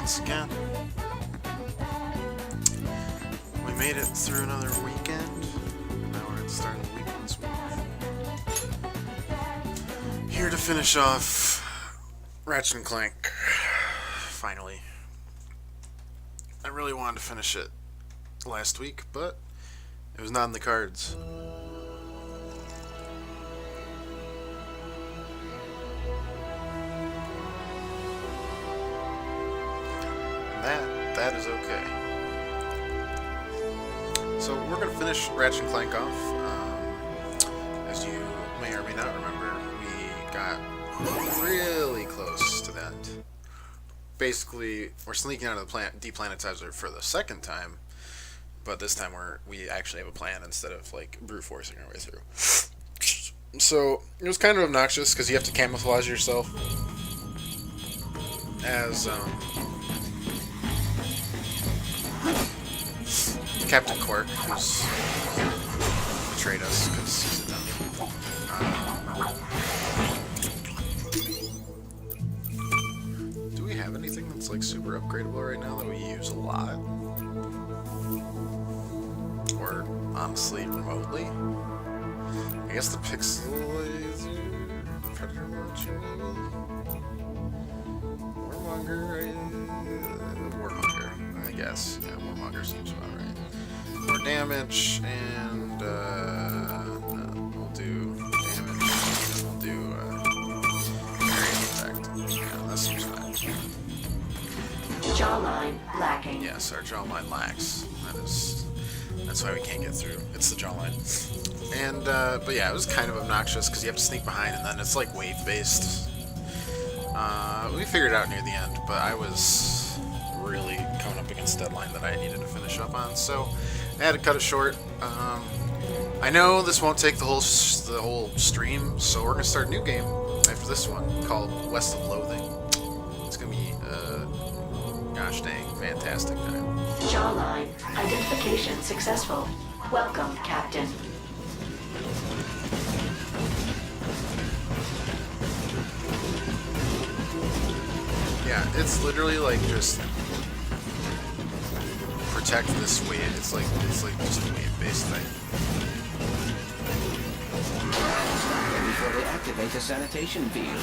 once again. We made it through another weekend. Now we're starting the week once more. Here to finish off Ratchet and Clank. Finally. I really wanted to finish it last week, but it was not in the cards. That is okay. So we're going to finish Ratchet and Clank off. As you may or may not remember, we got really close to the end. Basically, we're sneaking out of the deplanetizer for the second time, but this time we actually have a plan instead of like brute forcing our way through. So it was kind of obnoxious because you have to camouflage yourself as Captain Quark, who's betrayed us because he's a dummy. Do we have anything that's like super upgradable right now that we use a lot? Or honestly, remotely? I guess the pixel laser, predator launcher, maybe? Warmonger, I guess. Yeah, Warmonger seems about right. More damage, and no, we'll do damage, and we'll do area effect. Yeah, that seems fine. Jawline lacking. Yes, our jawline lacks. That's why we can't get through. It's the jawline. And but yeah, it was kind of obnoxious because you have to sneak behind, and then it's like wave based. We figured it out near the end, but I was really coming up against the deadline that I needed to finish up on, so I had to cut it short. I know this won't take the whole stream, so we're gonna start a new game after this one called West of Loathing. It's gonna be gosh dang fantastic time. Jawline identification successful. Welcome, Captain. Yeah, it's literally like just protect this wave. It's like just a wave-based thing. Before they activate the sanitation field.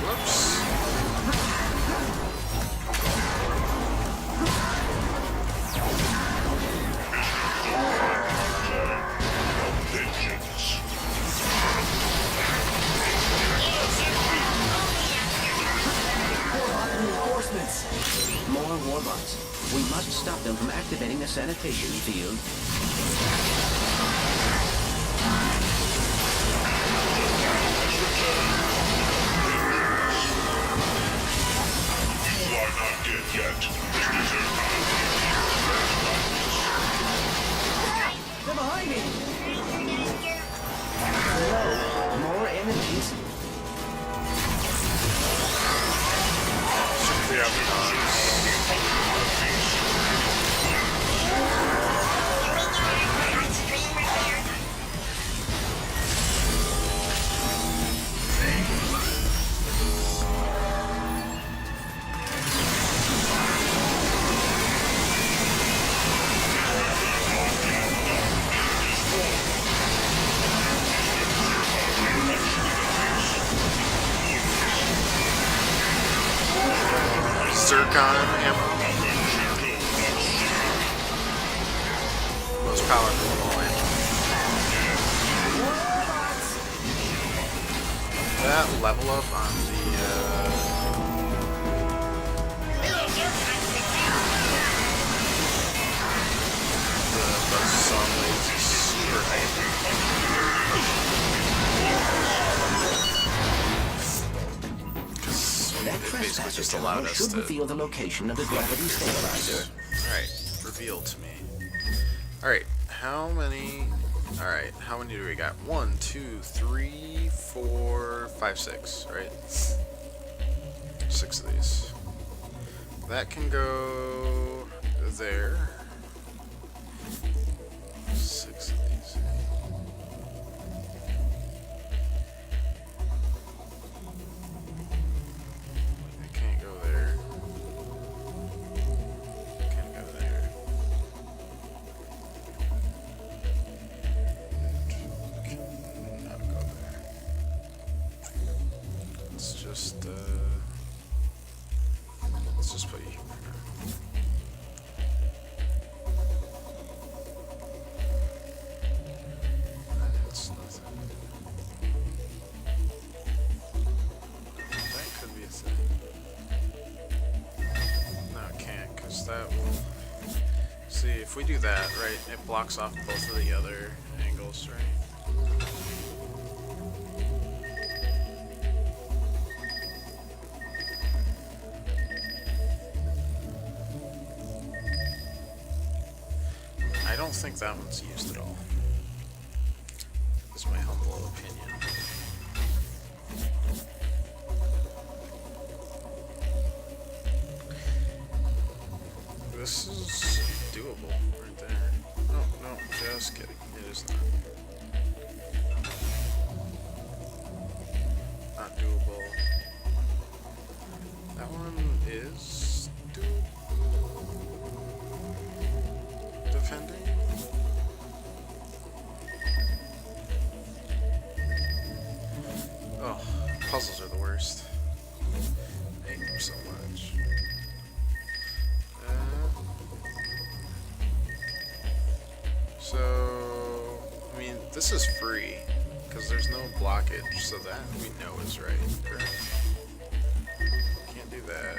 Whoops. More warbots. We must stop them from activating the sanitation field. You are not dead yet. They're behind me! Hello. More enemies. We have the dogs. Zircon ammo. Most powerful of all ammo. That level up on the buzzsaw blades is super hype. That trespasser just allowed us should to reveal the location of the gravity stabilizer. Alright, reveal to me. Alright, how many... Alright, how many do we got? 1, 2, 3, 4, 5, 6, right? 6 of these. That can go there. 6 of these. It can't go there. See, if we do that, right, it blocks off both of the other angles, right? I don't think that one's used at all. That's my humble opinion. This is doable right there. Oh, no, just kidding. It is not. Not doable. That one is doable. Defending? Oh, puzzles are the worst. I hate them so much. So, I mean, this is free, because there's no blockage, so that we know is right, correct? Can't do that.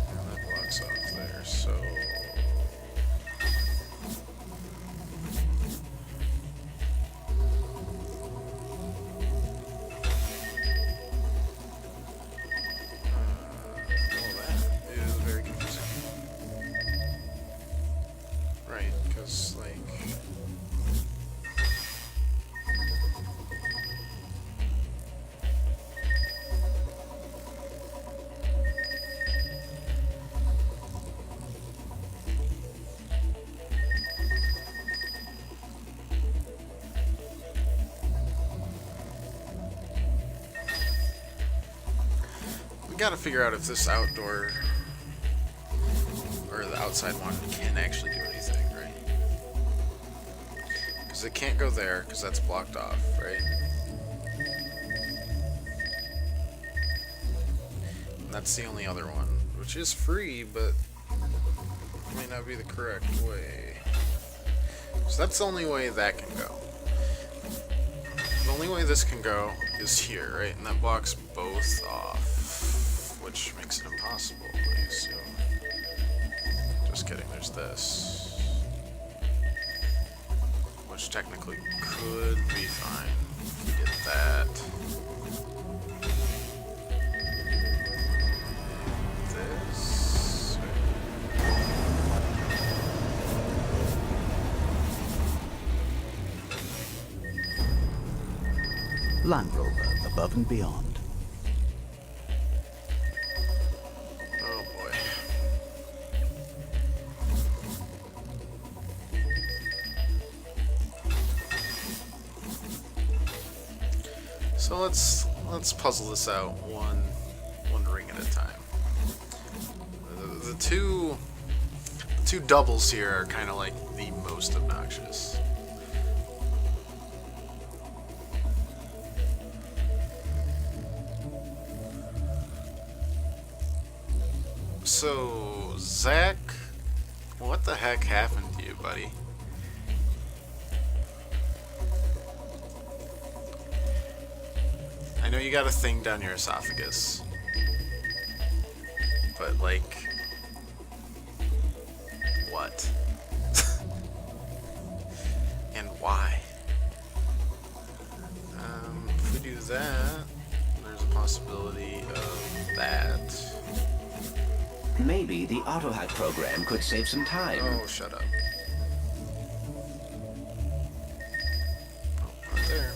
And that blocks off there, so... well, that is very confusing. Right, because, like... we gotta figure out if this outdoor... or the outside one can actually do anything, right? Because it can't go there, because that's blocked off, right? And that's the only other one, which is free, but may not be the correct way. So that's the only way that can go. The only way this can go is here, right? And that blocks both off, which makes it impossible, I assume. Just kidding, there's this. Which technically could be fine if we did that. This. Land Rover, above and beyond. Oh boy. So let's puzzle this out one ring at a time. The two doubles here are kind of like the most obnoxious. So Zach, what the heck happened to you, buddy? I know you got a thing down your esophagus, but like, what? And why? If we do that, there's a possibility of that. Maybe the AutoHack program could save some time. Oh, shut up. Oh, not there.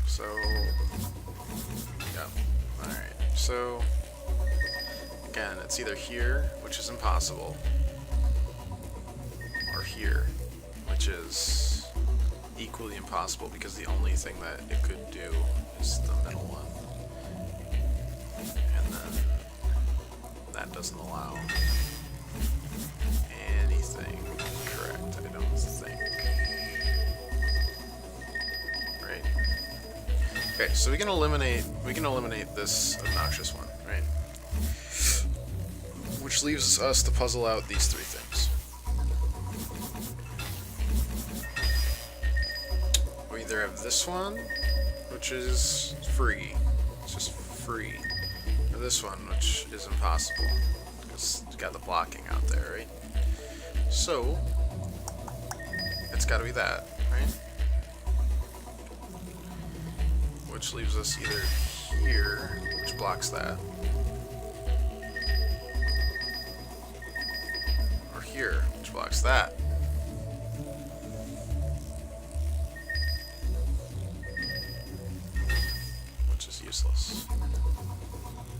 So, yeah. Alright, so, again, it's either here, which is impossible, or here, which is equally impossible because the only thing that it could do is the middle one. And then that doesn't allow anything correct, I don't think. Right? Okay, so we can eliminate this obnoxious one, right? Which leaves us to puzzle out these three things. We either have this one, which is free. It's just free. Or this one, which is impossible. Because it's got the blocking out there, right? So, it's gotta be that, right? Which leaves us either here, which blocks that, or here, which blocks that. Which is useless.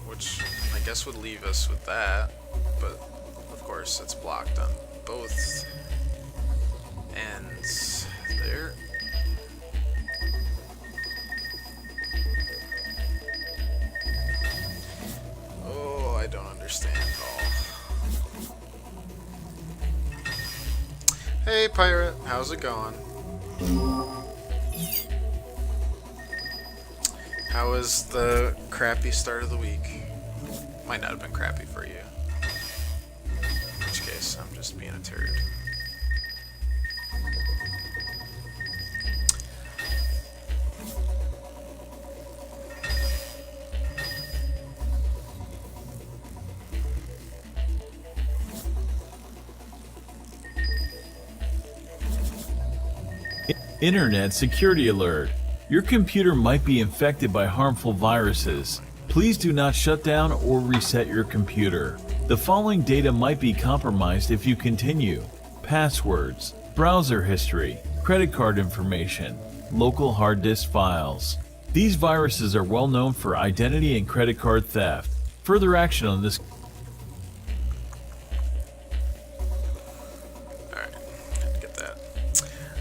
Which I guess would leave us with that, but of course it's blocked on both ends there. Oh, I don't understand at all. Hey pirate, how's it going? How was the crappy start of the week? Might not have been crappy for you. In which case, I'm just being a turd. Internet security alert. Your computer might be infected by harmful viruses. Please do not shut down or reset your computer. The following data might be compromised if you continue. Passwords, browser history, credit card information, local hard disk files. These viruses are well known for identity and credit card theft. Further action on this. Alright, had to get that.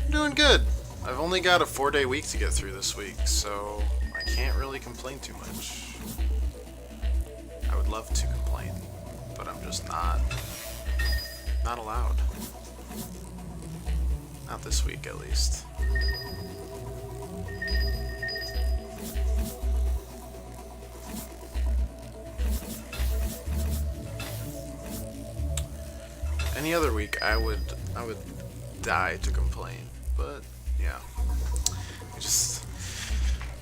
I'm doing good. I've only got a 4-day week to get through this week, so I can't really complain too much. I would love to complain, but I'm just not allowed. Not this week, at least. Any other week, I would die to complain, but yeah, I just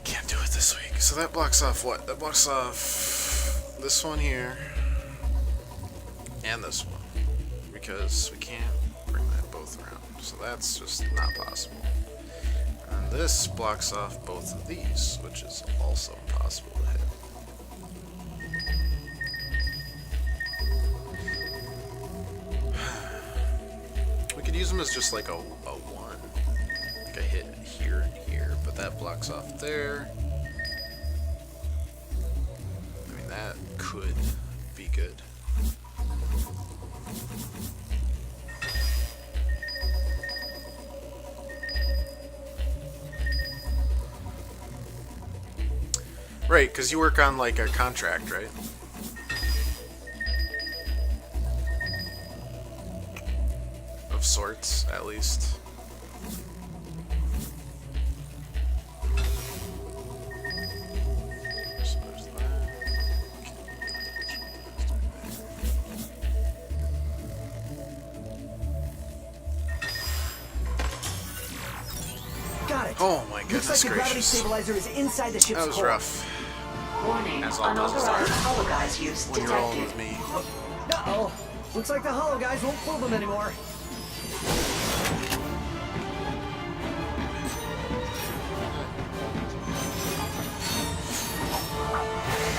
can't do it this week. So that blocks off what? That blocks off this one here and this one, because we can't bring that both around. So that's just not possible. And this blocks off both of these, which is also impossible to hit. We could use them as just like a one, like a hit here and here, but that blocks off there. I mean, that could be good. Right, because you work on like a contract, right? Of sorts, at least. So there's that. Got it. Oh my goodness Looks like the gravity gracious. stabilizer is inside the ship's That was core. rough. Warning, As all puzzles unauthorized are. hologuise use When you're rolling detected. with me. Uh-oh. Looks like the hollow guys won't fool them anymore.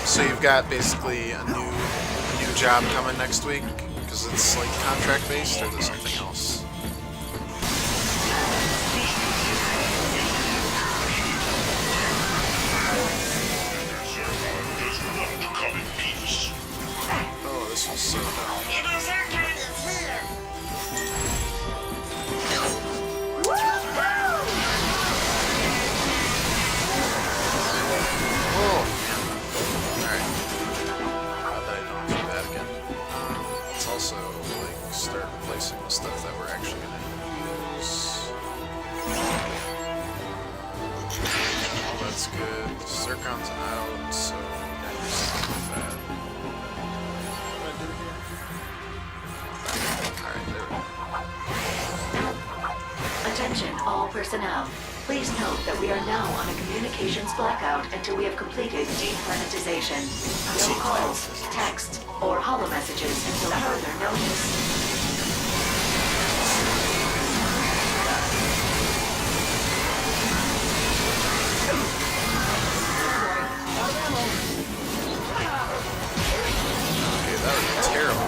So you've got basically a new job coming next week, because it's like contract based, or is it something else? Oh, this was so dumb. Oh, man. Alright. Glad that I don't do that again. Let's also, like, start replacing the stuff that we're actually gonna use. Oh, that's good. Zircon's out, so we gotta do something with that. What do I do here? Alright, there we go. Attention, all personnel. Please note that we are now on a communications blackout until we have completed deplanetization. No calls, text, or holo messages until further notice. Okay, that would be terrible.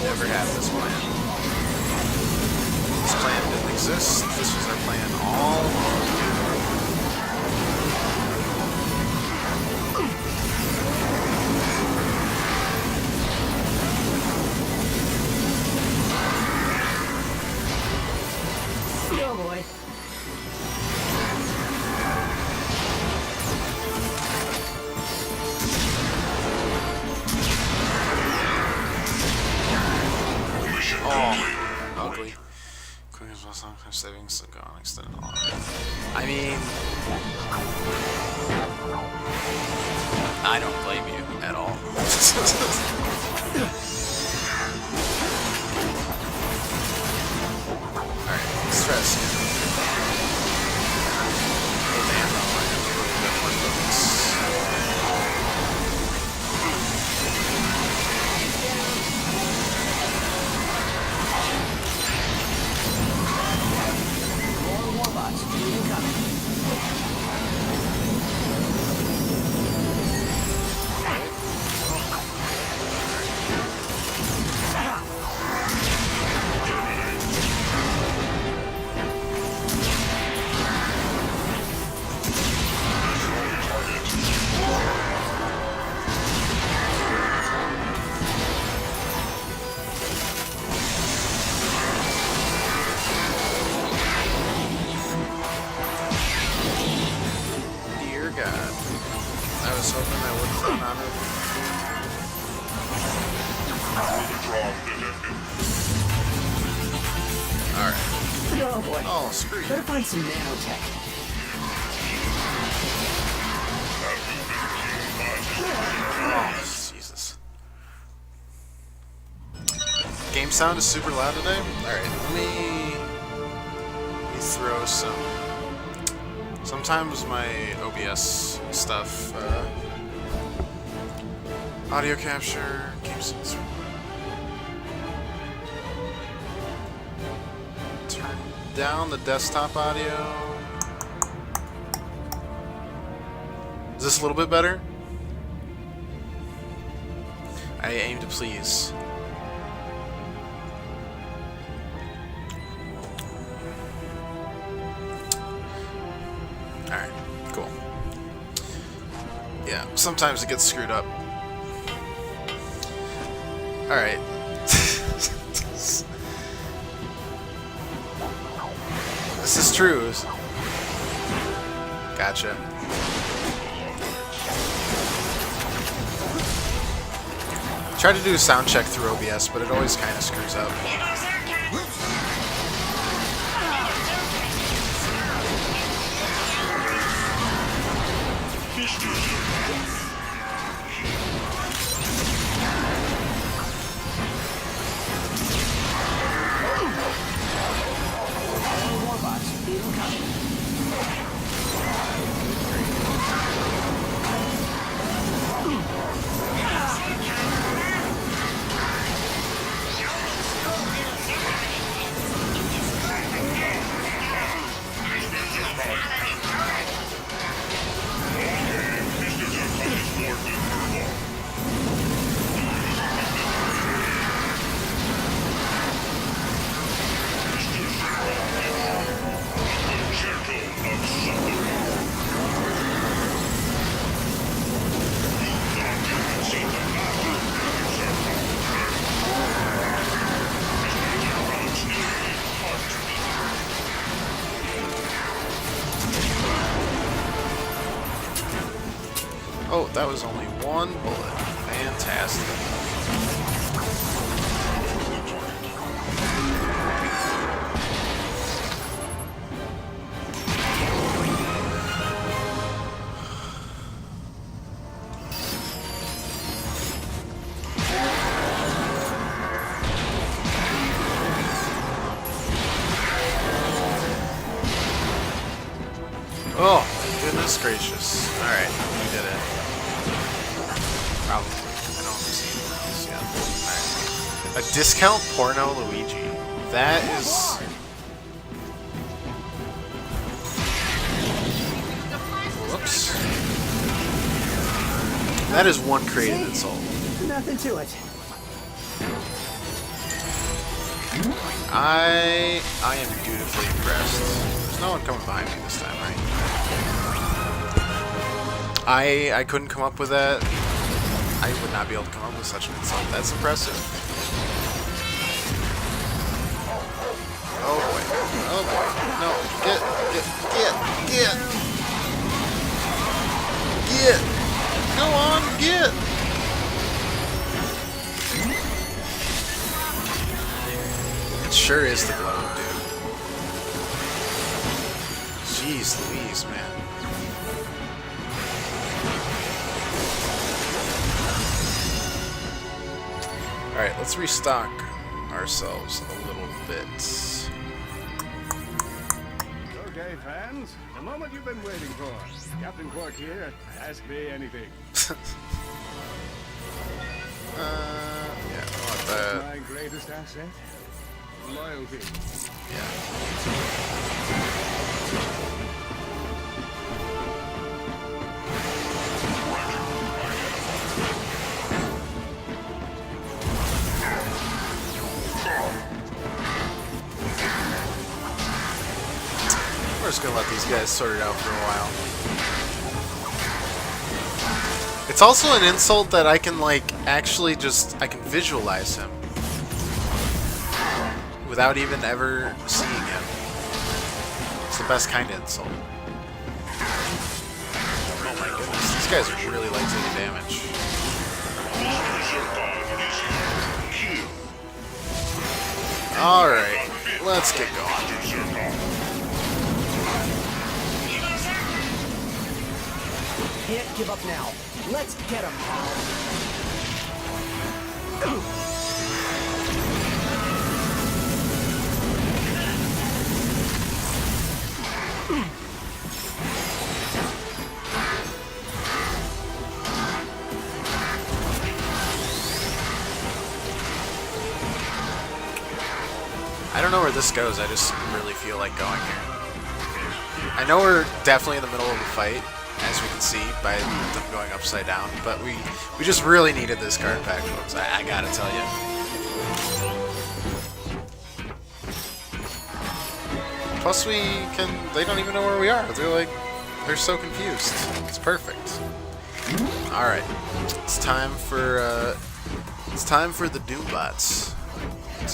Never had this plan. This plan didn't exist. This was our plan all along. Oh boy. Ugly. Quick as well, sometimes savings go on extended long. I mean, I don't blame you at all. Alright, let's try this again. Oh damn, I have a little bit more focus. I was hoping I wouldn't run out of... Alright. Oh boy. Oh, screw you. Better find some nanotech. Oh, Jesus. Game sound is super loud today? Alright, let me throw some... Sometimes my OBS stuff, audio capture, keeps it through. Turn down the desktop audio. Is this a little bit better? I aim to please. Alright, cool. Yeah, sometimes it gets screwed up. Alright. This is true. Gotcha. Try to do a sound check through OBS, but it always kind of screws up. Oh, that was only one bullet. Fantastic. Goodness gracious. Alright, we did it. Probably. I don't see anything else yet. Alright. A discount porno Luigi. That is... Whoops. That is one creative insult. Nothing to it. I am dutifully impressed. There's no one coming behind me this time, right? I couldn't come up with that. I would not be able to come up with such an insult. That's impressive. Oh boy. Oh boy. No. Get. Go on, get. It sure is the glow, dude. Jeez Louise, man. Alright, let's restock ourselves a little bit. Okay, fans, the moment you've been waiting for. Captain Quark here. Ask me anything. Yeah, I want that. My greatest asset? Loyalty. We're just gonna let these guys sort it out for a while. It's also an insult that I can, like, actually just... I can visualize him. Without even ever seeing him. It's the best kind of insult. Oh my goodness, these guys really like taking damage. Alright, let's get going. Can't give up now. Let's get him, pal. I don't know where this goes, I just really feel like going here. I know we're definitely in the middle of a fight, as we can see by them going upside down, but we just really needed this card pack, folks. I gotta tell you. Plus they don't even know where we are. They're so confused. It's perfect. Alright. It's time for the Doombots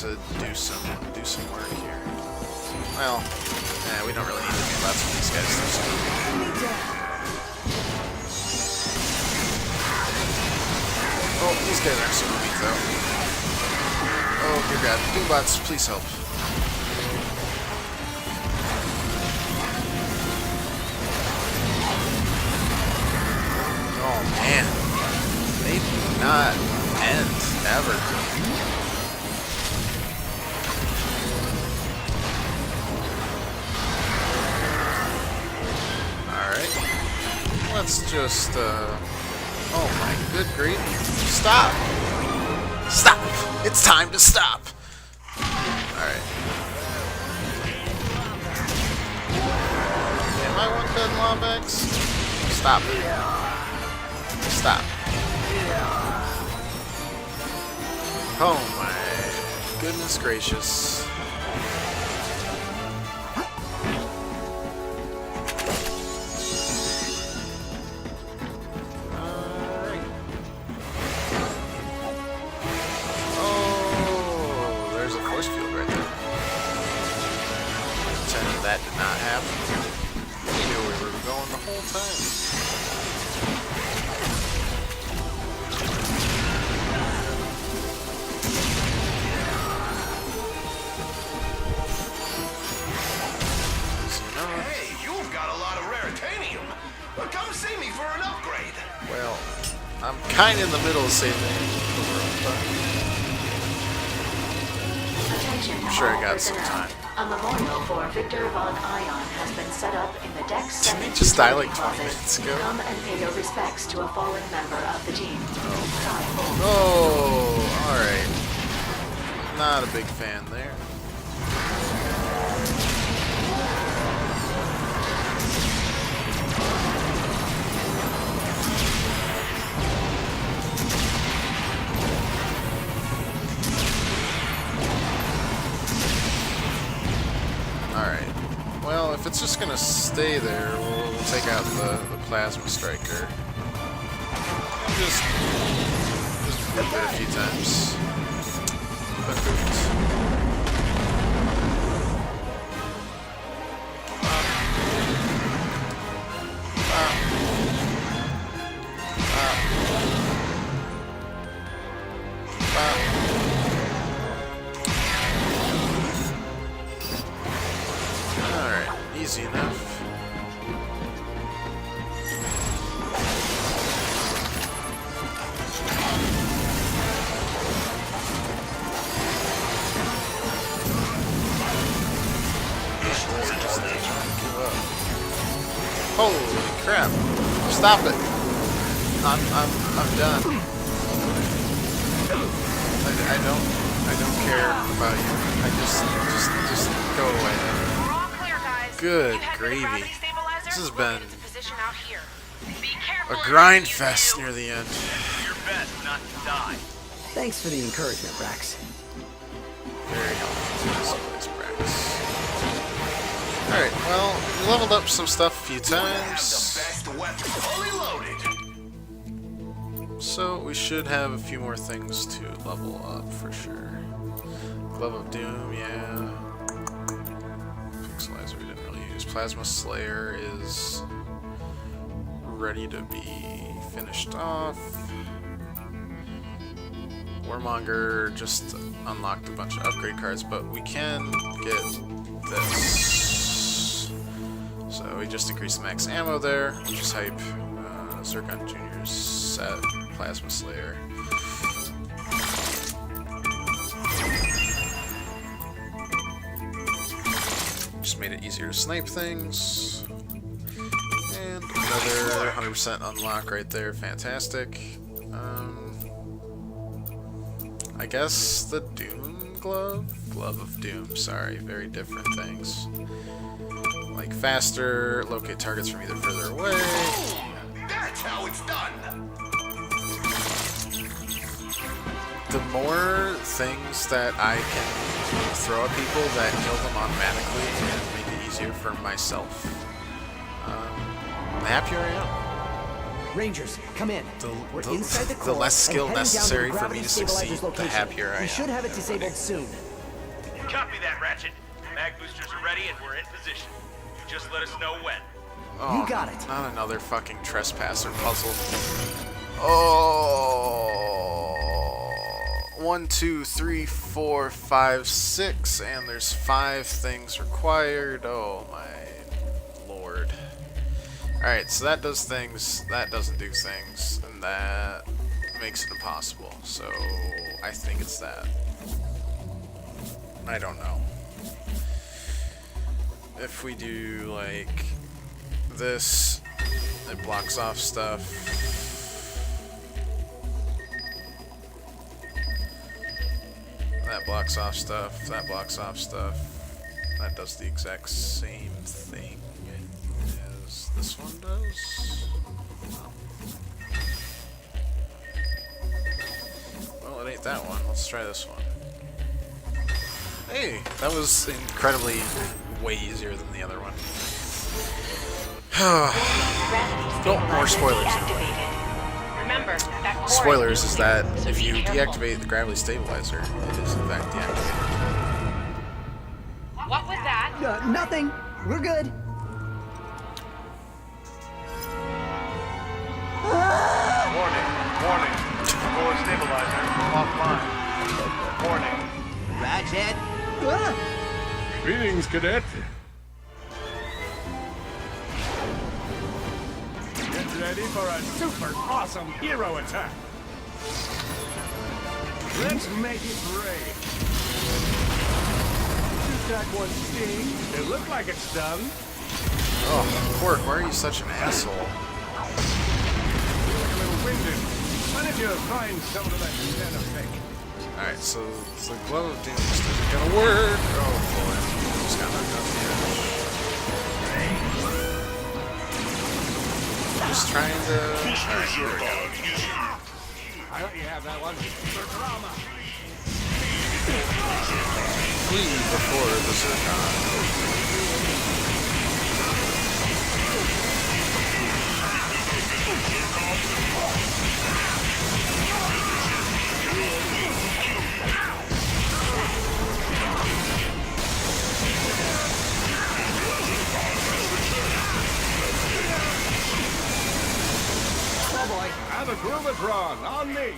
to do some work here. Well, we don't really need the Doombots for these guys. Oh, these guys aren't super weak though. Oh dear God, Doombots, please help. Oh man, they do not end ever. Let's just, oh my good grief. Stop! Stop! It's time to stop! Alright. Am I one dead Lombax? Stop it. Stop. Oh my goodness gracious. That did not happen. We knew where we were going the whole time. Hey, you've got a lot of raritanium. Well, come see me for an upgrade. Well, I'm kind of in the middle of saving the world, but Attention, I'm sure I all got some personnel. time. A memorial for Victor von Ion has been set up in the Dex Didn't 7 he just die like 20 closet. minutes ago? Come and pay your respects to a fallen member of the team. Oh, alright. Not a big fan there. Alright. Well, if it's just gonna stay there, we'll take out the plasma striker. And just move it a few times. But alright, easy enough. Holy crap! Stop it! I'm done. I don't care about you. I just go away. We're all clear, guys. Good You had gravy. the gravity stabilizer? This has Look been at the position out here. Be careful a in grind what you fest do. near the end. Your best not to die. Thanks for the encouragement, Brax. Very helpful as always, Brax. Alright, well, we leveled up some stuff a few Have the times. best weapon fully loaded. So we should have a few more things to level up for sure. Glove of Doom, yeah. Pixelizer we didn't really use. Plasma Slayer is ready to be finished off. Warmonger just unlocked a bunch of upgrade cards, but we can get this. So we just increased the max ammo there, which is hype. Zircon Jr.'s set, Plasma Slayer. Just made it easier to snipe things. And another 100% unlock right there, fantastic. I guess the Doom Glove? Glove of Doom, sorry, very different things. Like faster, locate targets from either further away. That's how it's done. The more things that I can throw at people that kill them automatically and make it easier for myself, the happier I am. Rangers, come in. We're inside the the core less skill and heading down necessary to the for me to gravity succeed, stabilizer's the location. happier I am. We should have it disabled soon. Copy that, Ratchet. Mag boosters are ready and we're in position. Just let us know when. Oh, You got it. Not another fucking trespasser puzzle. Oh. 1, 2, 3, 4, 5, 6, and there's 5 things required. Oh my lord. Alright, so that does things, that doesn't do things, and that makes it impossible. So I think it's that. I don't know. If we do like this, it blocks off stuff. That blocks off stuff. That blocks off stuff. That does the exact same thing as this one does. Well, it ain't that one. Let's try this one. Hey, that was incredibly way easier than the other one. No more spoilers. Remember, that core Spoilers is that so if be you careful. deactivate the gravity stabilizer, it is in fact deactivated. What was that? Nothing. We're good. Warning, warning. Core stabilizer offline. Warning. Ratchet. Greetings, cadet. Get ready for a super awesome hero attack. Let's make it rain. attack one sting. It looked like it's done. Oh, Quark, why are you such an asshole? A little winded. Why don't you find some of that net effect? Alright, so it's the Glove of Doom isn't gonna work. Oh boy. Just got knocked off the edge. Just trying to. Alright, here we go. I let you have that one. For drama. Flee before the Zircon. Oh boy. Have a Groovatron on me.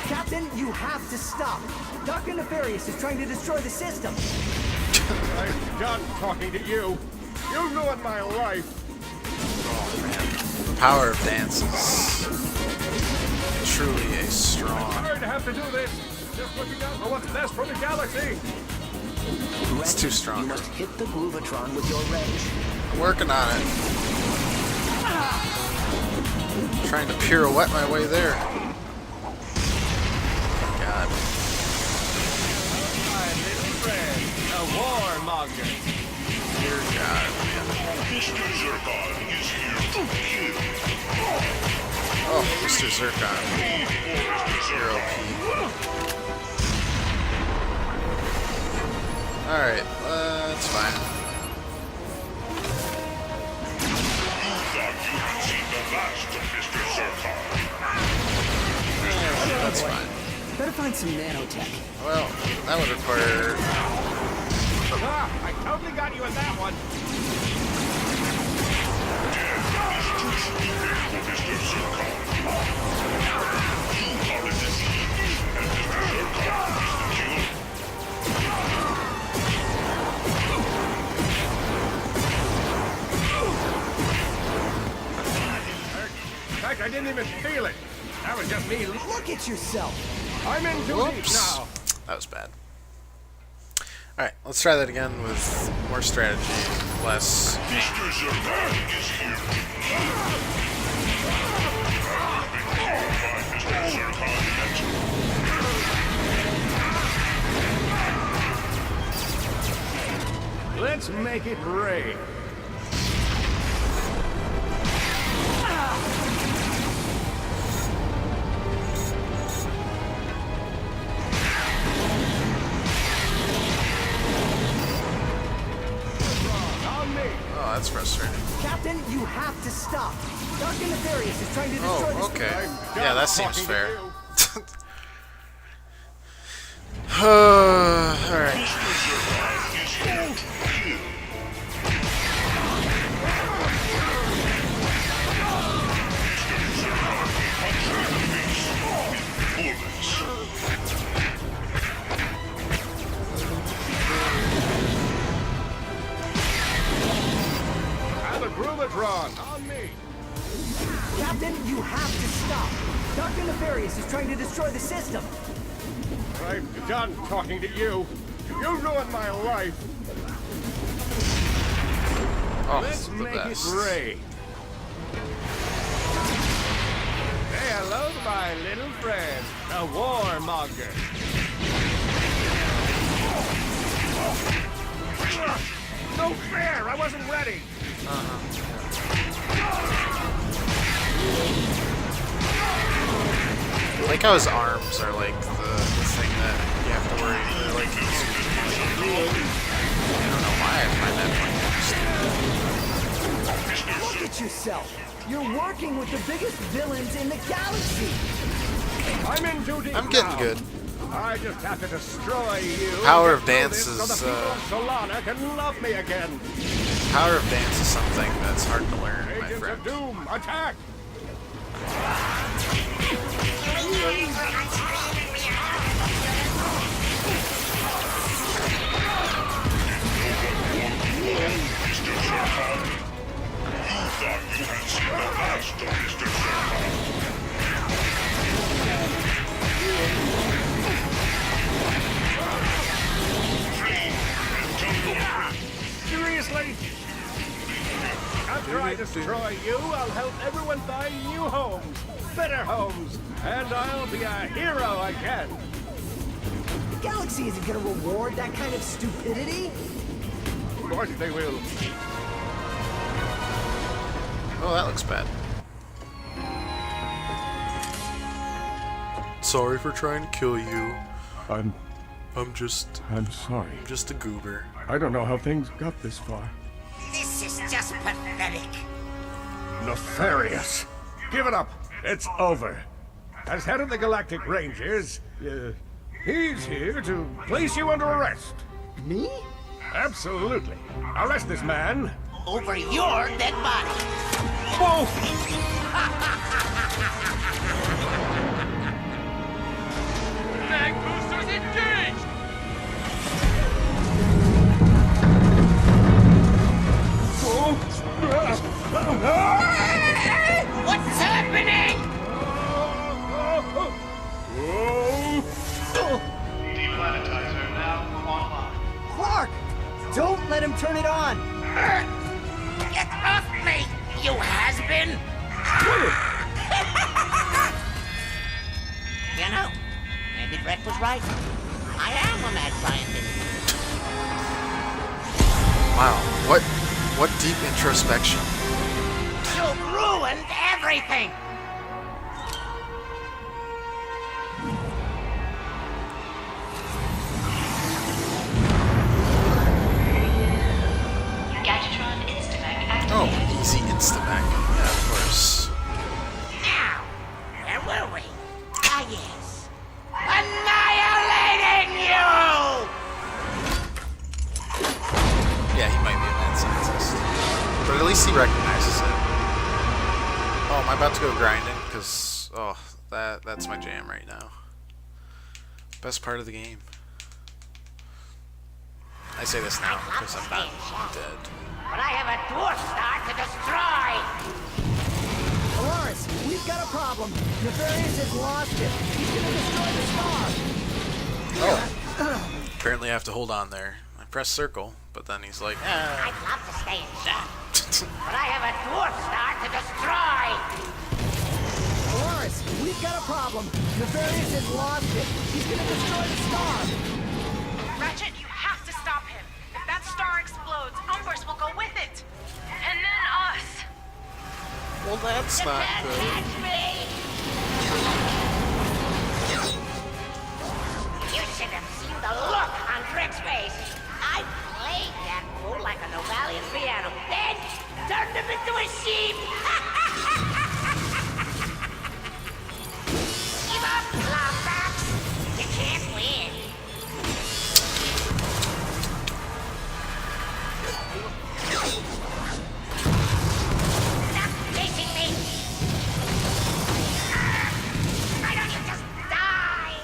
Captain, you have to stop. Dr. Nefarious is trying to destroy the system. I'm done talking to you. You ruined my life. The power of dance is truly a strong. Sorry to have to do this. Just looking out for what's best for the galaxy. It's too strong. You must hit the Groovatron with your wrench. I'm working on it. Trying to pirouette my way there. God. My little friend, a warmonger. Dear God, man. Oh, Mr. Zircon. Hero P. Alright, that's fine. That's fine. Better find some nanotech. Well, that would require. Ah, I totally got you in that one. In fact, I didn't even feel it. That was just me. Look at yourself. I'm in too deep Whoops. now. That was bad. Alright, let's try that again with more strategy, less. Let's make it rain. Oh, that's frustrating. Captain, you have to stop. Dr. Nefarious is trying to destroy Oh, the okay. I'm Yeah, that done seems talking to fair. you. Alright. Have a Groovatron on me. Captain, you have to stop. Dr. Nefarious is trying to destroy the system. I'm done talking to you. You ruined my life. Oh, Let's the make best. it rain. Say hello to my little friend, a warmonger. No fair! I wasn't ready. I like how his arms are like the thing that you have to worry. They're like easy. I don't know why I find that funny. Look at yourself. You're working with the biggest villains in the galaxy. I'm in too deep I'm getting now. good. I just have to destroy you. Power of to get dance through this is, so the people of Solana can love me again. Power of dance is something that's hard to learn, my Agents friend. of Doom, attack! destroy you, I'll help everyone find new homes, better homes, and I'll be a hero again. The galaxy isn't gonna reward that kind of stupidity. Of course they will. Oh, that looks bad. Sorry for trying to kill you. I'm sorry. just a goober. I don't know how things got this far. This is just pathetic. Nefarious. Give it up. It's over. As head of the Galactic Rangers, he's here to place you under arrest. Me? Absolutely. Arrest this man. Over your dead body. Whoa! Mag boosters engaged! What's happening? Deplanetizer now online. Clark! Don't let him turn it on! Get off me, you has-been! You know, maybe Brett was right. I am a mad scientist. Wow, what deep introspection. You ruined everything! Gadgetron Instamac activated. Oh, easy instaback. Yeah, of course. Now, where were we? Ah, yes. Annihilating you! Yeah, he might be a mad scientist. But at least he recognizes it. Oh, am I about to go grinding? Because, oh, that's my jam right now. Best part of the game. I say this now, because I'm not dead. But I have a dwarf star to destroy! Polaris, we've got a problem. Nefarious has lost it. He's gonna destroy the star. Oh. Apparently I have to hold on there. I press circle, but then he's like, I'd love to stay in shot. But I have a dwarf star to destroy! Polaris, we've got a problem. Nefarious has lost it. He's gonna destroy the star. Ratchet, you have to stop him. If that star explodes, Umbers will go with it. And then us. well, that's You not can't good. catch me! You should have seen the look on Rick's face. I played that fool like a Novalian piano, then turned him into a sheep! Give up, Lombax! You can't win. Stop chasing me! Why don't you just die?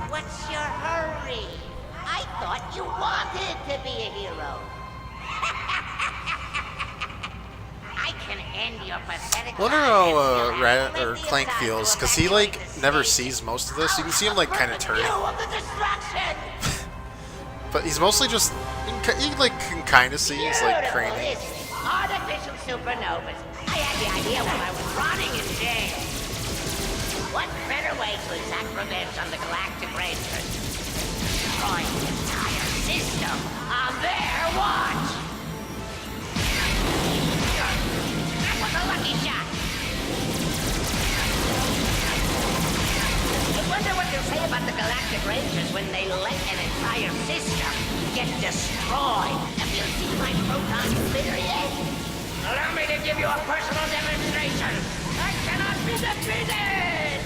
What's your hurry? I thought you wanted to be a hero. I can end your pathetic Wonder how Clank feels, because he like never sees most of this. You can see him like kind of turn, of the destruction. but he's mostly just he like can kind of see. He's like Beautiful, craning. isn't it? Artificial supernovas. I had the idea while I was rotting in jail. What better way to exact revenge on the Galactic Rangers? Destroying the entire system on their watch! That was a lucky shot! I wonder what they'll say about the Galactic Rangers when they let an entire system get destroyed. Have you seen my proton emitter yet? Allow me to give you a personal demonstration! I cannot be defeated!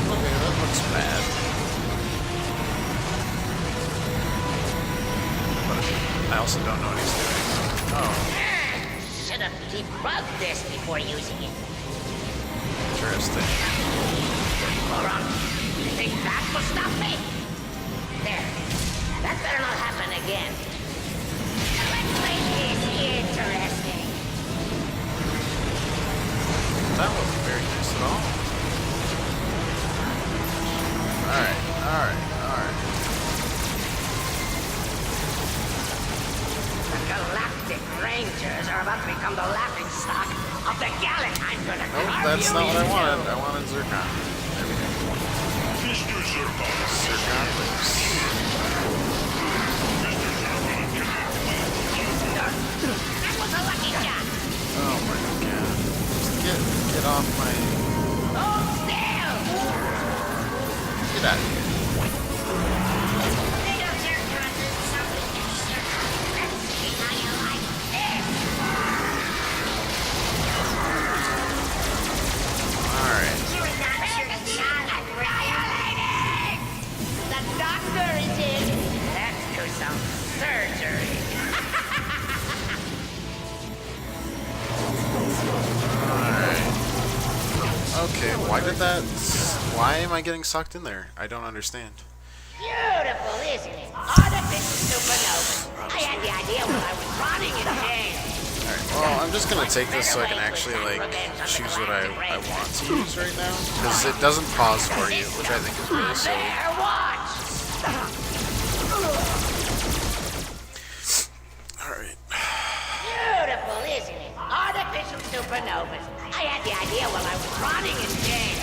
Okay, that looks bad. But I also don't know what he's doing. Oh, Should have debugged this before using it. interesting. Moron, you think that will stop me? There. That better not happen again. Let's make this interesting. That wasn't very nice at all. Alright. Rangers are about to become the laughing stock of the galaxy. I'm gonna Nope, carve that's you not what I into. wanted. I wanted Zircon. There we go. Zircon lives. That was a lucky shot. Oh my god. Just get off my... Hold still. Get out of here. Little Zircon is something extra. Let's see how you like this. Alright. You're not Zircon annihilated. The doctor is in. Let's do some surgery. Okay, why did that... Why am I getting sucked in there? I don't understand. Beautiful, isn't it? Artificial supernova. I had the idea when I was rotting in jail. Alright, well, I'm just gonna take this so I can actually, like, choose what I want to use right now. Because it doesn't pause for you, which I think is really silly. There, watch. Alright. Beautiful, isn't it? Artificial supernovas. I had the idea while I was rotting in jail.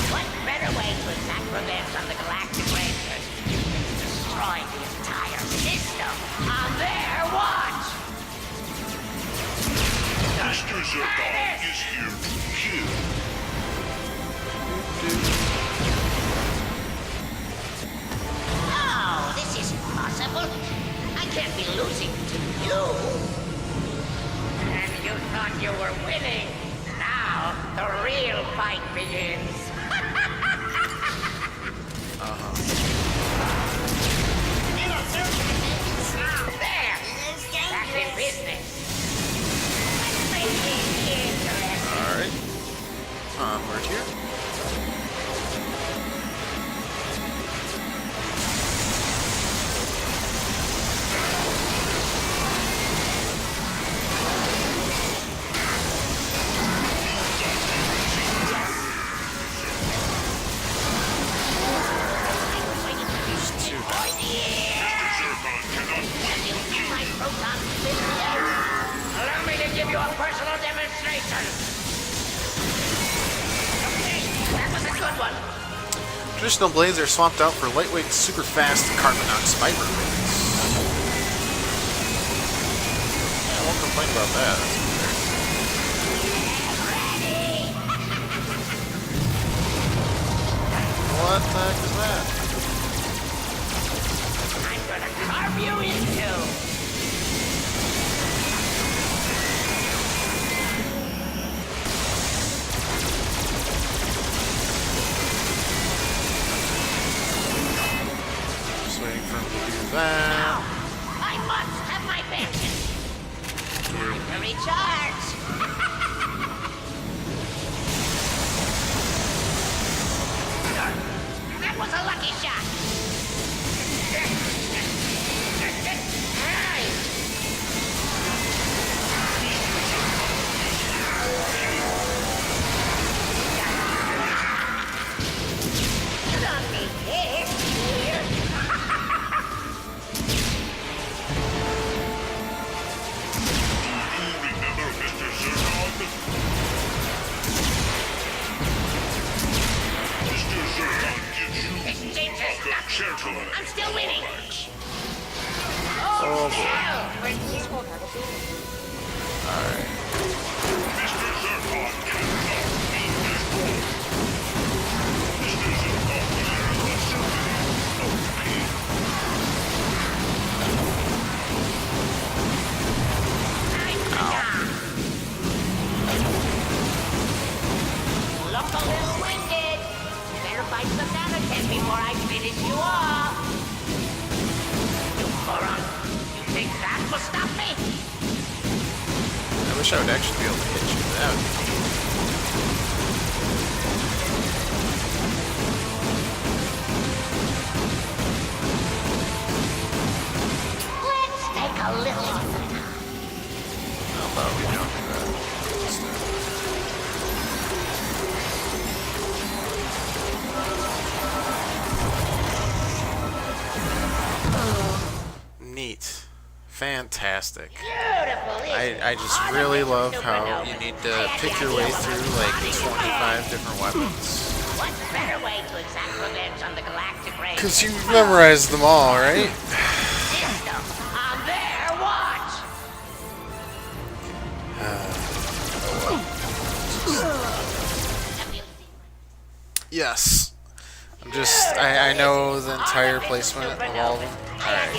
What better way to attack revenge on the Galactic Rangers? Destroy the entire system on their watch! Mr. Zircon is here to kill. No, this isn't possible. I can't be losing to you. And you thought you were winning. Now, the real fight begins. There! Back in business. Alright. Onward here. Allow me to give you a personal demonstration. Okay, that was a good one. Traditional blades are swapped out for lightweight, super fast carbon fiber blades. Yeah, I won't complain about that. What the heck is that? I'm gonna carve you into. Just waiting for him to do that. Now, I must have my vengeance. Time to recharge. That was a lucky shot. Remember Mr. Zircon? Mr. Zircon gives you This dangerous the stuff. Chertoon. I'm still winning. Oh boy. Alright. Mr. Zircon cannot be destroyed. Mr. Zircon will use the symphony of pain. Look a little winded. Better fight some damage before I finish you off. You moron. You think that will stop me? I wish I would actually be able to hit you. That would be cool. Let's take a little on the time. How about we don't do that instead? Neat. Fantastic. Beautiful, I just really love how you need to pick your way through like 25 different weapons. What better way to exact revenge on the Galactic Rangers? Because you've memorized them all, right? System on their watch! Yes. I know the entire placement of all of them. Alright.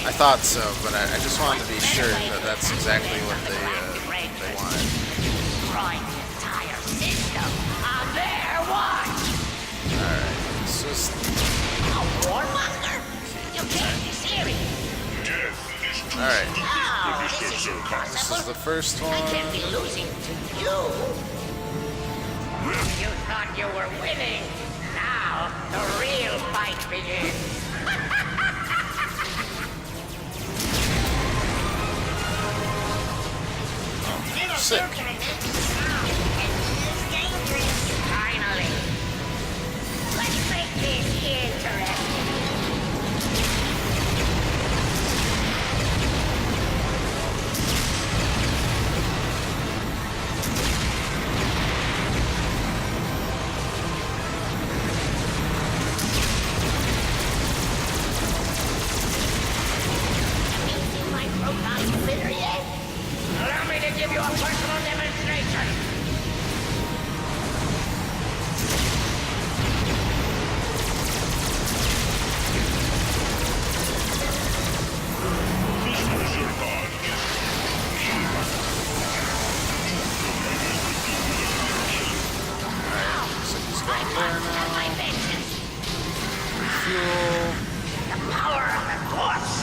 I thought so, but I just wanted to be sure that that's exactly what they wanted. Destroying the entire system on their watch! Alright, it's just... A warmonger? You can't be serious! Alright. Oh, this is impossible. This is the first one. I can't be losing to you. You thought you were winning. Now, the real fight begins. Sick. Finally. Let's make this interesting. Allow me to give you a personal demonstration. So he's going there now. My vengeance. Fuel. The power of the Force.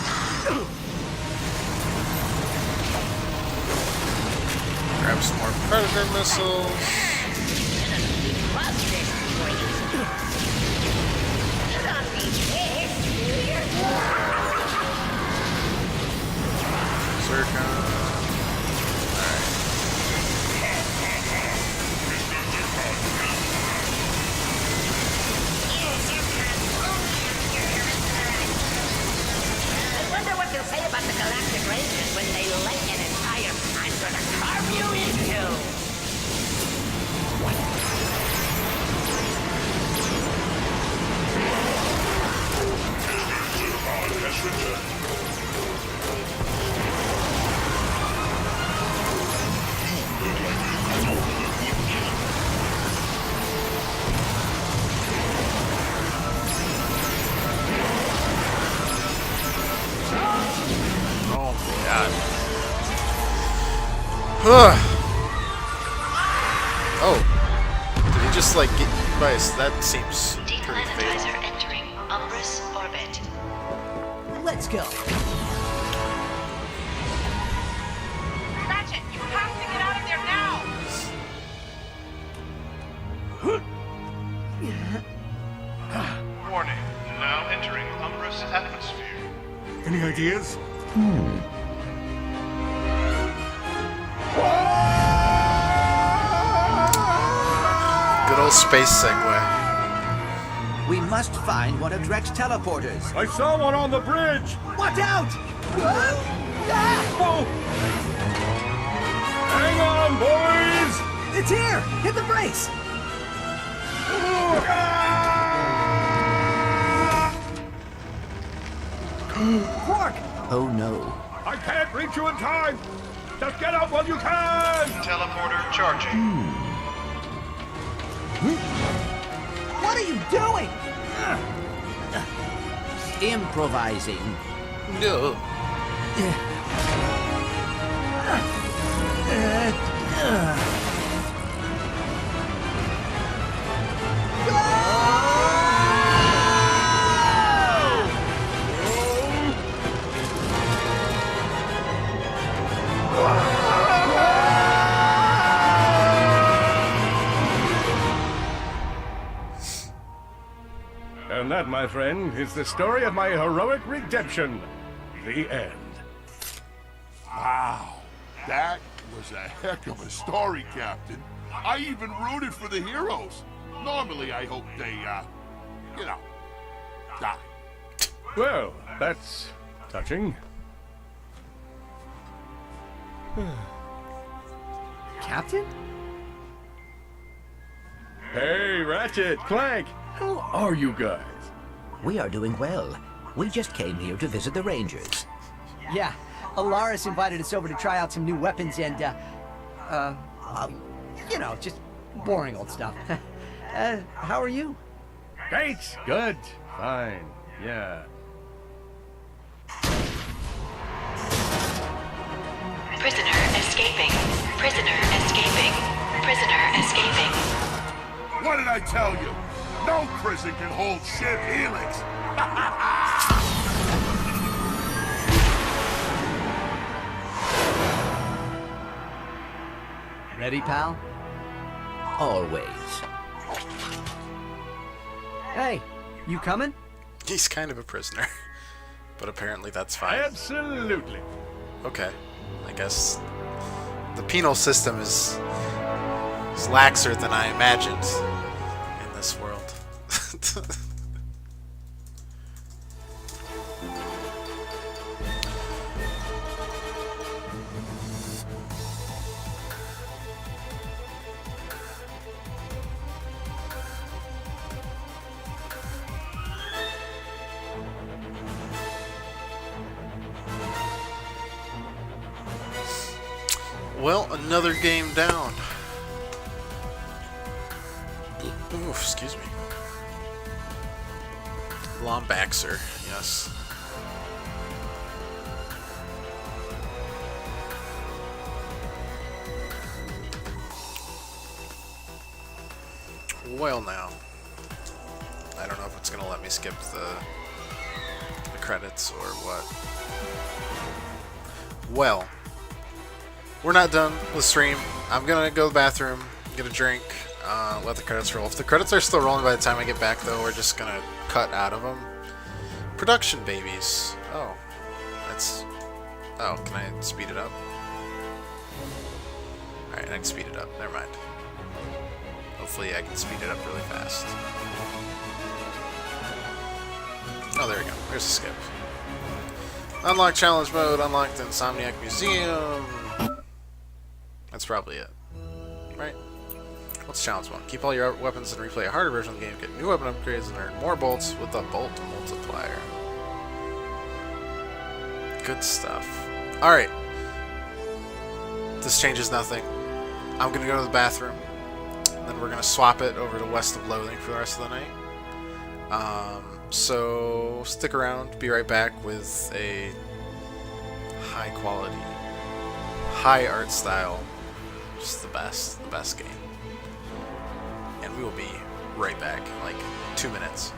Grab some more Predator missiles. Zircon. I wonder what they'll say about the Galactic Rangers when they let an entire planet to carve you into. Oh my god. Oh. Did he just like get eaten by us? That seems pretty fatal. Entering Umbrus orbit. Let's go. Ratchet, you have to get out of there now! Warning. Now entering Umbrus atmosphere. Any ideas? Good old space segue. We must find one of Drek's teleporters. I saw one on the bridge. Watch out! Oh. Hang on, boys. It's here! Hit the brakes! Quark! Oh no. I can't reach you in time. Just get out while you can. Teleporter charging. What are you doing? Improvising. No. And that, my friend, is the story of my heroic redemption. The end. Wow. That was a heck of a story, Captain. I even rooted for the heroes. Normally, I hope they, die. Well, that's Touching. Captain? Hey, Ratchet, Clank, how are you guys? We are doing well. We just came here to visit the Rangers. Yeah, Alaris invited us over to try out some new weapons and, you know, just boring old stuff. How are you? Great, good, fine, yeah. Prisoner escaping. Prisoner escaping. Prisoner escaping. What did I tell you? No prison can hold Shiv Helix. Ready, pal? Always. Hey, you coming? He's kind of a prisoner. But apparently that's fine. Absolutely. Okay. I guess the penal system is laxer than I imagined in this world. Well, another game down. Ooh, excuse me. Lombaxer, yes. Well now. I don't know if it's gonna let me skip the credits or what. Well. We're not done with stream. I'm gonna go to the bathroom, get a drink, let the credits roll. If the credits are still rolling by the time I get back, though, we're just gonna cut out of them. Production babies. Oh, that's. Oh, can I speed it up? Alright, I can speed it up. Never mind. Hopefully, I can speed it up really fast. Oh, there we go. There's a skip. Unlock challenge mode, unlock the Insomniac Museum. That's probably it. Right? What's challenge mode? Keep all your weapons and replay a harder version of the game. Get new weapon upgrades and earn more bolts with the bolt multiplier. Good stuff. Alright. This changes nothing. I'm gonna go to the bathroom. Then we're gonna swap it over to West of Loathing for the rest of the night. So stick around. Be right back with a high quality, high art style. Just the best game. And we will be right back in like 2 minutes.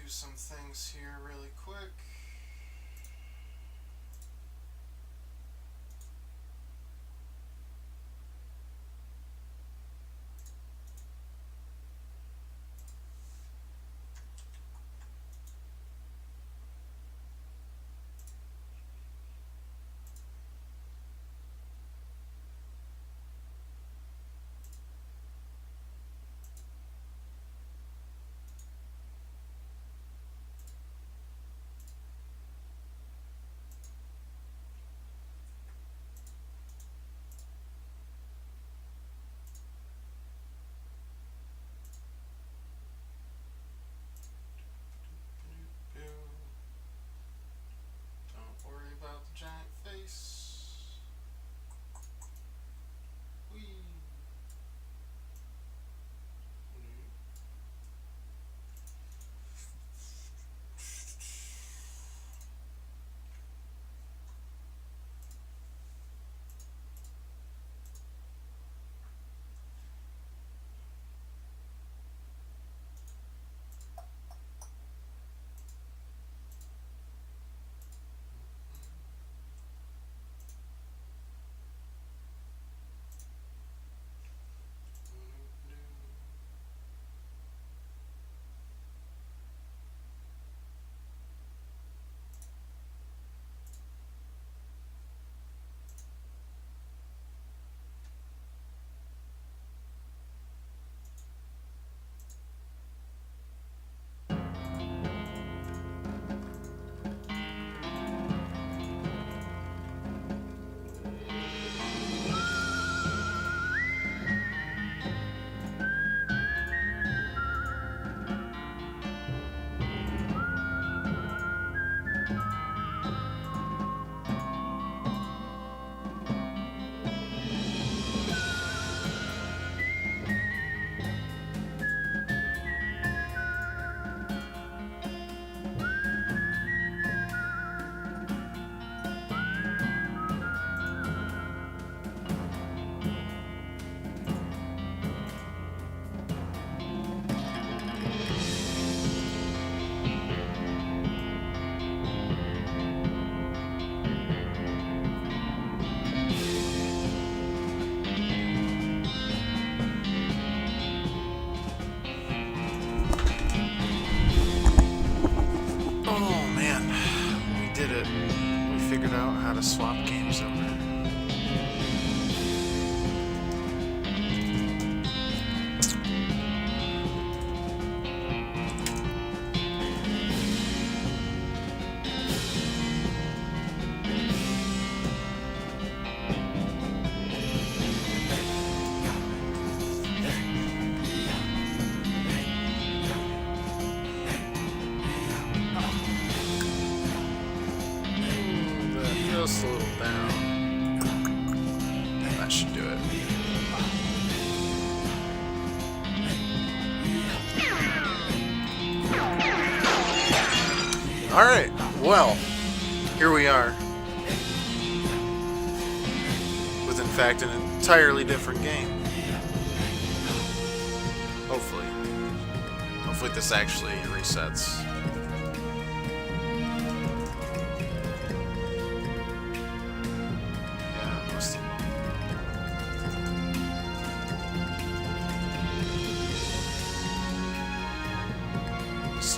some things here really quick. Don't worry about the giant face. Whee. Oh man, we did it. We figured out how to swap games over. Just a little down. That should do it. Alright, well, here we are. With, in fact, an entirely different game. Hopefully. Hopefully this actually resets.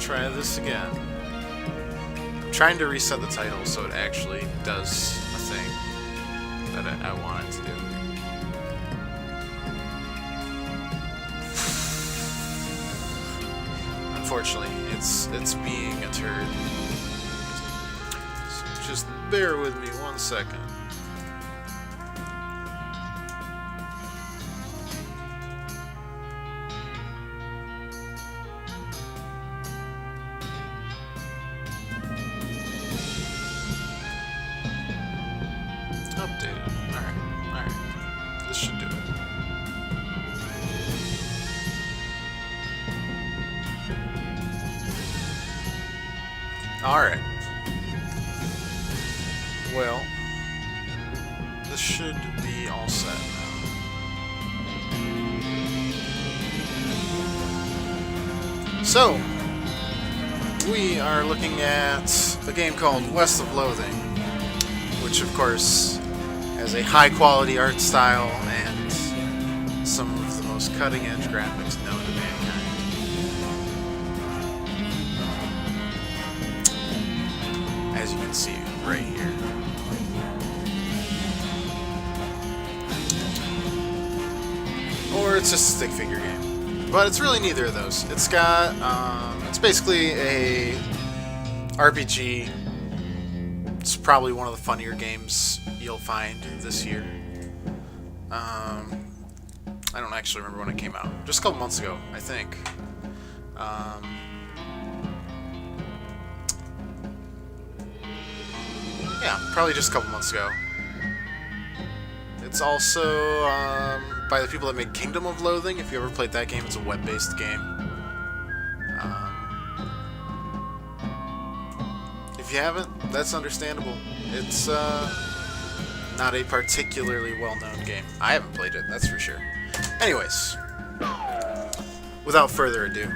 Try this again. I'm trying to reset the title so it actually does a thing that I want it to do. Unfortunately, it's being a turd. So just bear with me 1 second. Updated. Alright. This should do it. Alright. Well, this should be all set now. So, we are looking at a game called West of Loathing, which of course has a high quality art style and some of the most cutting edge graphics known to mankind. As you can see right here. Or it's just a stick figure game. But it's really neither of those. It's got, it's basically a RPG. It's probably one of the funnier games you'll find this year. I don't actually remember when it came out. Just a couple months ago, I think. Yeah, probably just a couple months ago. It's also by the people that made Kingdom of Loathing. If you ever played that game, it's a web-based game. If you haven't, that's understandable. It's not a particularly well-known game. I haven't played it, that's for sure. Anyways, without further ado,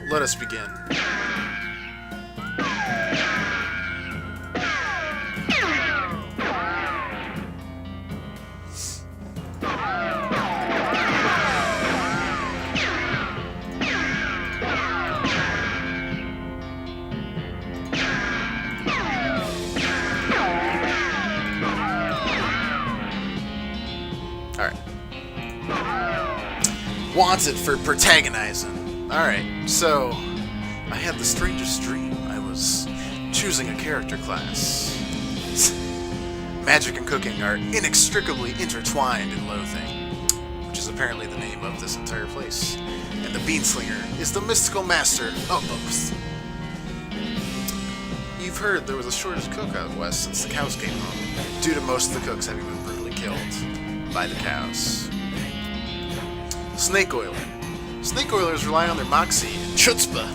let us begin. Wanted for protagonizing. Alright, so I had the strangest dream. I was choosing a character class. Magic and cooking are inextricably intertwined in Loathing, which is apparently the name of this entire place. And the Beanslinger is the mystical master of both. You've heard there was a shortage cook out west since the cows came home, due to most of the cooks having been brutally killed by the cows. Snake oiler. Snake oilers rely on their moxie and chutzpah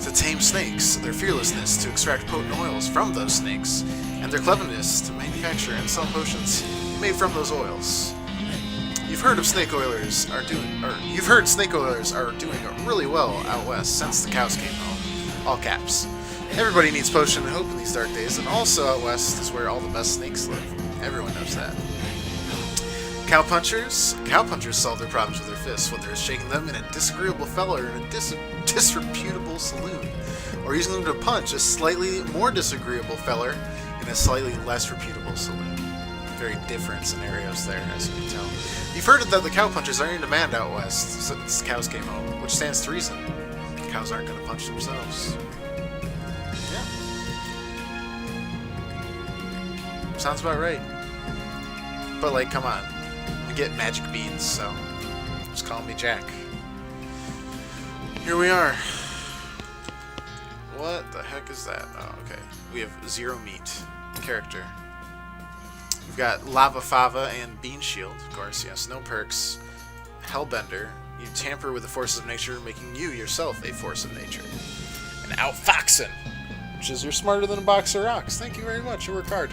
to tame snakes, their fearlessness to extract potent oils from those snakes, and their cleverness to manufacture and sell potions made from those oils. You've heard snake oilers are doing really well out west since the cows came home. All caps. Everybody needs potion and hope in these dark days, and also out west is where all the best snakes live. Everyone knows that. Cowpunchers? Cowpunchers solve their problems with their fists, whether it's shaking them in a disagreeable feller in a disreputable saloon, or using them to punch a slightly more disagreeable feller in a slightly less reputable saloon. Very different scenarios there, as you can tell. You've heard that the cowpunchers are in demand out west since the cows came home, which stands to reason. The cows aren't going to punch themselves. Yeah. Sounds about right. But, like, come on. I get magic beans, so just call me Jack. Here we are. What the heck is that? Oh, okay. We have Zero Meat character. We've got Lava Fava and Bean Shield, of course, yes. No perks. Hellbender. You tamper with the forces of nature, making you yourself a force of nature. And Outfoxen, which is you're smarter than a box of rocks. Thank you very much. You work hard.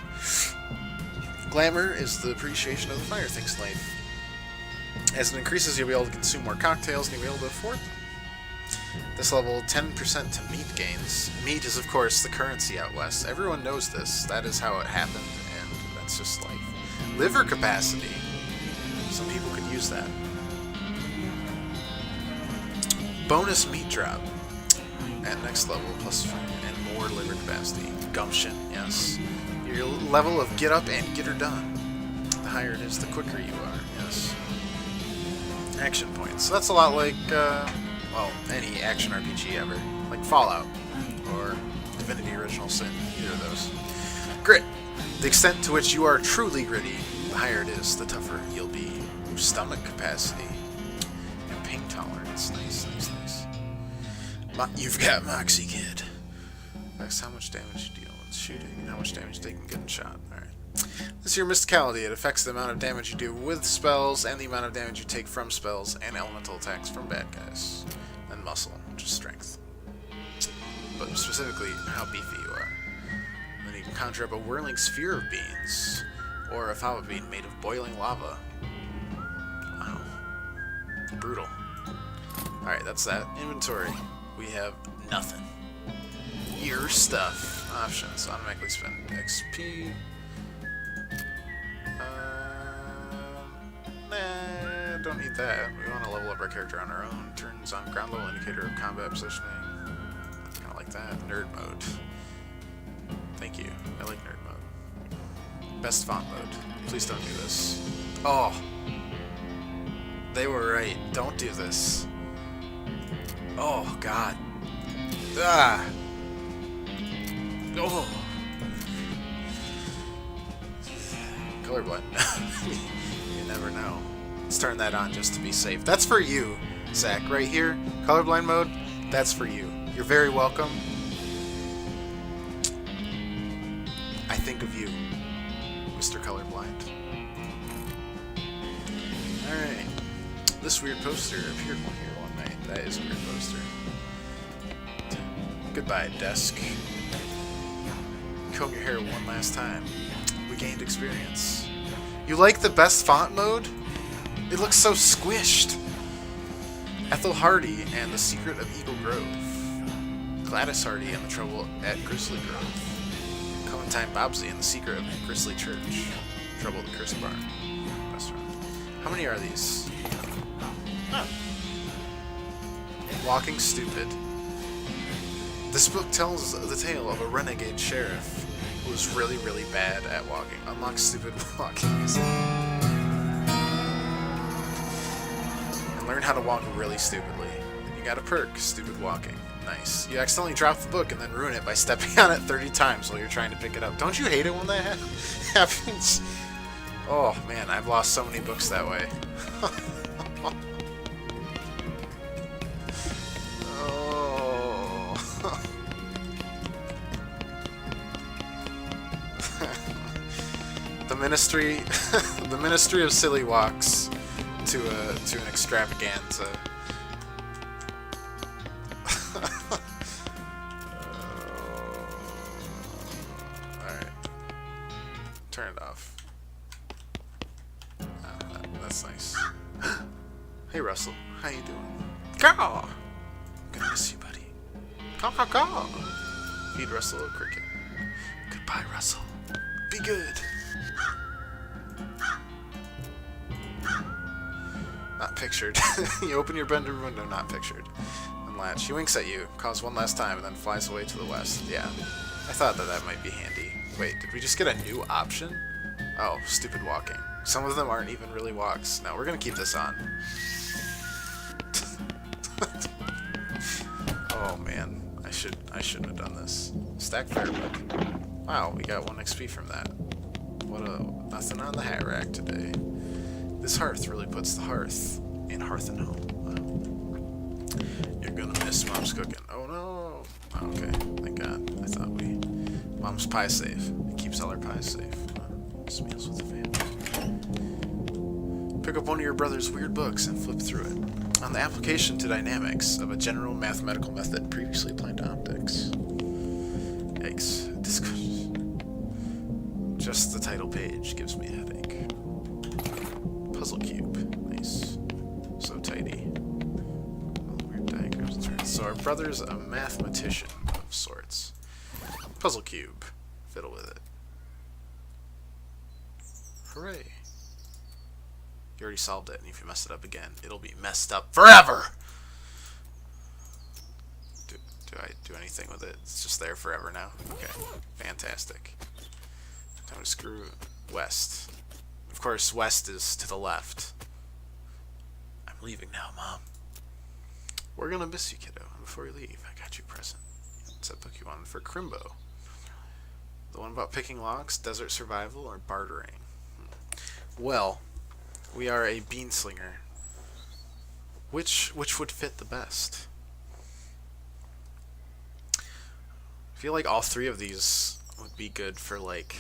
Glamour is the appreciation of the fire thing's life. As it increases, you'll be able to consume more cocktails and you'll be able to afford them. This level, 10% to meat gains. Meat is, of course, the currency out west. Everyone knows this. That is how it happened, and that's just life. Liver capacity. Some people could use that. Bonus meat drop. At next level, +5 and more liver capacity. Gumption, yes. Your level of get up and get her done. The higher it is, the quicker you are, yes. Action points. So that's a lot like, well, any action RPG ever. Like Fallout, or Divinity Original Sin, either of those. Grit. The extent to which you are truly gritty, the higher it is, the tougher you'll be. Stomach capacity. And pain tolerance. Nice, nice, nice. You've got Moxie Kid. That's how much damage you deal with shooting, and how much damage they can get in shot. Alright. This is your mysticality. It affects the amount of damage you do with spells, and the amount of damage you take from spells, and elemental attacks from bad guys. And muscle, which is strength. But specifically, how beefy you are. Then you can conjure up a whirling sphere of beans, or a fava bean made of boiling lava. Wow. Brutal. Alright, that's that. Inventory. We have nothing. your stuff. Options. Automatically spend XP. Nah, don't need that. We want to level up our character on our own. Turns on ground level indicator of combat positioning. Kind of like that. Nerd mode. Thank you. I like nerd mode. Best font mode. Please don't do this. Oh. They were right. Don't do this. Oh, God. Ah. Oh. Colorblind. You never know. Let's turn that on just to be safe. That's for you, Zach. Right here. Colorblind mode. That's for you. You're very welcome. I think of you, Mr. Colorblind. Alright. This weird poster appeared here one night. That is a weird poster. Goodbye, desk. Comb your hair one last time. We gained experience. You like the best font mode? It looks so squished. Ethel Hardy and the Secret of Eagle Grove. Gladys Hardy and the Trouble at Grizzly Grove. Clementine Bobsey and the Secret of Grizzly Church. Trouble at the Cursed Barn. Restaurant. How many are these? Oh. Walking Stupid. This book tells the tale of a renegade sheriff who was really, really bad at walking. Unlock stupid walking. And learn how to walk really stupidly. And you got a perk, stupid walking. Nice. You accidentally drop the book and then ruin it by stepping on it 30 times while you're trying to pick it up. Don't you hate it when that happens? Oh man, I've lost so many books that way. The Ministry of Silly Walks to an extravaganza. Alright. Turn it off. That's nice. Hey Russell, how you doing? Caw! Gonna miss you, buddy. Caw caw caw! Feed Russell a cricket. Goodbye, Russell. Be good. Not pictured. You open your bedroom window, not pictured. Unlatch. He winks at you, calls one last time, and then flies away to the west. Yeah. I thought that might be handy. Wait, did we just get a new option? Oh, stupid walking. Some of them aren't even really walks. No, we're gonna keep this on. Oh man. I shouldn't have done this. Stack firewood. Wow, we got 1 XP from that. Nothing on the hat rack today. This hearth really puts the hearth in hearth and home. Wow. You're gonna miss Mom's cooking. Oh no! Oh, okay, thank God. I thought Mom's pie safe. It keeps all our pies safe. Just meals with the family. Pick up one of your brother's weird books and flip through it. On the application to dynamics of a general mathematical method previously applied to optics. Yikes. Just the title page gives me a headache. Puzzle cube. Nice. So tidy. Weird diagrams and charts. So our brother's a mathematician of sorts. Puzzle cube. Fiddle with it. Hooray. You already solved it, and if you mess it up again, it'll be messed up forever! Do I do anything with it? It's just there forever now? Okay. Fantastic. Time to screw west. Of course, west is to the left. I'm leaving now, Mom. We're gonna miss you, kiddo. And before you leave, I got you a present. It's that book you wanted for Crimbo. The one about picking locks, desert survival, or bartering. Well, we are a bean slinger. Which would fit the best? I feel like all three of these would be good for like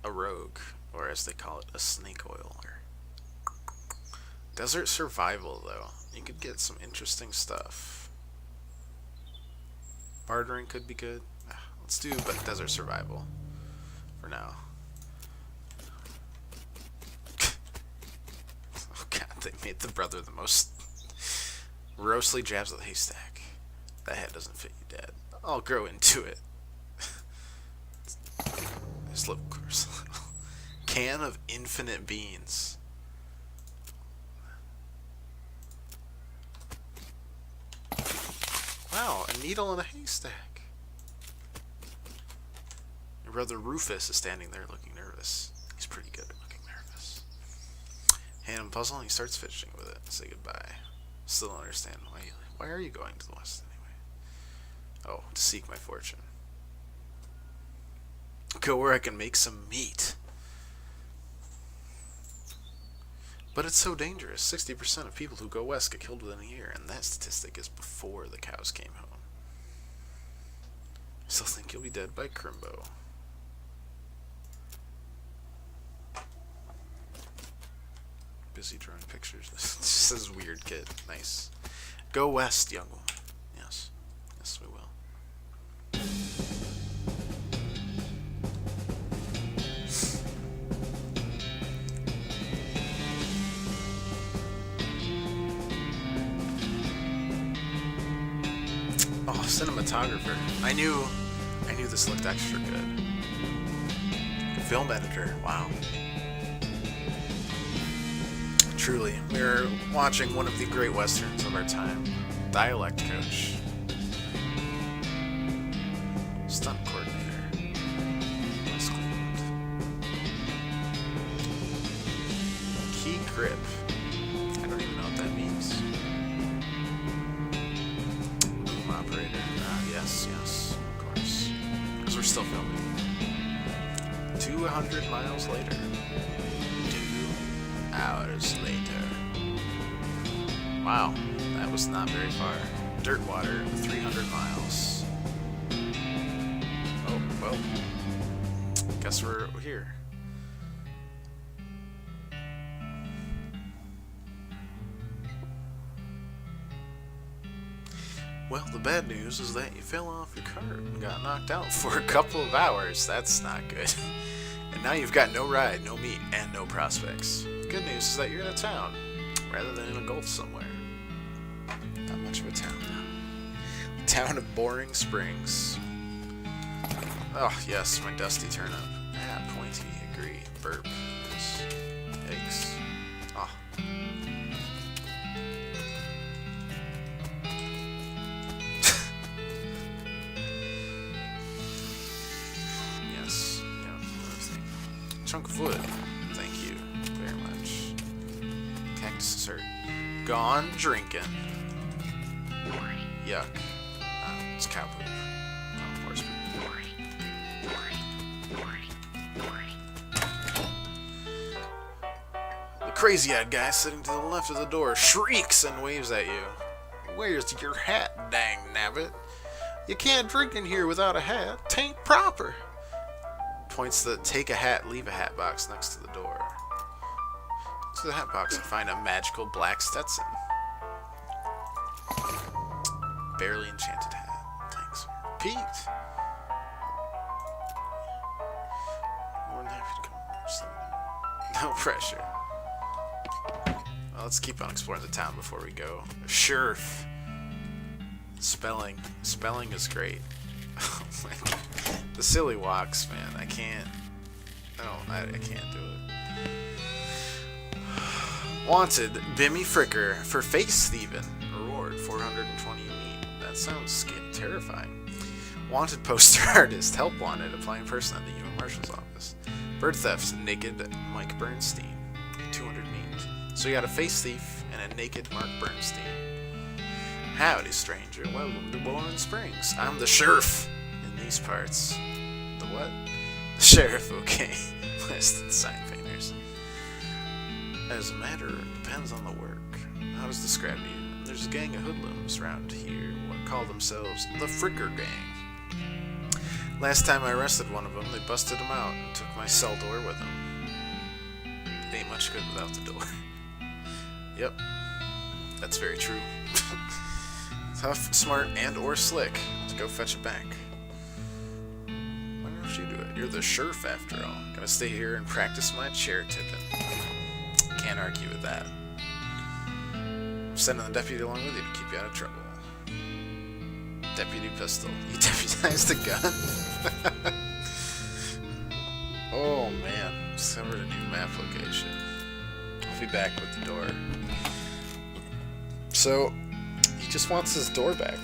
a rogue, or as they call it, a snake oiler. Desert survival, though, you could get some interesting stuff. Bartering could be good. Let's do desert survival for now. Oh god, they made the brother the most. Roastly jabs at the haystack. That head doesn't fit you, Dad. I'll grow into it. Slip course. Can of infinite beans. Wow, a needle in a haystack. Your brother Rufus is standing there looking nervous. He's pretty good at looking nervous. Hand him a puzzle and he starts fidgeting with it. Say goodbye. Still don't understand why are you going to the west anyway? Oh, to seek my fortune. Go where I can make some meat. But it's so dangerous. 60% of people who go west get killed within a year, and that statistic is before the cows came home. I still think you'll be dead by Crimbo. Busy drawing pictures. This is weird, kid. Nice. Go west, young woman. Yes. Yes, we will. Oh, cinematographer. I knew this looked extra good. Film editor. Wow. Truly, we're watching one of the great westerns of our time. Dialect coach. Stunt coordinator. West Cleveland. Key grip. I don't even know what that means. Boom operator. Yes, of course. Because we're still filming. 200 miles later. 2 hours later. Wow, that was not very far. Dirtwater, 300 miles. Oh, well. Guess we're here. Well, the bad news is that you fell off your cart and got knocked out for a couple of hours. That's not good. And now you've got no ride, no meat, and no prospects. The good news is that you're in a town, rather than in a gulch somewhere. Not much of a town now. Town of Boring Springs. Oh, yes, my dusty turnip. Ah, pointy, agree. Burp. Yes. Eggs. Oh. Yes. Yeah. Chunk of wood. Thank you very much. Cactus dessert. Gone drinking. Yuck. It's cow poop. Oh, horse poop. The crazy-eyed guy sitting to the left of the door shrieks and waves at you. Where's your hat, dang nabbit? You can't drink in here without a hat. Tain't proper. Points the take a hat, leave a hat box next to the door. Next to the hat box, I find a magical black Stetson. Barely enchanted hat. Thanks. Pete! More than happy to come. No pressure. Well, let's keep on exploring the town before we go. Sheriff. Spelling. Spelling is great. Oh my God. The silly walks, man. I can't. No, I can't do it. Wanted, Bimmy Fricker for face thieving. Reward, 420 meat. That sounds terrifying. Wanted poster artist. Help wanted. Applying person at the human marshal's office. Bird theft. Naked Mike Bernstein. 200 meat. So you got a face thief and a naked Mark Bernstein. Howdy, stranger. Welcome to Boring Springs. I'm the sheriff in these parts. The what? The sheriff, okay. Listed sign painters. As a matter, it depends on the work. How does describe to you? There's a gang of hoodlums around here what call themselves the Fricker Gang. Last time I arrested one of them, they busted him out and took my cell door with them. It ain't much good without the door. Yep. That's very true. Tough, smart, and or slick to go fetch a bank. Wonder if you do it. You're the sheriff after all. Gonna stay here and practice my chair tipping. Can't argue with that. I'm sending the deputy along with you to keep you out of trouble. Deputy pistol. You deputized a gun? Oh man, discovered a new map location. I'll be back with the door. So, he just wants his door back.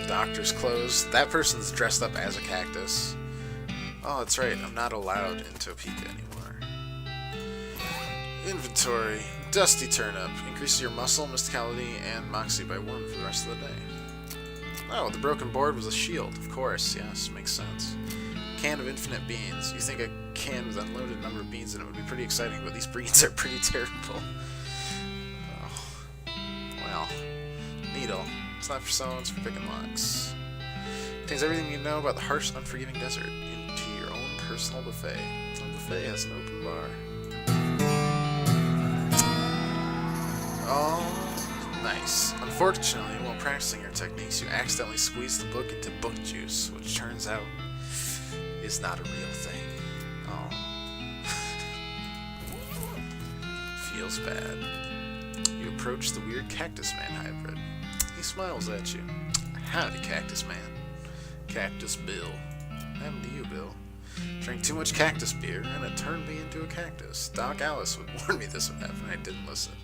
Doctor's closed. That person's dressed up as a cactus. Oh, that's right. I'm not allowed in Topeka anymore. Inventory. Dusty Turnip. Increases your muscle, mysticality, and moxie by 1 for the rest of the day. Oh, the broken board was a shield. Of course. Yes, makes sense. Can of infinite beans. You think a can with unlimited number of beans in it would be pretty exciting, but these beans are pretty terrible. Oh. Well. Needle. It's not for sewing, it's for picking locks. Contains everything you know about the harsh, unforgiving desert into your own personal buffet. The buffet has an open bar. Oh, nice. Unfortunately, while practicing your techniques, you accidentally squeeze the book into book juice, which turns out is not a real thing. Oh. Feels bad. You approach the weird Cactus Man hybrid. He smiles at you. Howdy, Cactus Man. Cactus Bill. What happened to you, Bill? Drank too much cactus beer, and it turned me into a cactus. Doc Alice would warn me this would happen, I didn't listen.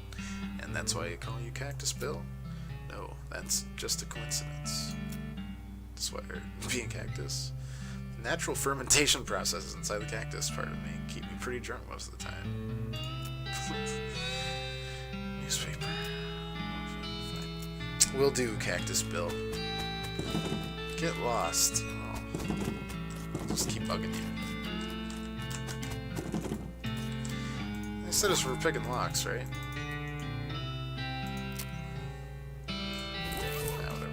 And that's why you call you Cactus Bill? No, that's just a coincidence. That's why you're being cactus. The natural fermentation processes inside the cactus part of me keep me pretty drunk most of the time. Newspaper. Will do, Cactus Bill. Get lost. Oh. I'll just keep bugging you. They said it's for picking locks, right? Whatever.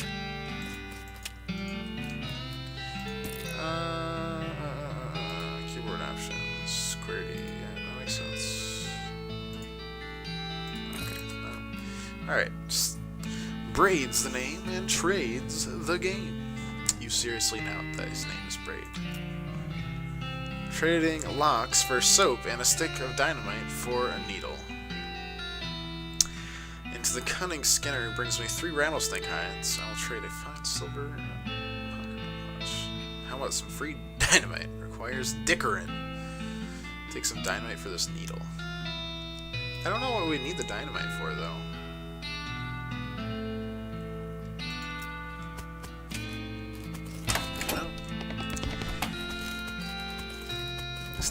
Keyboard options. QWERTY. Yeah, that makes sense. Okay, no. Alright, just Braid's the name, and Trade's the game. You seriously doubt that his name is Braid. Trading locks for soap and a stick of dynamite for a needle. Into the cunning Skinner brings me 3 rattlesnake hides. I'll trade a fine silver punch. How about some free dynamite? Requires Dickerin. Take some dynamite for this needle. I don't know what we need the dynamite for, though.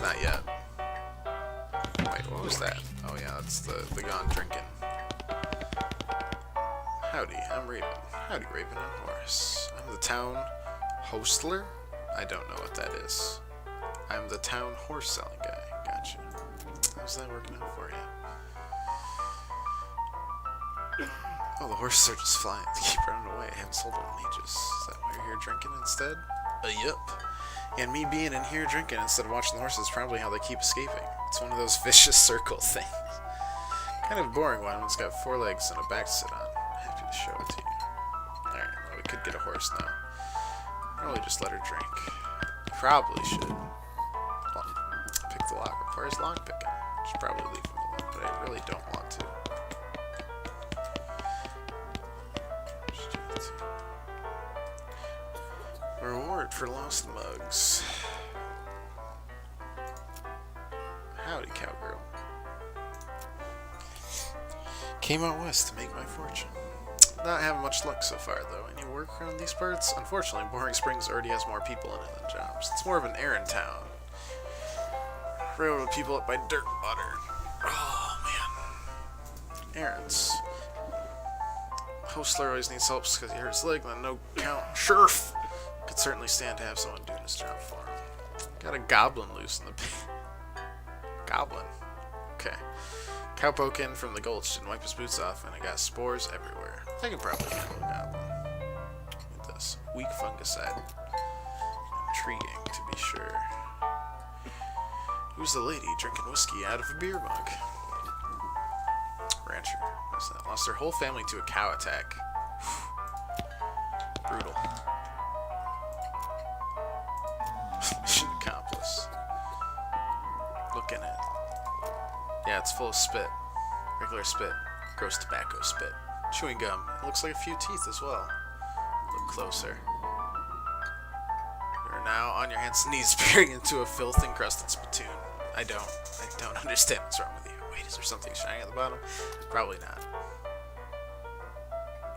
Not yet. Wait, what was that? Oh yeah, that's the gone drinking. Howdy, I'm Raven. Howdy, Raven, I'm Horace. I'm the town hostler? I don't know what that is. I'm the town horse selling guy. Gotcha. How's that working out for you? Oh, the horses are just flying. They keep running away. I haven't sold one in ages. Is that why you're here drinking instead? Yup. And me being in here drinking instead of watching the horses is probably how they keep escaping. It's one of those vicious circle things. Kind of a boring one when it's got 4 legs and a back to sit on. Happy to show it to you. Alright, well, we could get a horse now. Probably just let her drink. Probably should. Well, pick the lock. Requires lock picking. Should probably leave him alone, but I really don't want to. Reward for lost mugs. Howdy, cowgirl. Came out west to make my fortune. Not having much luck so far, though. Any work around these parts? Unfortunately, Boring Springs already has more people in it than jobs. It's more of an errand town. Railroad people up by dirt water. Oh, man. Errands. Hostler always needs help because he hurt his leg, then no count. Sheriff! Could certainly stand to have someone doing his job for him. Got a goblin loose in the Goblin. Okay. Cowpoke in from the gulch didn't wipe his boots off, and it got spores everywhere. I can probably handle a goblin. Look at this. Weak fungicide. Intriguing, to be sure. Who's the lady drinking whiskey out of a beer mug? Rancher. What's that? Lost their whole family to a cow attack. Brutal. Mission accomplished. Looking at. Yeah, it's full of spit. Regular spit. Gross tobacco spit. Chewing gum. It looks like a few teeth as well. Look closer. You're now on your hands and knees peering into a filth-encrusted spittoon. I don't understand what's wrong with you. Wait, is there something shining at the bottom? Probably not.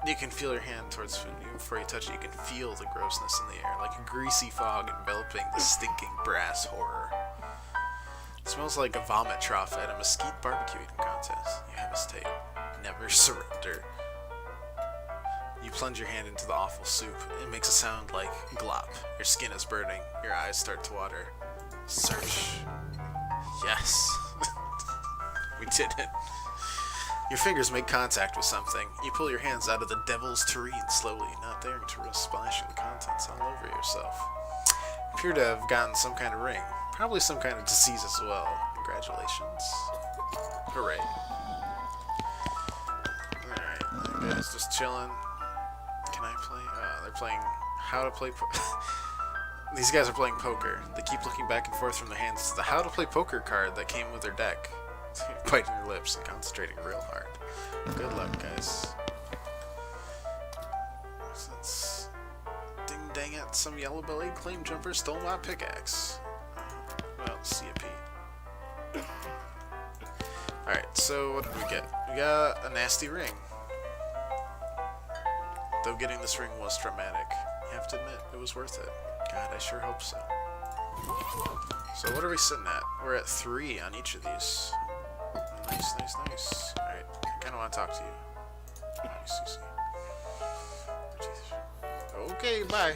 You can feel your hand towards food. Even before you touch it, you can feel the grossness in the air, like a greasy fog enveloping the stinking brass horror. It smells like a vomit trough at a mesquite barbecue eating contest. You hesitate. Never surrender. You plunge your hand into the awful soup. It makes a sound like glop. Your skin is burning. Your eyes start to water. Search. Yes. We did it. Your fingers make contact with something. You pull your hands out of the devil's tureen slowly, not daring to risk splashing the contents all over yourself. You appear to have gotten some kind of ring. Probably some kind of disease as well. Congratulations. Hooray. Alright, that guy's just chilling. Can I play? They're playing how to play These guys are playing poker. They keep looking back and forth from their hands to the how to play poker card that came with their deck. Biting their lips and concentrating real hard. Good luck, guys. Since ding dang it, some yellow-bellied claim jumper stole my pickaxe. Well, see ya, Pete. Alright, so what did we get? We got a nasty ring. Though getting this ring was dramatic, you have to admit, it was worth it. God, I sure hope so. So what are we sitting at? We're at 3 on each of these. Nice, nice, nice. Alright, I kind of want to talk to you. Nice, okay, bye.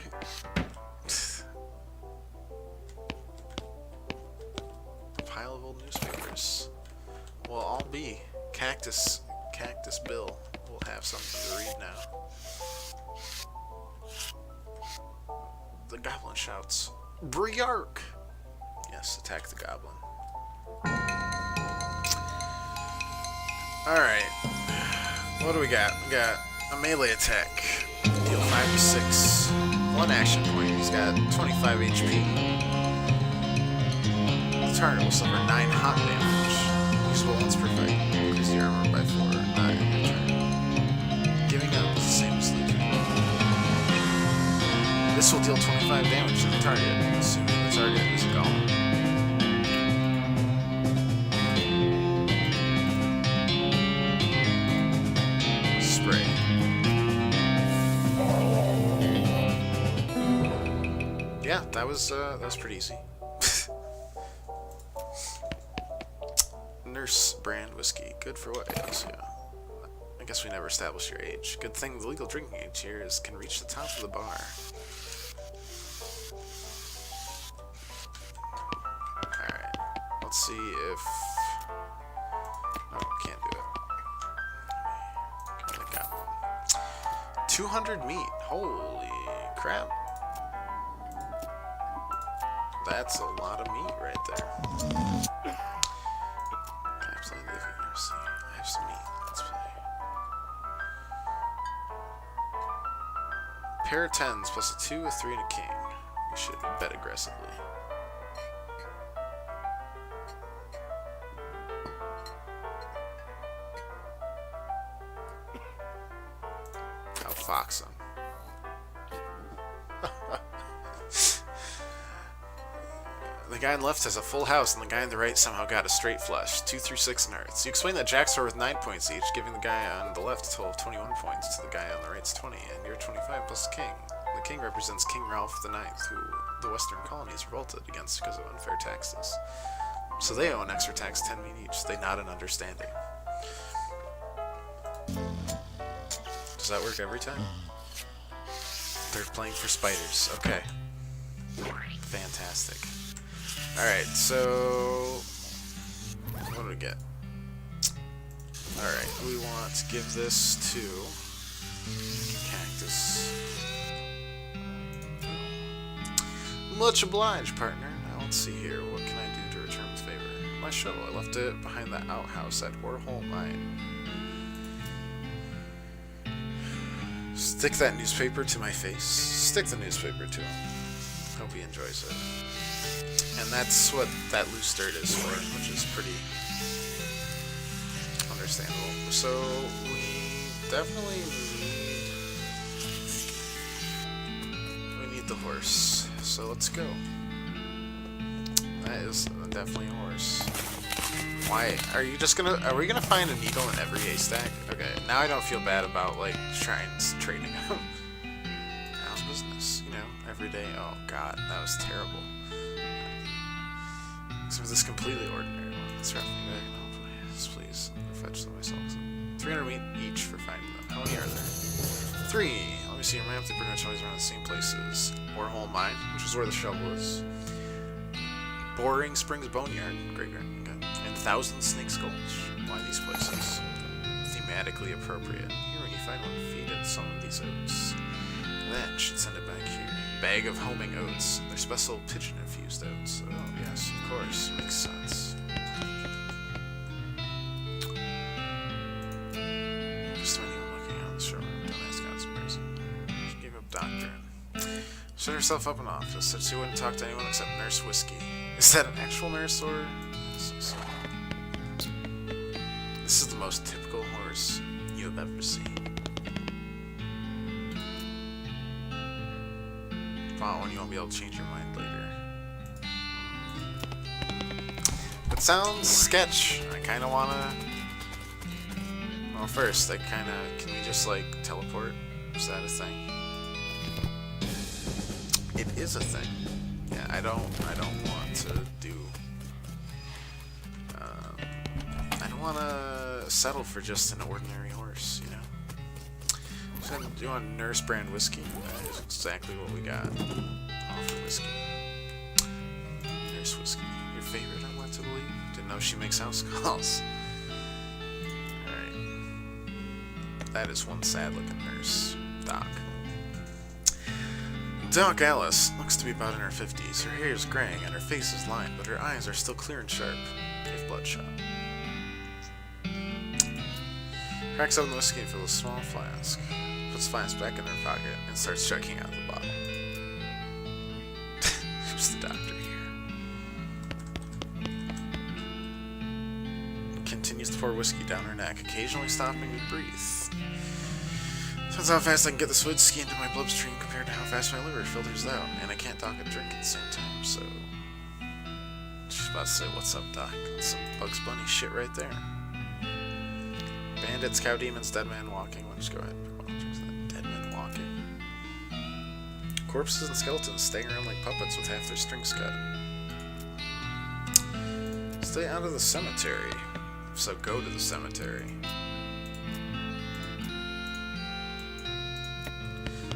A pile of old newspapers. Well, I'll be. Cactus Bill will have something to read now. The goblin shouts, Briark! Yes, attack the goblin. Alright. What do we got? We got a melee attack. Deal 5 to 6. 1 action point. He's got 25 HP. The target will suffer 9 hot damage. Usable once per fight. Increase the armor by 4. Not in your turn. Giving up is the same as leaving. This will deal 25 damage to the target, assuming the target is a golem. Spray. Yeah, that was pretty easy. Nurse brand whiskey, good for what age? Yeah. I guess we never established your age. Good thing the legal drinking age here can reach the top of the bar. Alright, let's see if... Oh, can't do it. I got one. 200 meat, holy crap. That's a lot of meat right there. I have some meat. Let's play. Pair of 10s plus a 2, a 3, and a king. We should bet aggressively. I'll fox him. The guy on the left has a full house, and the guy on the right somehow got a straight flush. 2 through 6 in hearts. You explain that jacks are worth 9 points each, giving the guy on the left a total of 21 points to the guy on the right's 20, and you're 25 plus the king. The king represents King Ralph the Ninth, who the Western colonies revolted against because of unfair taxes. So they owe an extra tax 10 meat each. They nod in understanding. Does that work every time? They're playing for spiders. Okay. Fantastic. Alright, so... what do we get? Alright, we want to give this to... Cactus. Much obliged, partner. Now let's see here. What can I do to return the favor? My shuttle. I left it behind the outhouse at Warhol Mine. Stick that newspaper to my face. Stick the newspaper to him. Hope he enjoys it. And that's what that loose dirt is for, which is pretty understandable. So we definitely need the horse. So let's go. That is definitely a horse. Why? Are we gonna find a needle in every haystack? Okay, now I don't feel bad about, like, trading them. How's business? You know, every day. Oh god, that was terrible. So this completely ordinary one. Let's wrap me back. No, please. Fetch them myself. 300 meat each for finding them. How many are there? 3. Let me see your map. They pretty much always around the same places. Borehole Mine, which is where the shovel is. Boring Springs Boneyard. Great. Okay. And Thousand Snakes Gulch. Why these places? Thematically appropriate. Here, when you find one, feed it some of these oats. Then should send it back here. Bag of homing oats. They're special pigeon-infused oats. Oh, yes, of course. Makes sense. Just anyone looking out the showroom. Don't ask God's person. She gave up doctrine. Shut herself up in office. Said she wouldn't talk to anyone except Nurse Whiskey. Is that an actual nurse or? So. This is the most typical horse you have ever seen. Wow, when you won't be able to change your mind later. It sounds sketch. I kind of want to... Well, first, I kind of... Can we just, like, teleport? Is that a thing? It is a thing. Yeah, I don't want to do... I don't want to settle for just an ordinary horse, you know? So do you want Nurse brand whiskey? That is exactly what we got. Offer whiskey. Nurse whiskey. Your favorite, I'm led to believe? Didn't know she makes house calls. Alright. That is one sad looking nurse. Doc. Doc Alice looks to be about in her 50s. Her hair is graying and her face is lined, but her eyes are still clear and sharp. If bloodshot. Cracks open the whiskey and fills a small flask. Puts the flask back in her pocket and starts checking out the bottle. Who's the doctor here? Continues to pour whiskey down her neck, occasionally stopping to breathe. Depends how fast I can get this whiskey into my bloodstream compared to how fast my liver filters out, and I can't talk and drink at the same time, so... She's about to say, what's up, Doc? That's some Bugs Bunny shit right there. Bandits, cow demons, dead man walking. Let's go ahead. Dead man walking. Corpses and skeletons staying around like puppets with half their strings cut. Stay out of the cemetery. So go to the cemetery.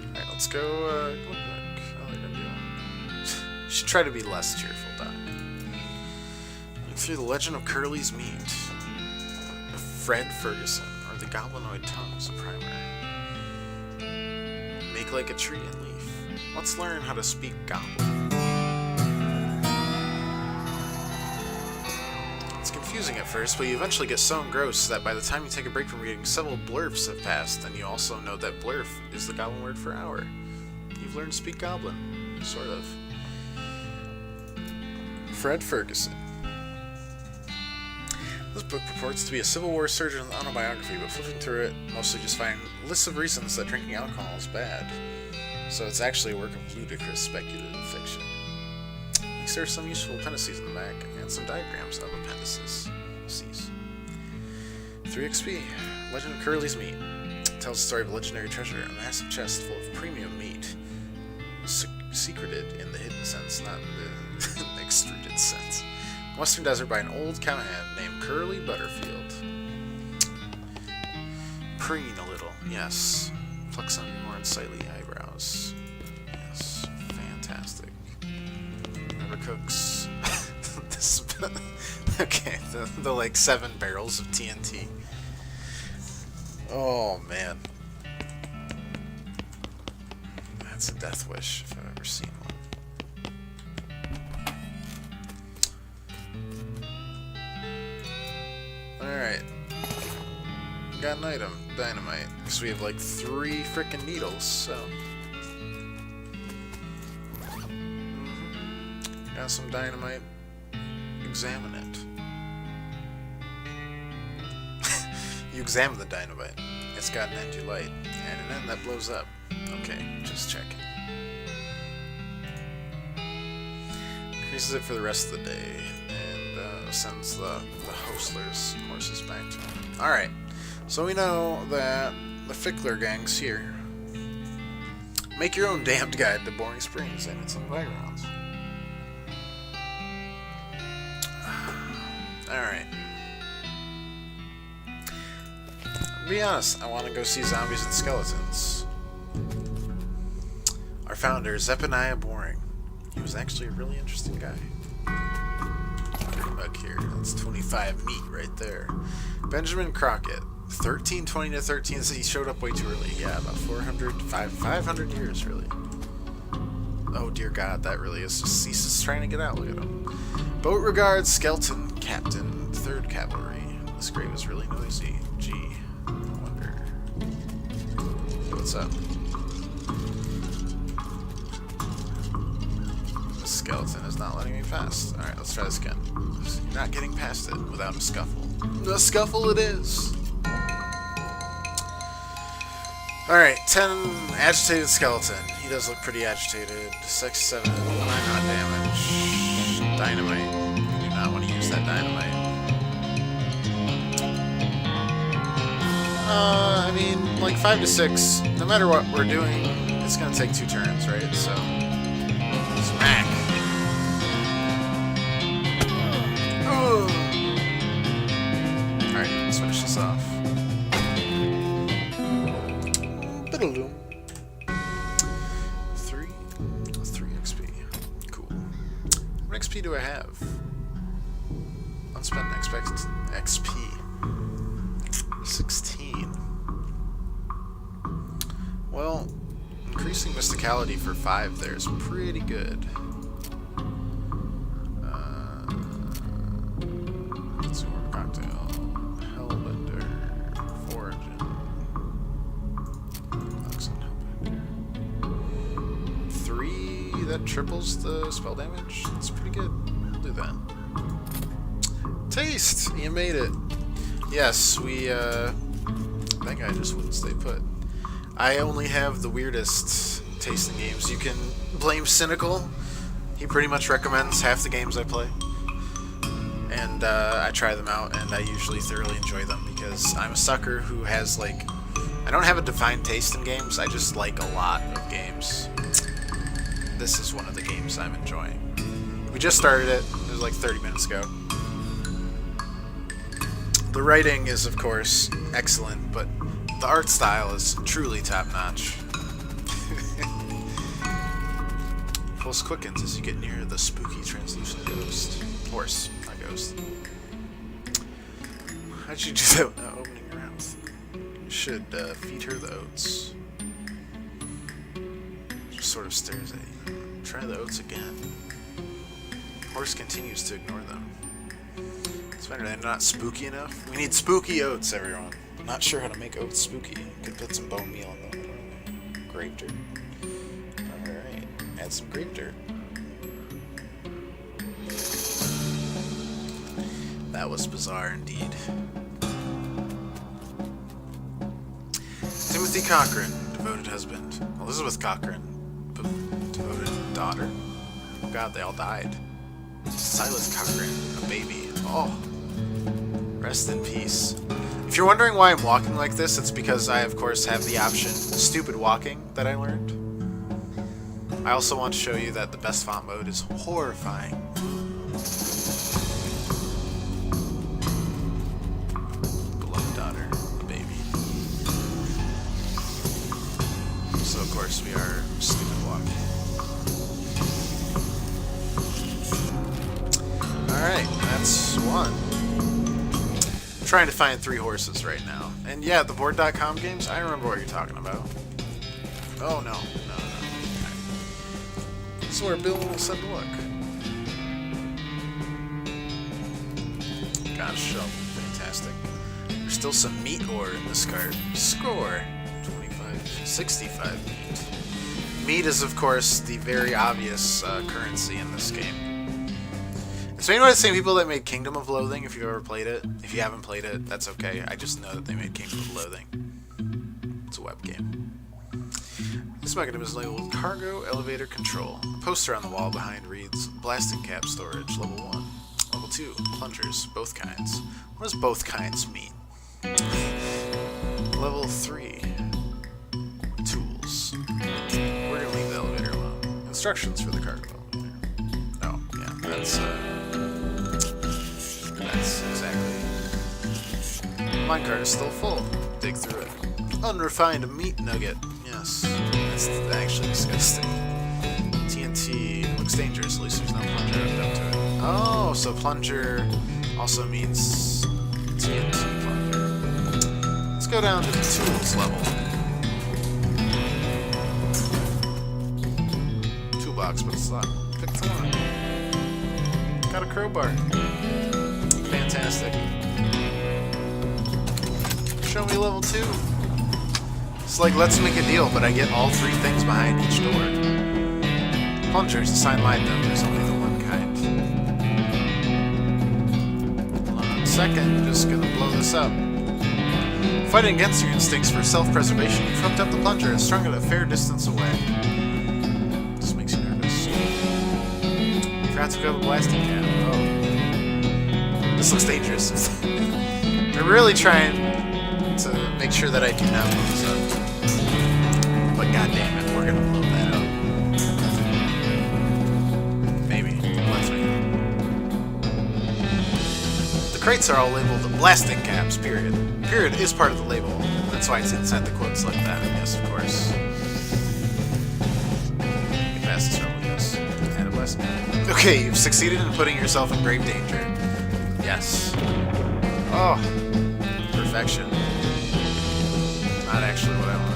Alright, let's go, look back. Oh, they're gonna do. You should try to be less cheerful, Doc. Look through the Legend of Curly's Meat. Fred Ferguson, or the Goblinoid Tongues, a primer. Make like a tree and leaf. Let's learn how to speak Goblin. It's confusing at first, but you eventually get so engrossed that by the time you take a break from reading, several blurfs have passed, and you also know that blurf is the Goblin word for hour. You've learned to speak Goblin. Sort of. Fred Ferguson. This book purports to be a Civil War surgeon's autobiography, but flipping through it, mostly just find lists of reasons that drinking alcohol is bad. So it's actually a work of ludicrous speculative fiction. At least there are some useful appendices in the back, and some diagrams of appendices. 3 XP. Legend of Curly's Meat. It tells the story of a legendary treasure, a massive chest full of premium meat. Secreted in the hidden sense, not in the extruded sense. Western Desert by an old cowhand named Curly Butterfield. Preen a little, yes. Pluck some more unsightly eyebrows. Yes, fantastic. Never cooks. This, okay, the like 7 barrels of TNT. Oh man. That's a death wish if I've ever seen one. Alright. Got an item. Dynamite. Because we have like 3 frickin' needles, so. Got some dynamite. Examine it. You examine the dynamite. It's got an NG light and an end that blows up. Okay, just checking. Increases it for the rest of the day and sends the hostler's horses back to him. Alright, so we know that the Fickler gang's here. Make your own damned guide to Boring Springs and its environs. Alright. To be honest, I want to go see Zombies and Skeletons. Our founder, Zephaniah Boring. He was actually a really interesting guy. Back here, that's 25 meat right there. Benjamin Crockett, 1320 to 13. So he showed up way too early. Yeah, about 500 years really. Oh dear God, that really is just Ceases trying to get out. Look at him. Boat regards, Skeleton Captain, 3rd Cavalry. This grave is really noisy. Gee, I wonder. What's up? Skeleton is not letting me past. Alright, let's try this again. You're not getting past it without a scuffle. A scuffle it is! Alright, 10 agitated skeleton. He does look pretty agitated. 67, 9 hot damage. Dynamite. You do not want to use that dynamite. I mean, like 5 to 6, no matter what we're doing, it's gonna take 2 turns, right? So, smack. Alright, let's finish this off. Biddle-doom. 3 XP. Cool. What XP do I have? Unspent expected XP. 16. Well, increasing mysticality for 5 there is pretty good. Sword cocktail, Hellbender, Foraging, Oxen Hellbender. 3 that triples the spell damage. That's pretty good. We'll do that. Taste! You made it. Yes, that guy just wouldn't stay put. I only have the weirdest tasting games. You can blame Cynical. He pretty much recommends half the games I play. And I try them out, and I usually thoroughly enjoy them because I'm a sucker who has, like... I don't have a defined taste in games, I just like a lot of games. This is one of the games I'm enjoying. We just started it. It was like 30 minutes ago. The writing is, of course, excellent, but the art style is truly top-notch. Pulse quickens as you get near the spooky translucent ghost. Horse, not ghost. How'd you do that without opening your mouth? You should feed her the oats. Just sort of stares at you. Try the oats again. Horse continues to ignore them. It's better they're not spooky enough. We need spooky oats, everyone. I'm not sure how to make oats spooky. Could put some bone meal in them. Grape dirt. Alright. Add some grape dirt. That was bizarre indeed. Timothy Cochran, devoted husband. Elizabeth Cochran, devoted daughter. Oh god, they all died. Silas Cochran, a baby. Oh. Rest in peace. If you're wondering why I'm walking like this, it's because I, of course, have the option stupid walking that I learned. I also want to show you that the best font mode is horrifying. Beloved daughter, baby. So, of course, we are stupid walking. Alright, that's 1. I'm trying to find 3 horses right now. And yeah, the board.com games, I remember what you're talking about. Oh no, no. This is where Bill said to look. Got a shovel, fantastic. There's still some meat ore in this cart. Score! 65 meat. Meat is, of course, the very obvious currency in this game. It's made by the same people that made Kingdom of Loathing, if you've ever played it. If you haven't played it, that's okay. I just know that they made Kingdom of Loathing. It's a web game. This mechanism is labeled Cargo Elevator Control. A poster on the wall behind reads Blasting Cap Storage, Level 1. Level 2, Plungers, both kinds. What does both kinds mean? Level 3, Tools. We're gonna leave the elevator alone. Instructions for the cargo elevator. Oh, yeah, that's exactly. Minecart is still full. Dig through it. Unrefined meat nugget. Yes, that's actually disgusting. TNT looks dangerous, at least there's no plunger hooked up to it. Oh, so plunger also means TNT plunger. Let's go down to the tools level. Toolbox, but it's locked. Pick the one. Got a crowbar. Fantastic. Show me level 2. It's like, let's make a deal, but I get all 3 things behind each door. Plungers, assign light though, there's only the one kind. Hold on a second, just gonna blow this up. Fighting against your instincts for self-preservation, you've hooked up the plunger and strung it a fair distance away. This makes you nervous. Forgot to pick up the blasting cap. Oh. This looks dangerous. They're really trying to make sure that I do not blow this up. But goddammit, we're gonna blow that up. Maybe. Let's me. The crates are all labeled blasting caps, period. Period is part of the label. That's why it's inside the quotes like that. Yes, of course. Get past this trouble, yes. And a blasting cap. Okay, you've succeeded in putting yourself in grave danger. Yes. Oh. Perfection. Not actually what I want.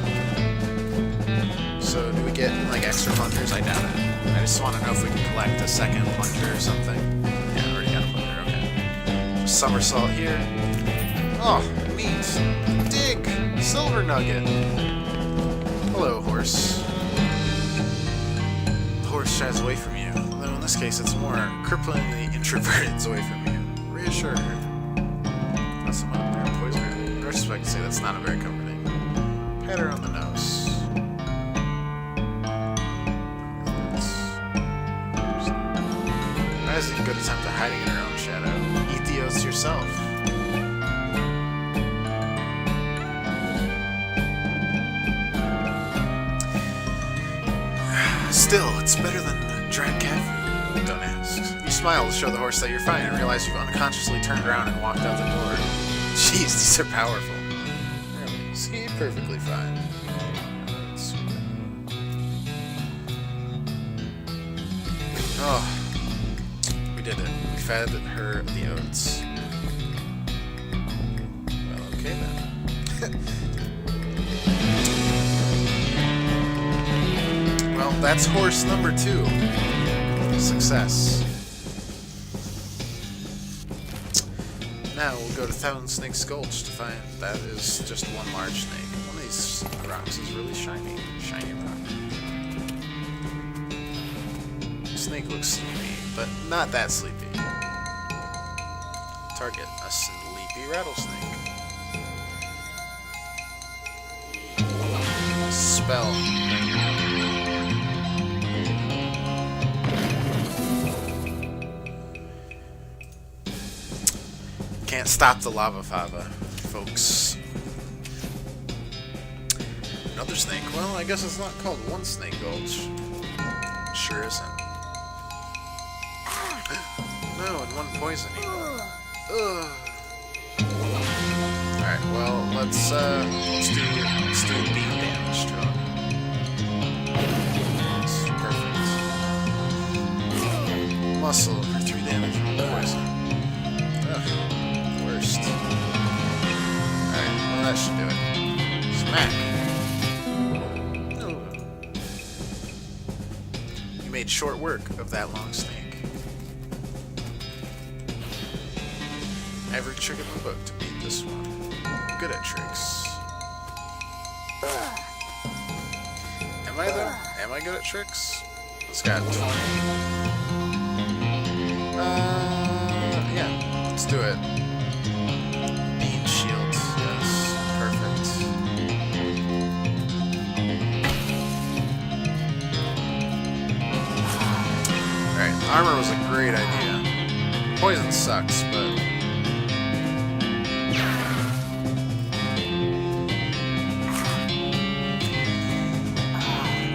So, do we get, like, extra plungers? I doubt it. I just want to know if we can collect a second plunger or something. Yeah, I already got a plunger, okay. Just somersault here. Oh, meat. Dig! Silver nugget. Hello, horse. The horse shies away from you. Although in this case, it's more cripplingly introverted away from you. Reassure her. That's some other poison. In retrospect, say that's not a very comforting. Pat her on the nose. That is a good attempt at hiding in her own shadow. Eat the oats yourself. Still, it's better than dried cat food. Don't ask. You smile to show the horse that you're fine and realize you've unconsciously turned around and walked out the door. Jeez, these are powerful. Really, see, perfectly fine. Oh, we did it. We fed her the oats. Well, okay then. Well, that's horse number 2. Success. Now we'll go to Thousand Snake's Gulch to find that is just one large snake. One of these rocks is really shiny. Shiny rock. The snake looks sleepy, but not that sleepy. Target, a sleepy rattlesnake. Spell. Can't stop the lava fava, folks. Another snake? Well, I guess it's not called One Snake Gulch. Sure isn't. No, and one poison even. Ugh. Alright, well, let's do beam damage to him. Perfect. Muscle for 3 damage from poison. Ugh. Worst. Alright, well that should do it. Smack. Ooh. You made short work of that long snake. Every trick in the book to beat this one. Good at tricks. Am I though? Am I good at tricks? It's got 20. Yeah. Let's do it. Bean shield. Yes. Perfect. Armor was a great idea. Poison sucks, but...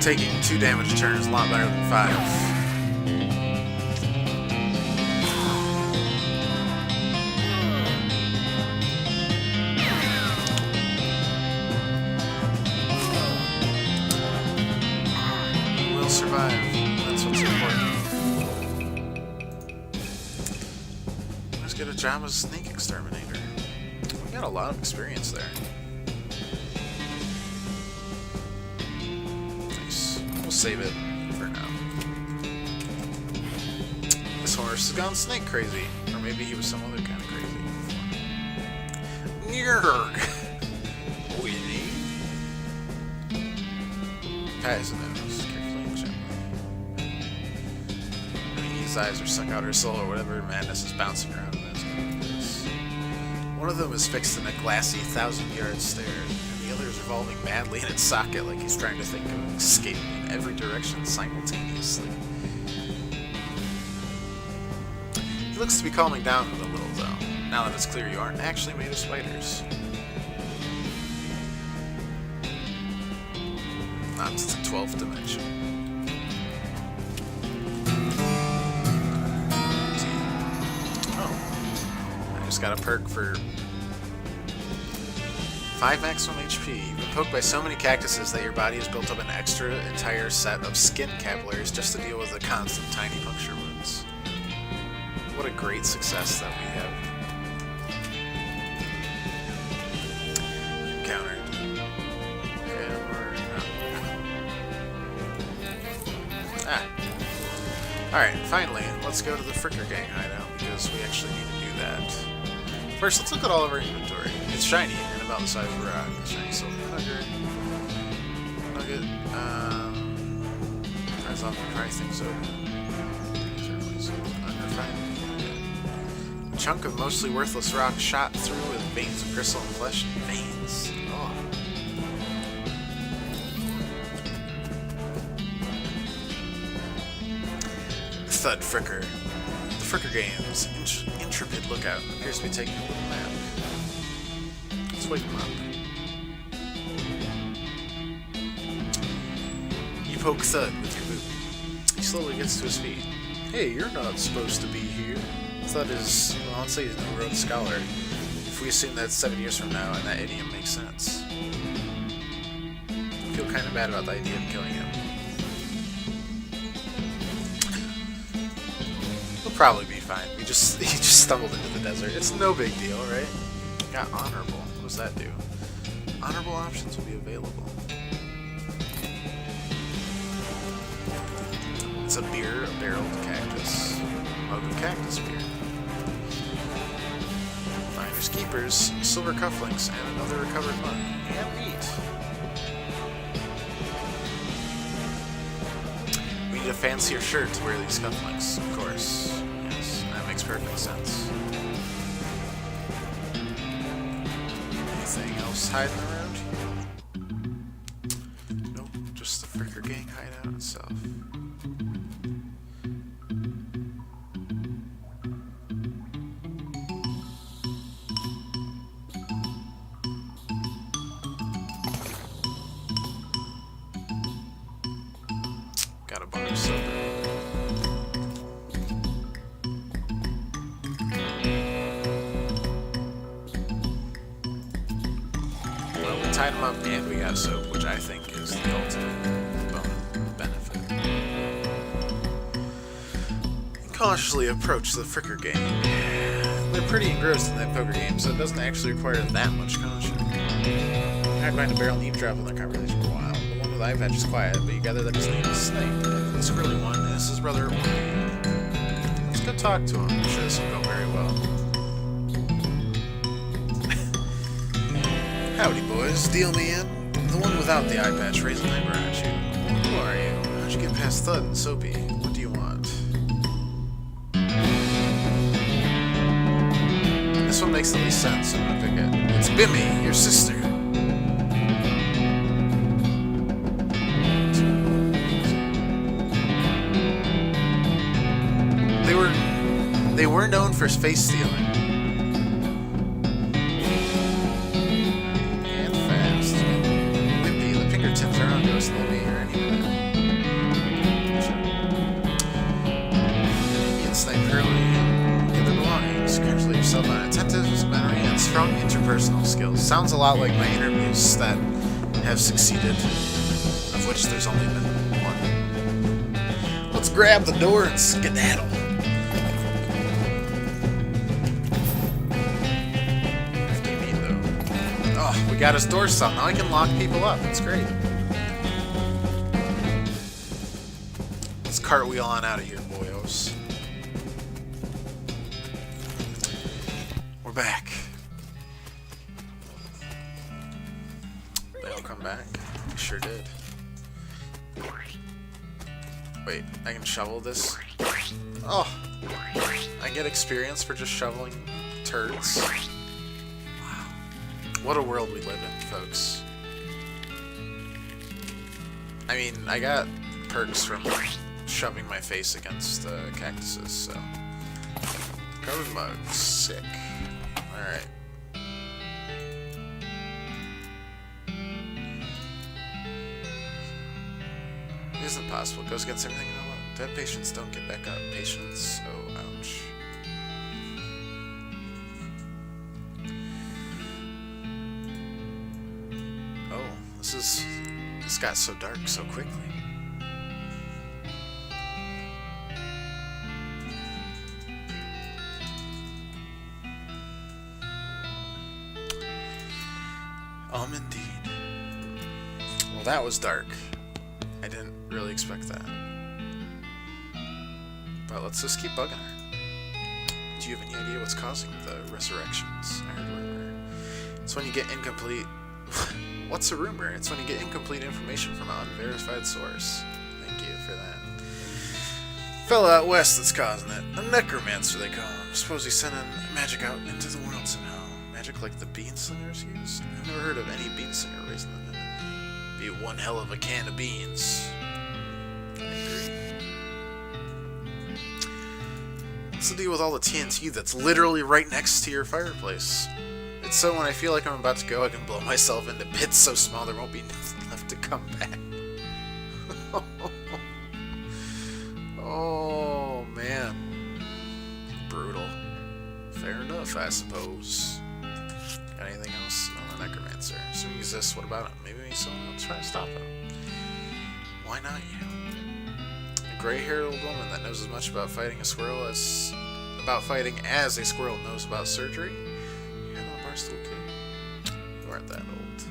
taking 2 damage a turn is a lot better than 5. We'll survive. That's what's important. Let's get a job as Sneak Exterminator. We got a lot of experience there. We'll save it for now. This horse has gone snake crazy. Or maybe he was some other kind of crazy. Nyurg! Winnie. Pat his nose carefully and gently. I mean, his eyes are suck out her soul or whatever madness is bouncing around in his eyes. One of them is fixed in a glassy 1,000-yard stare, and the other is revolving madly in its socket like he's trying to think of escaping in every direction simultaneously. He looks to be calming down a little, though, now that it's clear you aren't actually made of spiders. Not to the 12th dimension. Oh. I just got a perk for 5 maximum HP. You've been poked by so many cactuses that your body has built up an extra entire set of skin capillaries just to deal with the constant tiny puncture wounds. What a great success that we have. Encountered. Okay, Alright, finally, let's go to the Fricker Gang hideout because we actually need to do that. First, let's look at all of our inventory. It's shiny and about the size of a rock. Shiny silver nugget. Tries off and tries things over. A chunk of mostly worthless rock shot through with veins of crystal and flesh and veins. Oh. Thud Fricker. The Fricker Game's intrepid lookout appears to be taking a little nap. Let's wake him up. You poke Thud with your boot. He slowly gets to his feet. Hey, you're not supposed to be here. Thud is, well, I'd say he's no Rhodes Scholar. If we assume that's 7 years from now, and that idiom makes sense. I feel kind of bad about the idea of killing him. He'll probably be fine. He just stumbled into the desert. It's no big deal, right? Got honorable. What does that do? Honorable options will be available. It's a beer, a barreled cactus. Mug of cactus beer. Finders keepers, silver cufflinks, and another recovered mug. And meat. We need a fancier shirt to wear these cufflinks, of course. Yes, that makes perfect sense. Anything else hiding around here? Nope, just the Fricker Gang hideout itself. Got a bar of soda. Well, we tied him up and we got soap, which I think is the ultimate benefit. Cautiously approach the Fricker Gang. They're pretty engrossed in that poker game, so it doesn't actually require that much caution. I'd mind a barrel and eavesdrop on their conversation for a while. The one with the eye patch is quiet, but you gather that his name is Snake. The squirrely one is his brother Orby. Let's go talk to him. I'm sure this will go very well. Howdy, boys. Deal me in? The one without the eye patch raised an eyebrow at you. Who are you? How'd you get past Thud and Soapy? What do you want? This one makes the least sense, so I'm gonna pick it. It's Bimmy, your sister. we're known for face stealing. And fast. Lippy, the Pinkertons are on to us, they'll be here any minute. Immediate snipe early. Get their belongings. Congratulate yourself on attentive, memory, and strong interpersonal skills. Sounds a lot like my interviews that have succeeded, of which there's only been one. Let's grab the door and skedaddle. Oh, we got his door stopped. Now I can lock people up. It's great. Let's cartwheel on out of here, boyos. We're back. They all come back? They sure did. Wait, I can shovel this? Oh! I get experience for just shoveling turds. What a world we live in, folks. I mean, I got perks from shoving my face against cactuses, so... Carbon mug. Sick. Alright. It isn't possible. It goes against everything I know. Dead patients don't get back up. Patients? Oh, ouch. This got so dark so quickly. Indeed. Well, that was dark. I didn't really expect that. But let's just keep bugging her. Do you have any idea what's causing the resurrections? I heard a rumor. It's when you get incomplete... What's a rumor? It's when you get incomplete information from an unverified source. Thank you for that. Fella out west that's causing it. A necromancer, they call him. Suppose he's sending magic out into the world somehow. Magic like the bean slingers use? I've never heard of any bean slinger raising them. Be one hell of a can of beans. I agree. What's the deal with all the TNT that's literally right next to your fireplace? It's so when I feel like I'm about to go, I can blow myself into bits so small there won't be nothing left to come back. Oh, man. Brutal. Fair enough, I suppose. Got anything else? No, the necromancer. Assuming he exists, what about him? Maybe someone will try to stop him. Why not you? A gray-haired old woman that knows as much about fighting a squirrel as a squirrel knows about surgery? Still kid. You aren't that old.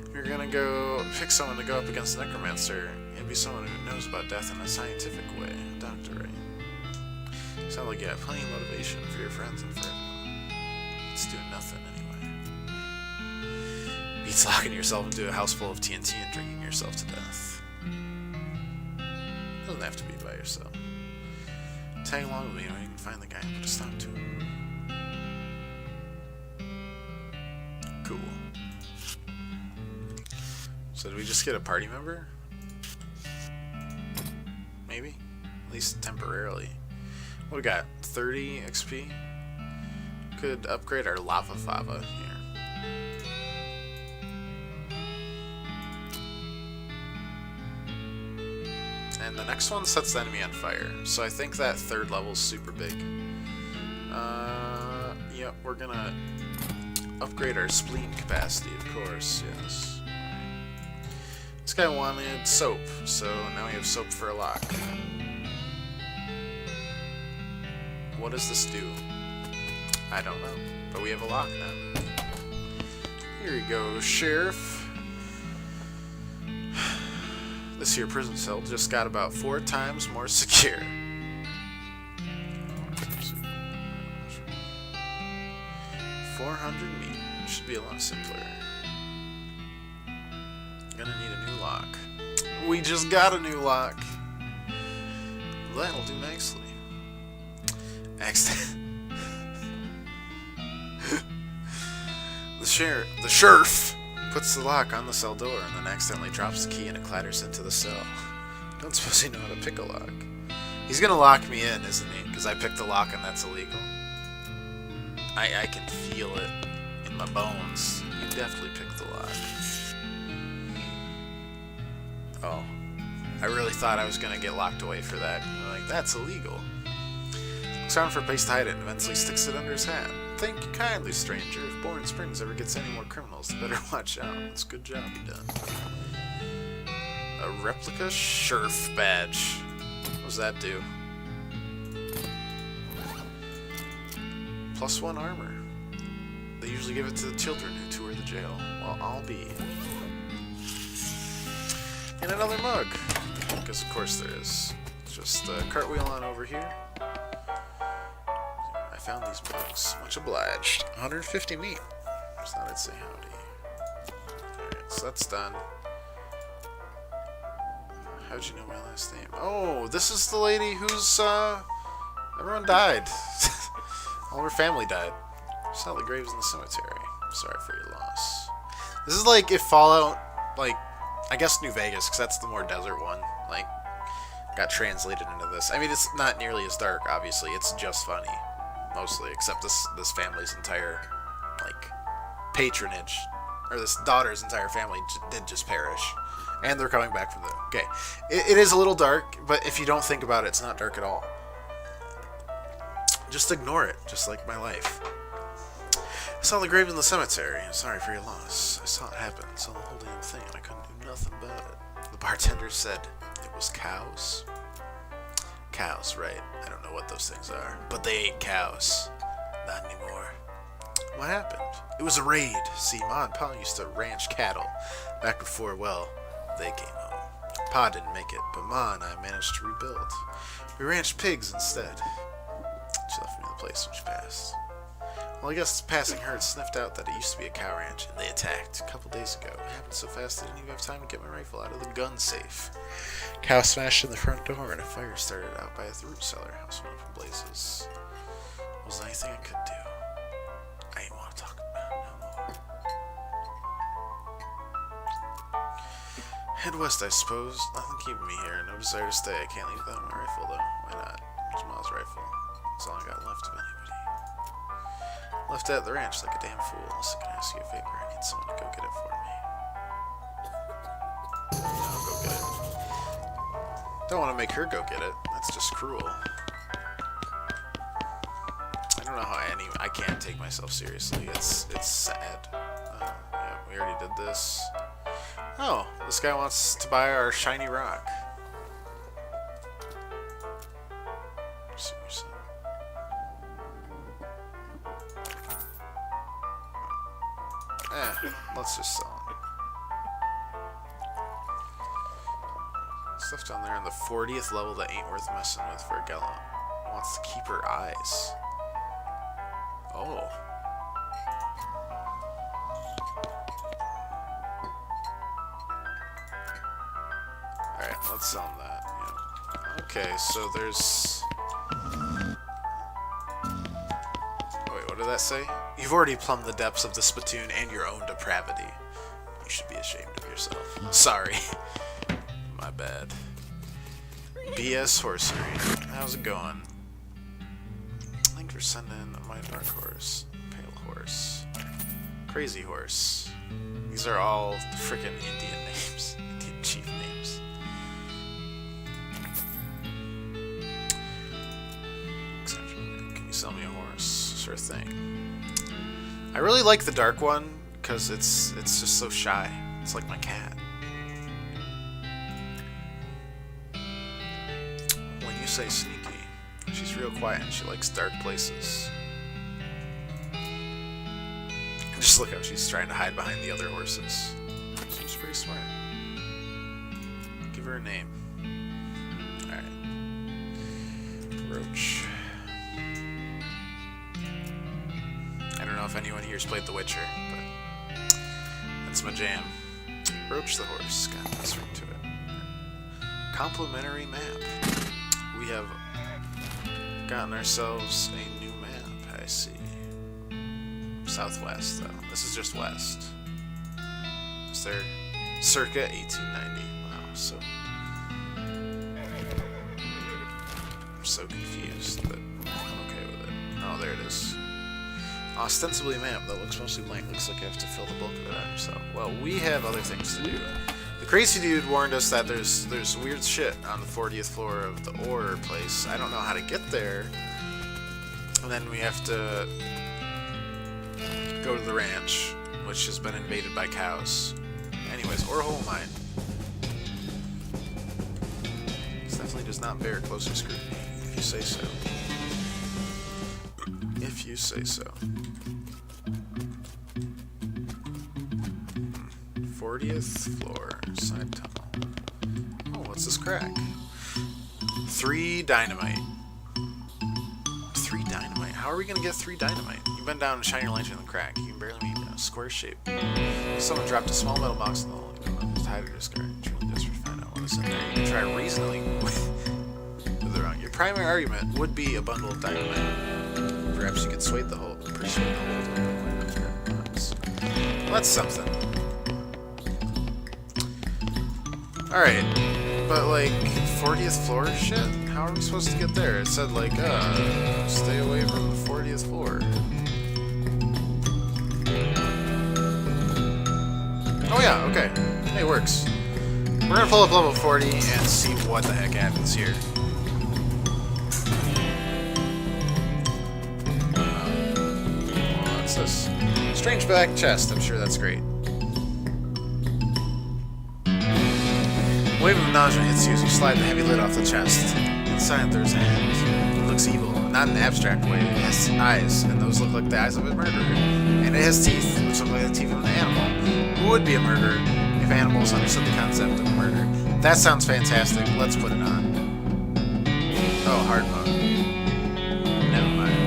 If you're gonna go pick someone to go up against the necromancer, it'd be someone who knows about death in a scientific way. A doctor, right? Sounds like you have plenty of motivation for your friends and for everyone. It's doing nothing anyway. Beats locking yourself into a house full of TNT and drinking yourself to death. Doesn't have to be by yourself. Tag along with me when you can find the guy and put a stop to him. Cool. So did we just get a party member? Maybe? At least temporarily. What we got? 30 XP? Could upgrade our lava fava here. And the next one sets the enemy on fire. So I think that third level is super big. Yep, we're gonna upgrade our spleen capacity, of course, yes. This guy wanted soap, so now we have soap for a lock. What does this do? I don't know, but we have a lock now. Here we go, Sheriff. This here prison cell just got about 4 times more secure. 400 meat. Should be a lot simpler. Gonna need a new lock. We just got a new lock. That'll do nicely. The sheriff puts the lock on the cell door and then accidentally drops the key and it clatters into the cell. Don't suppose you know how to pick a lock. He's gonna lock me in, isn't he? Because I picked the lock and that's illegal. I can feel it in my bones. You definitely picked the lock. Oh. I really thought I was gonna get locked away for that. Like, that's illegal. Looks around for a place to hide it and eventually sticks it under his hat. Thank you kindly, stranger. If Bourne Springs ever gets any more criminals, they better watch out. It's a good job you done. A replica Sheriff badge. What does that do? +1 armor. They usually give it to the children who tour the jail. Well, I'll be. And another mug. Because of course there is. Just cartwheel on over here. I found these mugs. Much obliged. 150 meat. Just thought I'd say howdy. Alright, so that's done. How'd you know my last name? Oh, this is the lady who's, everyone died. All her family died. Saw the graves in the cemetery. Sorry for your loss. This is like if Fallout, like, I guess New Vegas, because that's the more desert one, like, got translated into this. I mean, it's not nearly as dark, obviously. It's just funny, mostly, except this family's entire, like, patronage, or this daughter's entire family did just perish. And they're coming back from the... Okay. It is a little dark, but if you don't think about it, it's not dark at all. Just ignore it, just like my life. I saw the grave in the cemetery. I'm sorry for your loss. I saw it happen. I saw the whole damn thing, and I couldn't do nothing about it. The bartender said it was cows. Cows, right. I don't know what those things are. But they ate cows. Not anymore. What happened? It was a raid. See, Ma and Pa used to ranch cattle. Back before, well, they came home. Pa didn't make it, but Ma and I managed to rebuild. We ranched pigs instead. She left me the place when she passed. Well, I guess the passing herd sniffed out that it used to be a cow ranch, and they attacked a couple days ago. It happened so fast I didn't even have time to get my rifle out of the gun safe. Cow smashed in the front door, and a fire started out by the root cellar. House went up in blazes. Was there anything I could do? I ain't want to talk about it no more. Head west, I suppose. Nothing keeping me here. No desire to stay. I can't leave without my rifle, though. Why not? It's Ma's rifle. That's all I got left of anybody. Left at the ranch like a damn fool. Unless I can ask you a favor. I need someone to go get it for me. Yeah, I'll go get it. Don't want to make her go get it. That's just cruel. I don't know how I can't take myself seriously. It's sad. Yeah, we already did this. Oh, this guy wants to buy our shiny rock. Seriously. Let's just sell them. Stuff down there on the 40th level that ain't worth messing with for a gal wants to keep her eyes. Oh. Alright, let's sell them that. Yeah. Okay, so there's... Wait, what did that say? You've already plumbed the depths of the spittoon and your own depravity. You should be ashamed of yourself. Sorry. My bad. BS Horsery. How's it going? Thanks for sending my dark horse. Pale horse. Crazy horse. These are all frickin' Indian names. Indian chief names. Can you sell me a horse? Sure thing. I really like the dark one because it's just so shy. It's like my cat. When you say sneaky, she's real quiet and she likes dark places. And just look how she's trying to hide behind the other horses. Seems pretty smart. Give her a name. Alright. Roach. I don't know if anyone here's played The Witcher, but that's my jam. Roach the horse. Got a nice ring to it. Complimentary map. We have gotten ourselves a new map, I see. Southwest, though. This is just west. Is there circa 1890? Wow, so... so confused, but I'm okay with it. Oh, there it is. Ostensibly a map that looks mostly blank. Looks like you have to fill the bulk of it out yourself. Well, we have other things to do. The crazy dude warned us that there's weird shit on the 40th floor of the ore place. I don't know how to get there. And then we have to go to the ranch, which has been invaded by cows. Anyways, ore hole mine. This definitely does not bear closer scrutiny, if you say so. If you say so. 40th floor, side tunnel. Oh, what's this crack? 3 dynamite. 3 dynamite? How are we gonna get 3 dynamite? You've been down and shine your lantern in the crack. You can barely make a square shape. Someone dropped a small metal box in the hole. You can hide or discard. Truly desperate to find out what is in there. You can try reasoning with the wrong. Your primary argument would be a bundle of dynamite. Perhaps you could persuade the whole to open the box. Well, that's something. Alright, but like 40th floor shit? How are we supposed to get there? It said like, stay away from the 40th floor. Oh yeah, okay. It works. We're gonna pull up level 40 and see what the heck happens here. What's this? Strange black chest, I'm sure that's great. A wave of nausea hits you as you slide the heavy lid off the chest. Inside there's a hand. It looks evil, not in an abstract way. It has eyes, and those look like the eyes of a murderer. And it has teeth, which look like the teeth of an animal. Who would be a murderer if animals understood the concept of murder? That sounds fantastic. Let's put it on. Oh, hard mode. Never mind.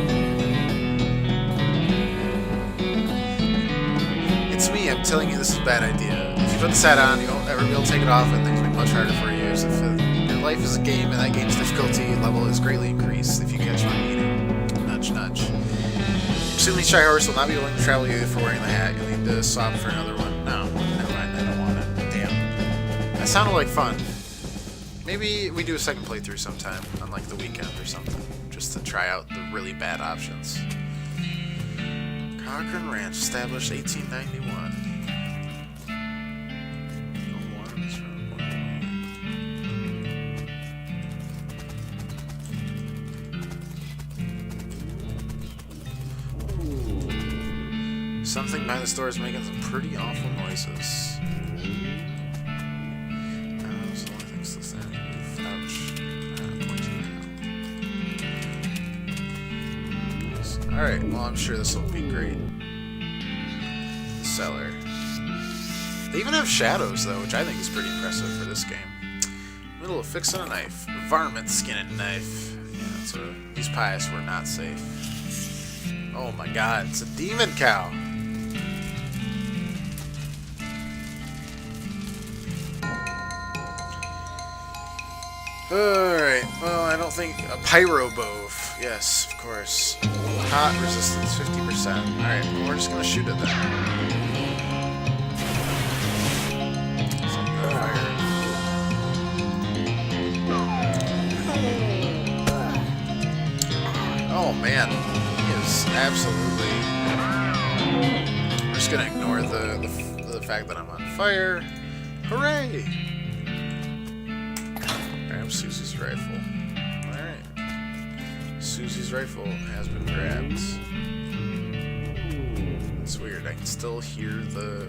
It's me, I'm telling you this is a bad idea. If you put the set on, you won't ever be able to take it off, and things will be much harder for you. If your life is a game, and that game's difficulty level is greatly increased, if you catch my meaning. Nudge, nudge. Assuming Shy Horse will not be willing to travel with you for wearing the hat, you'll need to swap for another one. No, never mind, I don't want it. Damn. That sounded like fun. Maybe we do a second playthrough sometime, on like the weekend or something, just to try out the really bad options. Cochrane Ranch, established 1891. Something behind the store is making some pretty awful noises. So the only thing still standing. Ouch. Alright, well, I'm sure this will be great. The cellar. They even have shadows, though, which I think is pretty impressive for this game. Middle of fixing a knife. Varmint skinning knife. Yeah, so these pies were not safe. Oh my god, it's a demon cow. Alright, well, I don't think... A Pyrobove. Yes, of course. Hot resistance 50%. Alright, well, we're just gonna shoot it then. Oh man, he is absolutely... I'm just gonna ignore the fact that I'm on fire. Hooray! Susie's rifle. Alright. Susie's rifle has been grabbed. It's weird. I can still hear the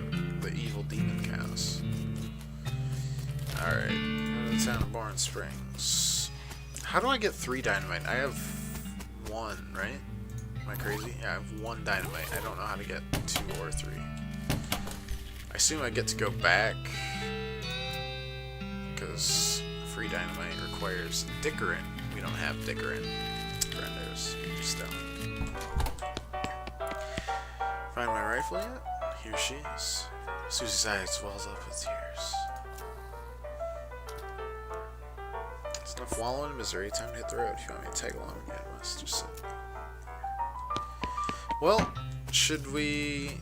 evil demon cows. Alright. Go to the town of Bourne Springs. How do I get 3 dynamite? I have 1, right? Am I crazy? Yeah, I have 1 dynamite. I don't know how to get 2 or 3. I assume I get to go back. Because... free dynamite requires Dickerin. We don't have Dickerin. Renders. Stone. Find my rifle yet? Here she is. Susie's eyes wells up with tears. It's enough wallowing in misery. Time to hit the road. If you want me to tag along again, must just sit. Well, should we...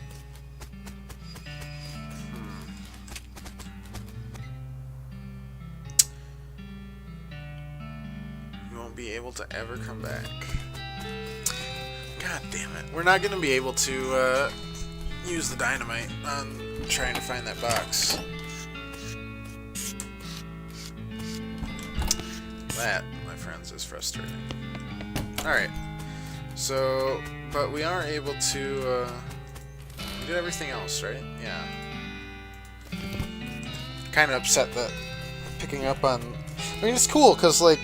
be able to ever come back. God damn it. We're not gonna be able to use the dynamite on trying to find that box. That, my friends, is frustrating. Alright. So, but we are able to, we did everything else, right? Yeah. Kind of upset that picking up on... I mean, it's cool, because, like,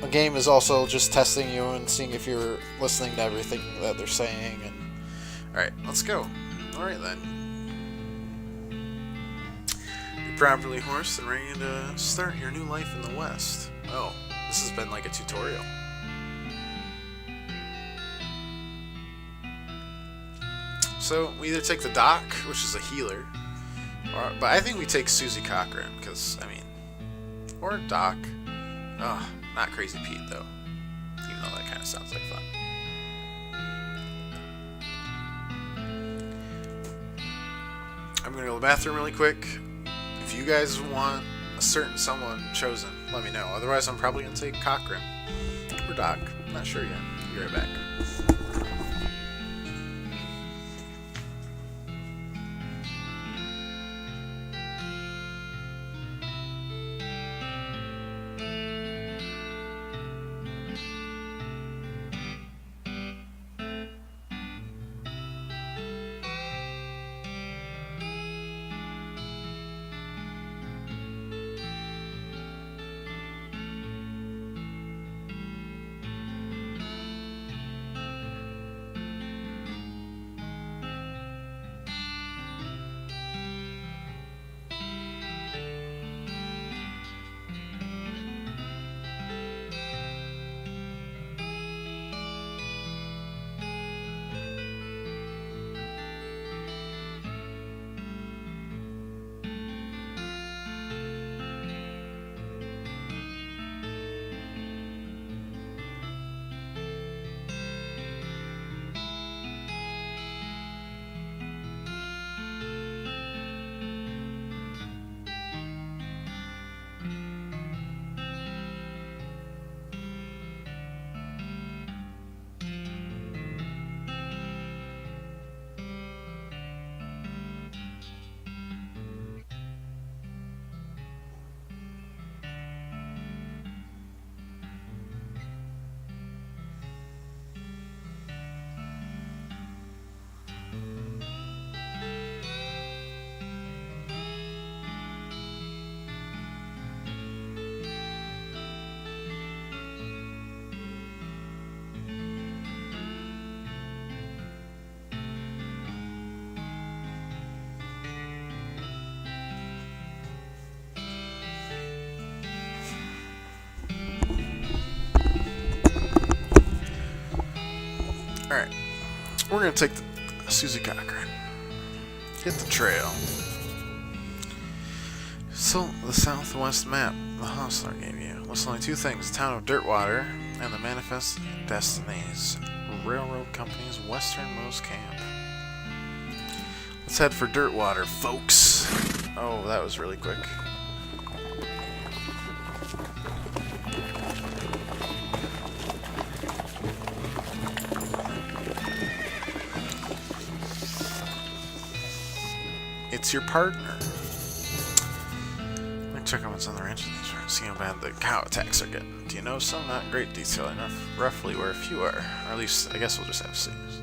a game is also just testing you and seeing if you're listening to everything that they're saying. And alright, let's go. Alright, then. You're properly horsed and ready to start your new life in the West. Oh, this has been like a tutorial. So, we either take the Doc, which is a healer, or, but I think we take Susie Cochran, because, I mean, or Doc. Oh, not Crazy Pete, though, even though that kind of sounds like fun. I'm going to go to the bathroom really quick. If you guys want a certain someone chosen, let me know. Otherwise, I'm probably going to take Cochran or Doc. I'm not sure yet. Be right back. Alright, we're going to take the Susie Cochran. Hit the trail. So, the southwest map the Hostler gave you lists only two things: the town of Dirtwater and the Manifest Destinies Railroad Company's westernmost camp. Let's head for Dirtwater, folks. Oh, that was really quick. It's your partner. Let me check on what's on the ranch in these rounds, see how bad the cow attacks are getting. Do you know some? Not in great detail, enough roughly where a few are. Or at least, I guess we'll just have Steve's.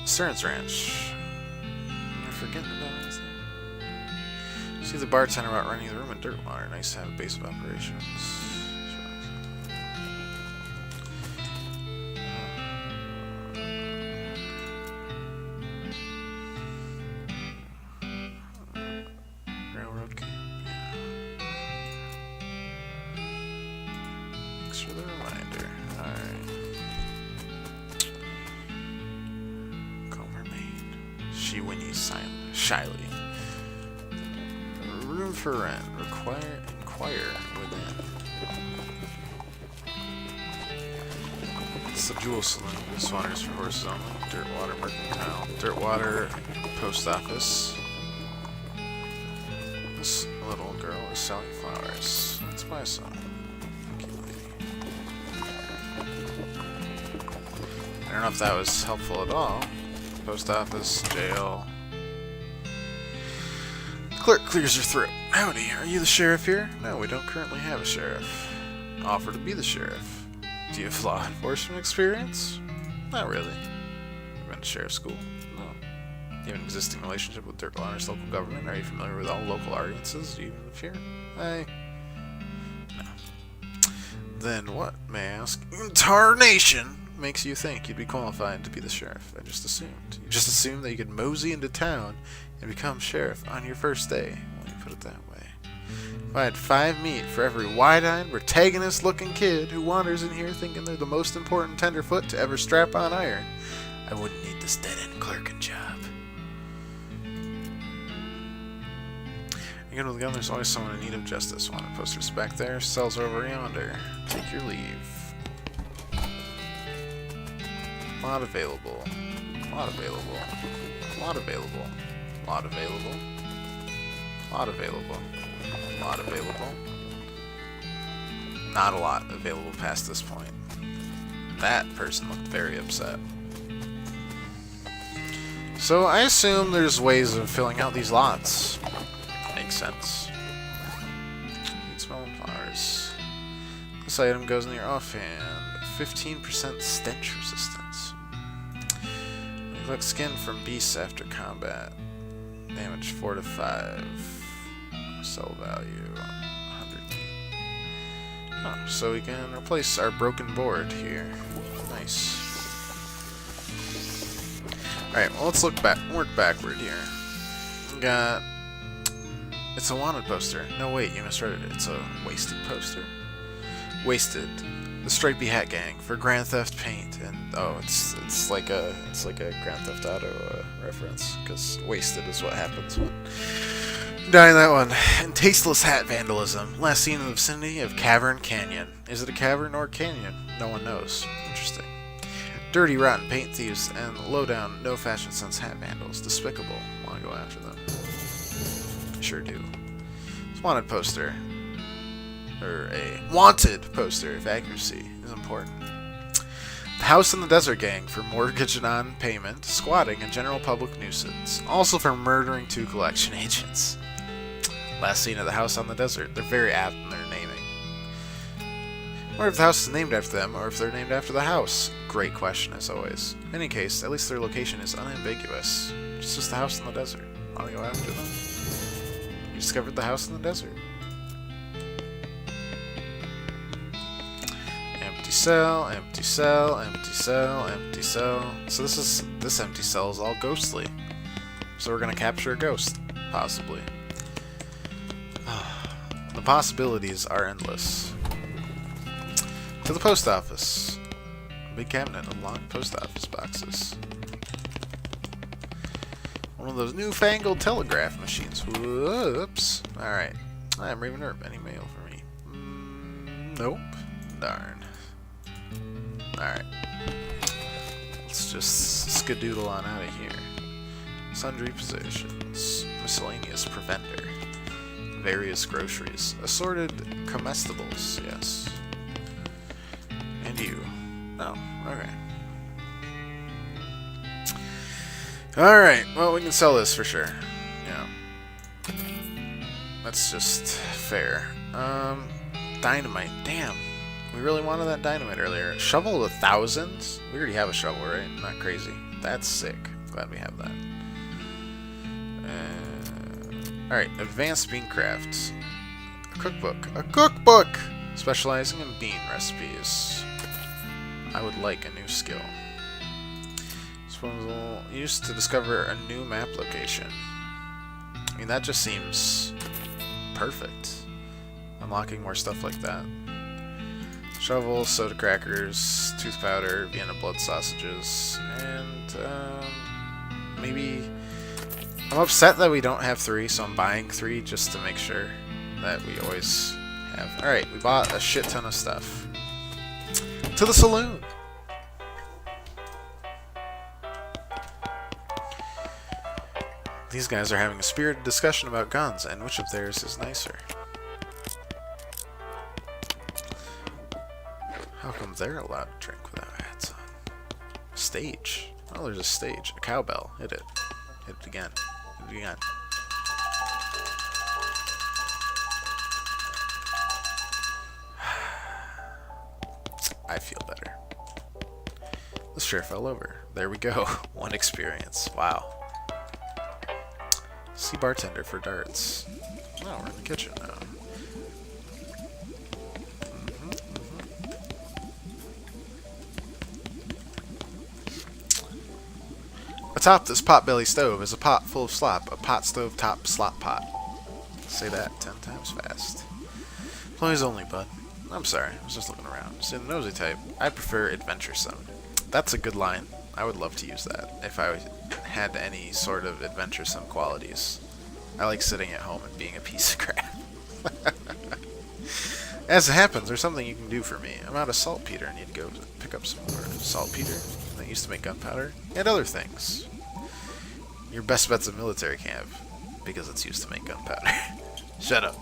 Stearns Ranch. Am I forgetting about anything? See the bartender about running the room in Dirtwater. Nice to have a base of operations. For the reminder. Alright. Remade. She Winnie shyly. Room for rent. Inquire within. It's the Jewel Saloon. This water is for horses only. Dirtwater Mercantile. Dirtwater Post Office. This little girl is selling flowers. Let's buy some. I don't know if that was helpful at all. Post office, jail. Clerk clears her throat. Howdy, are you the sheriff here? No, we don't currently have a sheriff. Offer to be the sheriff. Do you have law enforcement experience? Not really. You been to sheriff school? No. You have an existing relationship with Dirk Launer's local government? Are you familiar with all local audiences? Do you even live here? No. Then what, may I ask? Tarnation makes you think you'd be qualified to be the sheriff? I just assumed. You just assumed that you could mosey into town and become sheriff on your first day. Well, you put it that way. If I had 5 meat for every wide-eyed, protagonist-looking kid who wanders in here thinking they're the most important tenderfoot to ever strap on iron, I wouldn't need this dead-end clerking job. Again, with the gun, there's always someone in need of justice. Wanted posters back there, cells over yonder. Take your leave. Lot available. Lot available. Lot available. Lot available. Lot available. Lot available. Not a lot available past this point. That person looked very upset. So I assume there's ways of filling out these lots. Makes sense. Need smelling flowers. This item goes in your offhand. 15% stench resistance. Neglect skin from beasts after combat. Damage 4 to 5. Sell value 100. Oh, so we can replace our broken board here. Nice. Alright, well, let's work backward here. We got... It's a wanted poster. No, wait, you misread it. It's a wasted poster. Wasted. The Stripey Hat Gang for Grand Theft Paint, and oh, it's like a Grand Theft Auto reference, because wasted is what happens when dying that one. And tasteless hat vandalism. Last seen in the vicinity of Cavern Canyon. Is it a cavern or canyon? No one knows. Interesting. Dirty, rotten paint thieves and low-down, no-fashion sense hat vandals. Despicable. Want to go after them? Sure do. It's wanted poster. Or a wanted poster, if accuracy is important. The House in the Desert Gang for mortgage and non-payment, squatting, and general public nuisance. Also for murdering 2 collection agents. Last seen at the House on the Desert. They're very apt in their naming. I wonder if the house is named after them, or if they're named after the house. Great question, as always. In any case, at least their location is unambiguous. It's just the House in the Desert. Want to go after them? You discovered the House in the Desert. Empty cell, empty cell, empty cell, empty cell. So this empty cell is all ghostly. So we're gonna capture a ghost, possibly. The possibilities are endless. To the post office. A big cabinet of locked post office boxes. One of those newfangled telegraph machines. Whoops. Alright. I'm Raven Herb. Any mail for me? Nope. Darn. Alright. Let's just skedoodle on out of here. Sundry positions. Miscellaneous provender. Various groceries. Assorted comestibles. Yes. And you. Oh, okay. Alright, well, we can sell this for sure. Yeah. That's just fair. Dynamite. Damn. We really wanted that dynamite earlier. Shovel 1,000? We already have a shovel, right? Not crazy. That's sick. Glad we have that. Alright, Advanced Bean Crafts. A cookbook. A cookbook! Specializing in bean recipes. I would like a new skill. Disposal used to discover a new map location. I mean, that just seems perfect. Unlocking more stuff like that. Shovel, soda crackers, tooth powder, Vienna blood sausages, and maybe... I'm upset that we don't have 3, so I'm buying 3 just to make sure that we always have. Alright, we bought a shit ton of stuff. To the saloon! These guys are having a spirited discussion about guns and which of theirs is nicer. How come they're allowed to drink without hats on? Stage. Oh, there's a stage. A cowbell. Hit it. Hit it again. Hit it again. I feel better. This chair fell over. There we go. 1 experience. Wow. See bartender for darts. Oh, we're in the kitchen now. Atop this potbelly stove is a pot full of slop, a pot stove top slop pot. Say that 10 times fast. Employees only, bud. I'm sorry, I was just looking around. Just in the nosy type. I prefer adventuresome. That's a good line. I would love to use that if I had any sort of adventuresome qualities. I like sitting at home and being a piece of crap. As it happens, there's something you can do for me. I'm out of saltpeter and need to go pick up some more saltpeter that used to make gunpowder and other things. Your best bet's a military camp because it's used to make gunpowder. Shut up.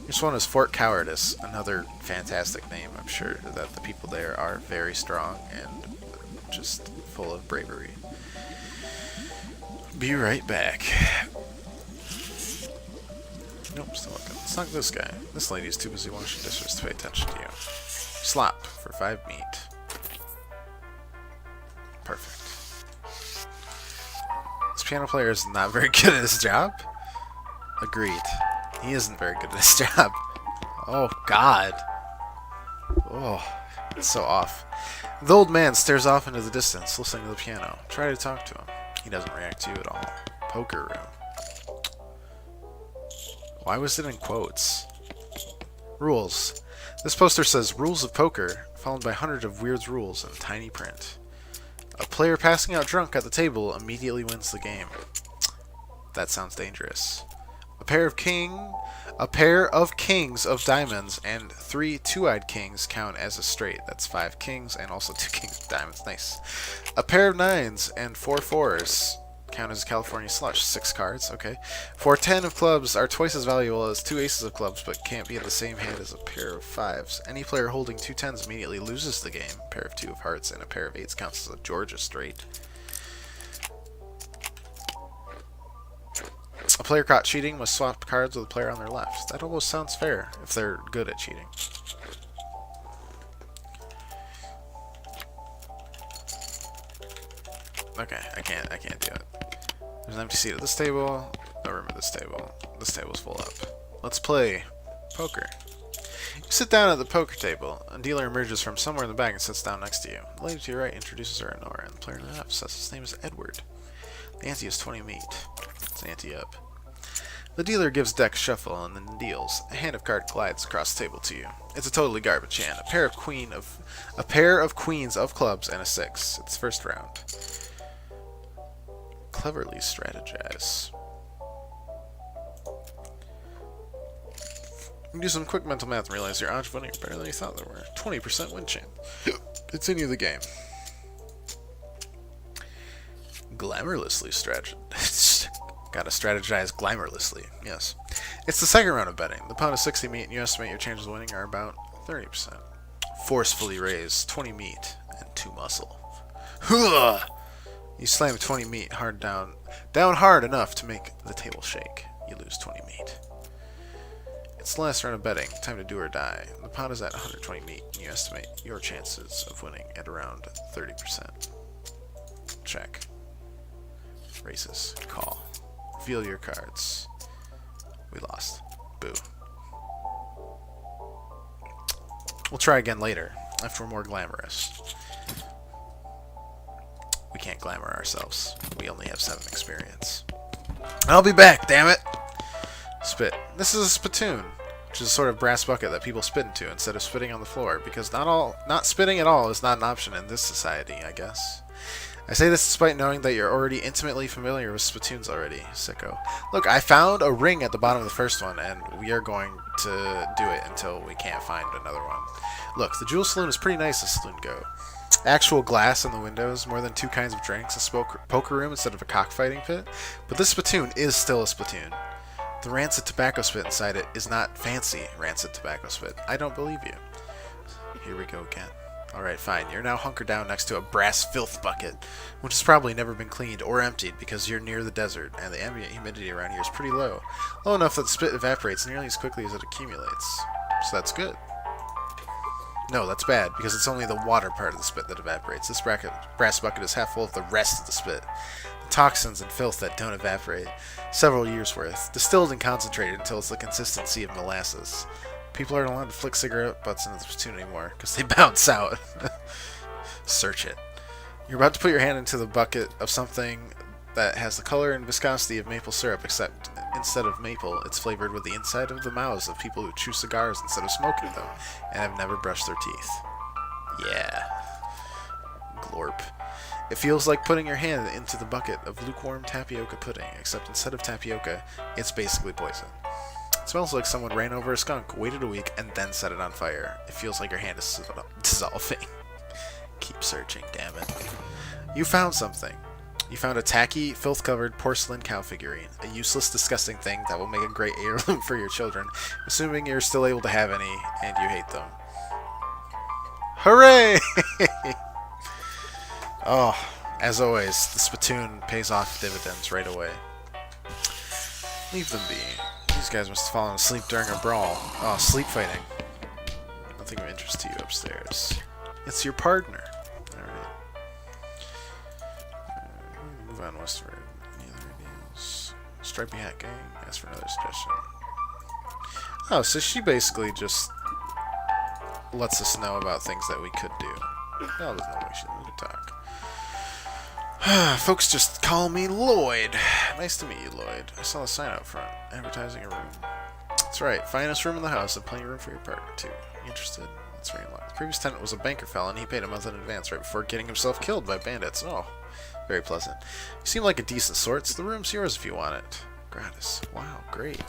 This one is Fort Cowardice, another fantastic name. I'm sure that the people there are very strong and just full of bravery. Be right back. Nope, still looking. It's not this guy. This lady's too busy washing dishes to pay attention to you. Slop for 5 meat. Perfect. This piano player is not very good at his job. Agreed. He isn't very good at his job. Oh, God. Oh, it's so off. The old man stares off into the distance, listening to the piano. Try to talk to him. He doesn't react to you at all. Poker room. Why was it in quotes? Rules. This poster says, Rules of Poker, followed by hundreds of weird rules in tiny print. A player passing out drunk at the table immediately wins the game. That sounds dangerous. A pair of kings of diamonds and 3 two-eyed kings count as a straight. That's 5 kings and also 2 kings of diamonds. Nice. A pair of 9s and 4 4s count as a California slush. 6 cards. Okay. 4 10 of clubs are twice as valuable as 2 aces of clubs, but can't be in the same hand as a pair of 5s. Any player holding 2 10s immediately loses the game. A pair of 2 of hearts and a pair of 8s counts as a Georgia straight. A player caught cheating must swap cards with a player on their left. That almost sounds fair if they're good at cheating. Okay, I can't do it. There's an empty seat at this table, no room at this table. This table's full up. Let's play poker. You sit down at the poker table. A dealer emerges from somewhere in the back and sits down next to you. The lady to your right introduces her as Nora, and the player on the left says his name is Edward. The ante is 20 meat. It's ante up. The dealer gives deck shuffle and then deals. A hand of cards glides across the table to you. It's a totally garbage hand. A pair of queens of clubs and a 6. It's first round. Cleverly strategize. You do some quick mental math and realize your odds of winning are better than you thought they were. 20% win chance. Continue the game. Glamourlessly strategize. Gotta strategize glamourlessly. Yes. It's the second round of betting. The pound is 60 meat, and you estimate your chances of winning are about 30%. Forcefully raise 20 meat and 2 muscle. Huh! You slam 20 meat hard down hard enough to make the table shake. You lose 20 meat. It's the last round of betting. Time to do or die. The pound is at 120 meat, and you estimate your chances of winning at around 30%. Check. Races. Call. Reveal your cards. We lost. Boo. We'll try again later, after we're more glamorous. We can't glamour ourselves. We only have 7 experience. I'll be back, damn it! Spit. This is a spittoon, which is a sort of brass bucket that people spit into instead of spitting on the floor, because not spitting at all is not an option in this society, I guess. I say this despite knowing that you're already intimately familiar with spittoons already, sicko. Look, I found a ring at the bottom of the first one, and we are going to do it until we can't find another one. Look, the Jewel Saloon is pretty nice as saloon go. Actual glass in the windows, more than 2 kinds of drinks, a poker room instead of a cockfighting pit, but this spittoon is still a spittoon. The rancid tobacco spit inside it is not fancy rancid tobacco spit. I don't believe you. Here we go again. Alright, fine. You're now hunkered down next to a brass filth bucket, which has probably never been cleaned or emptied because you're near the desert, and the ambient humidity around here is pretty low. Low enough that the spit evaporates nearly as quickly as it accumulates. So that's good. No, that's bad, because it's only the water part of the spit that evaporates. This brass bucket is half full of the rest of the spit. The toxins and filth that don't evaporate. Several years' worth. Distilled and concentrated until it's the consistency of molasses. People aren't allowed to flick cigarette butts into the platoon anymore, because they bounce out. Search it. You're about to put your hand into the bucket of something that has the color and viscosity of maple syrup, except instead of maple, it's flavored with the inside of the mouths of people who chew cigars instead of smoking them, and have never brushed their teeth. Yeah. Glorp. It feels like putting your hand into the bucket of lukewarm tapioca pudding, except instead of tapioca, it's basically poison. It smells like someone ran over a skunk, waited a week, and then set it on fire. It feels like your hand is dissolving. Keep searching, damn it. You found something. You found a tacky, filth-covered porcelain cow figurine. A useless, disgusting thing that will make a great heirloom for your children, assuming you're still able to have any, and you hate them. Hooray! Oh, as always, the spittoon pays off dividends right away. Leave them be. These guys must have fallen asleep during a brawl. Oh, sleep fighting. Nothing of interest to you upstairs. It's your partner. Alright. Move on westward. Any other ideas? Stripey Hat Gang. Ask for another suggestion. Oh, so she basically just lets us know about things that we could do. No, there's no way she would talk. Folks just call me Lloyd. Nice to meet you, Lloyd. I saw the sign out front, advertising a room. That's right, finest room in the house and plenty of room for your partner, too. Interested? That's very unlocked. The previous tenant was a banker fellow, and he paid a month in advance right before getting himself killed by bandits. Oh, very pleasant. You seem like a decent sort, so the room's yours if you want it. Gratis. Wow, great.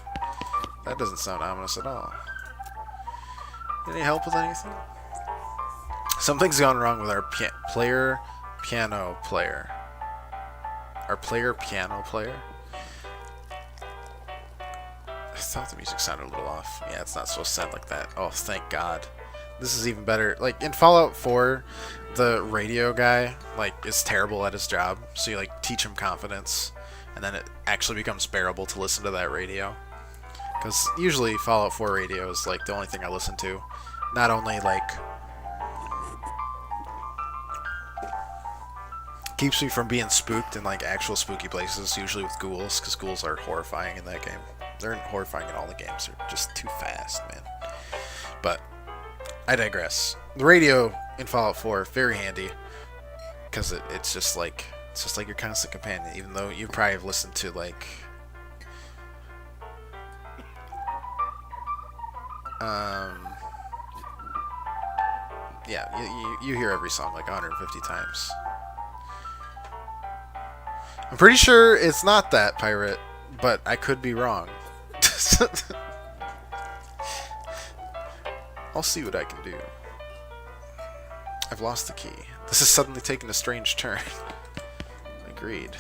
That doesn't sound ominous at all. Any help with anything? Something's gone wrong with our piano player. Our piano player? I thought the music sounded a little off. Yeah, it's not supposed to sound like that. Oh, thank God. This is even better. Like, in Fallout 4, the radio guy, like, is terrible at his job. So you, like, teach him confidence. And then it actually becomes bearable to listen to that radio. Because usually Fallout 4 radio is, like, the only thing I listen to. Not only, like, keeps me from being spooked in like actual spooky places, usually with ghouls, because ghouls are horrifying in that game. They're horrifying in all the games. They're just too fast, man. But I digress. The radio in Fallout 4 very handy because it's just like your constant companion. Even though you probably have listened to like yeah, you hear every song like 150 times. I'm pretty sure it's not that, Pirate, but I could be wrong. I'll see what I can do. I've lost the key. This has suddenly taken a strange turn. Agreed.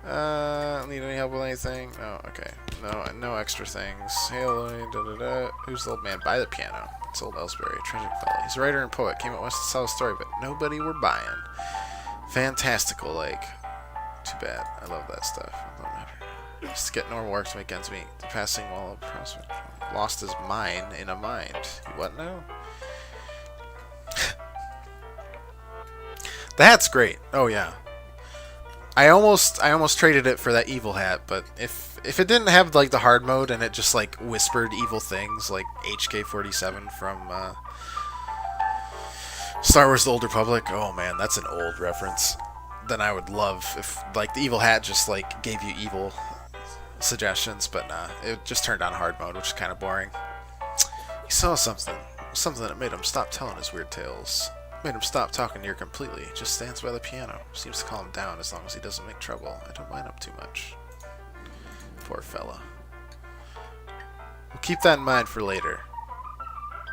Need any help with anything? Oh, okay. No extra things. Hey, Lloyd, da-da-da. Who's the old man by the piano? It's old Ellsbury, a tragic fellow. He's a writer and poet. Came out west to tell a story, but nobody were buying. Fantastical, like. Too bad. I love that stuff. It don't matter. Just to get normal work to make ends meet. The passing wall of prospect. Lost his mind in a mind. What now? The hat's great. Oh yeah. I almost traded it for that evil hat, but if it didn't have like the hard mode and it just like whispered evil things like HK-47 from Star Wars: The Old Republic, oh man, that's an old reference. Then I would love if like the evil hat just like gave you evil suggestions, but nah, it just turned on hard mode, which is kind of boring. He saw something that made him stop telling his weird tales. Made him stop talking to you completely. Just stands by the piano. Seems to calm him down as long as he doesn't make trouble. I don't mind him too much. Poor fella. We'll keep that in mind for later.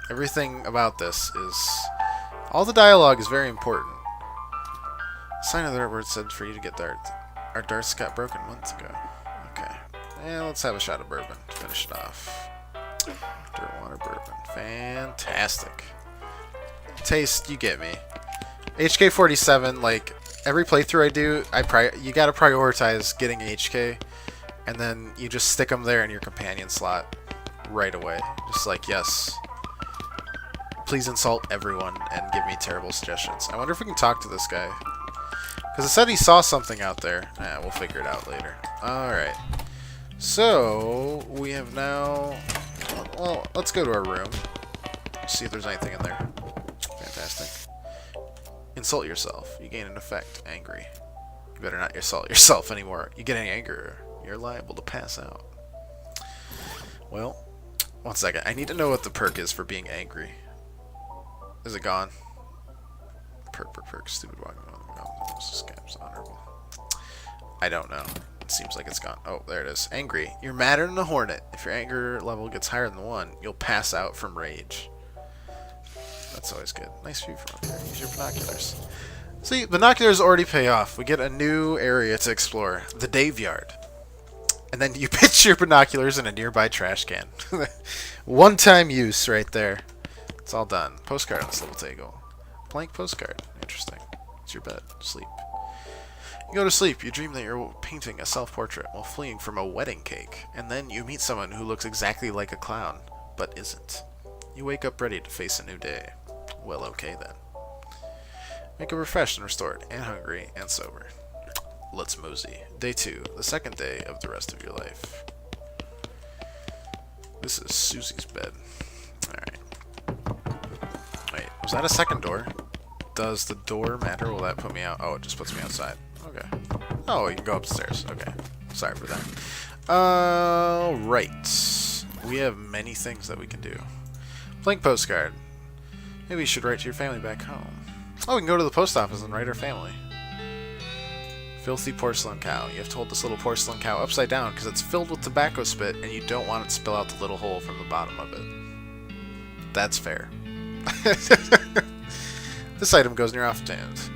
Everything about this is... all the dialogue is very important. Sign of the word said for you to get dart. Our darts got broken months ago. Okay. Yeah, let's have a shot of bourbon to finish it off. Dirt water bourbon. Fantastic. taste, you get me. HK-47, like, every playthrough I do, you gotta prioritize getting HK, and then you just stick them there in your companion slot right away. Just like, yes, please insult everyone and give me terrible suggestions. I wonder if we can talk to this guy. Because it said he saw something out there. We'll figure it out later. Alright. So, we have now... Well, let's go to our room. See if there's anything in there. Fantastic. Insult yourself. You gain an effect. Angry. You better not insult yourself anymore. You get any anger, you're liable to pass out. Well, one second. I need to know what the perk is for being angry. Is it gone? Perk. Stupid walking. Scams. Honorable. I don't know. It seems like it's gone. Oh, there it is. Angry. You're madder than a hornet. If your anger level gets higher than 1, you'll pass out from rage. That's always good. Nice view from up here. Use your binoculars. See, binoculars already pay off. We get a new area to explore. The Dave Yard. And then you pitch your binoculars in a nearby trash can. One-time use right there. It's all done. Postcard on this little table. Blank postcard. Interesting. It's your bed. Sleep. You go to sleep. You dream that you're painting a self-portrait while fleeing from a wedding cake. And then you meet someone who looks exactly like a clown, but isn't. You wake up ready to face a new day. Well, okay then. Wake up refreshed and restored, and hungry, and sober. Let's mosey. Day 2, the second day of the rest of your life. This is Susie's bed. Alright. Wait, was that a second door? Does the door matter? Will that put me out? Oh, it just puts me outside. Okay. Oh, you can go upstairs. Okay. Sorry for that. Right. We have many things that we can do. Blank postcard. Maybe you should write to your family back home. Oh, we can go to the post office and write our family. Filthy porcelain cow. You have to hold this little porcelain cow upside down because it's filled with tobacco spit and you don't want it to spill out the little hole from the bottom of it. That's fair. This item goes in your offhand.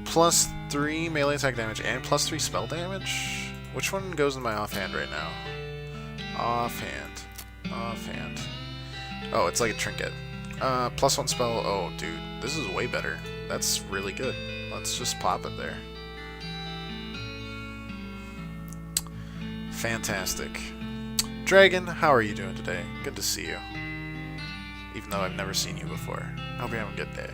Plus 3 melee attack damage and plus 3 spell damage? Which one goes in my offhand right now? Offhand. Oh, it's like a trinket. Plus 1 spell. Oh, dude. This is way better. That's really good. Let's just pop it there. Fantastic. Dragon, how are you doing today? Good to see you. Even though I've never seen you before. I hope you're having a good day.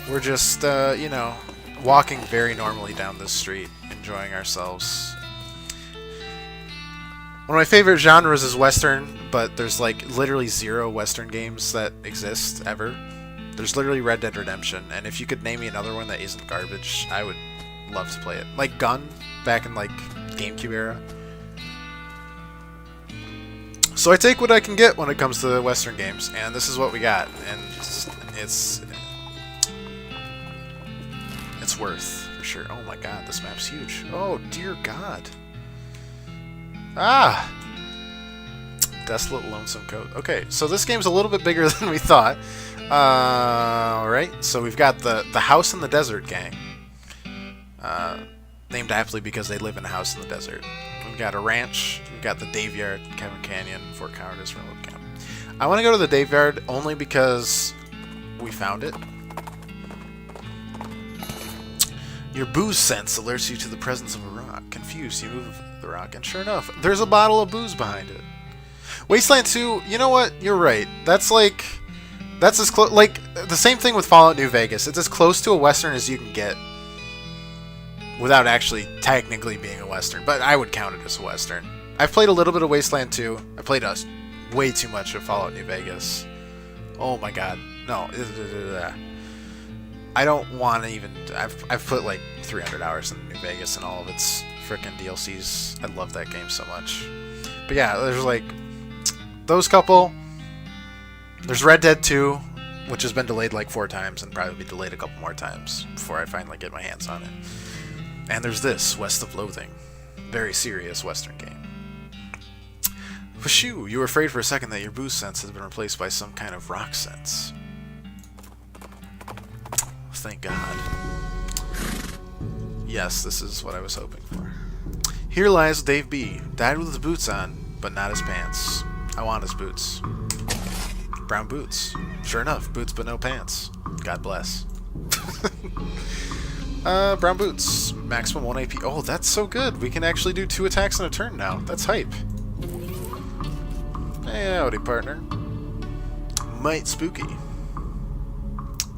We're just, you know, walking very normally down this street, enjoying ourselves. One of my favorite genres is Western, but there's like literally 0 Western games that exist ever. There's literally Red Dead Redemption, and if you could name me another one that isn't garbage, I would love to play it. Like Gun, back in like GameCube era. So I take what I can get when it comes to Western games, and this is what we got, and it's worth, for sure. Oh my god, this map's huge. Oh, dear god. Ah! Desolate Lonesome Coast. Okay, so this game's a little bit bigger than we thought. Alright, so we've got the House in the Desert gang. Named aptly because they live in a house in the desert. We've got a ranch, we've got the Dave Yard, Kevin Canyon, Fort Cowardice, Railroad Camp. I want to go to the Dave Yard only because we found it. Your booze sense alerts you to the presence of a rock. Confused, you move the rock, and sure enough, there's a bottle of booze behind it. Wasteland 2, you know what? You're right. That's as close, like, the same thing with Fallout New Vegas. It's as close to a Western as you can get without actually technically being a Western, but I would count it as a Western. I've played a little bit of Wasteland 2. I played way too much of Fallout New Vegas. Oh my god. No. I don't want to even... I've put like 300 hours in New Vegas and all of its frickin' DLCs. I love that game so much. But yeah, there's like... those couple. There's Red Dead 2, which has been delayed like 4 times and probably be delayed a couple more times before I finally get my hands on it. And there's this, West of Loathing. Very serious Western game. Phew, you were afraid for a second that your booze sense has been replaced by some kind of rock sense. Thank God. Yes, this is what I was hoping for. Here lies Dave B. Died with his boots on, but not his pants. I want his boots. Brown boots. Sure enough, boots but no pants. God bless. Brown boots. Maximum 1 AP. Oh, that's so good. We can actually do 2 attacks in a turn now. That's hype. Hey, howdy, partner. Might spooky.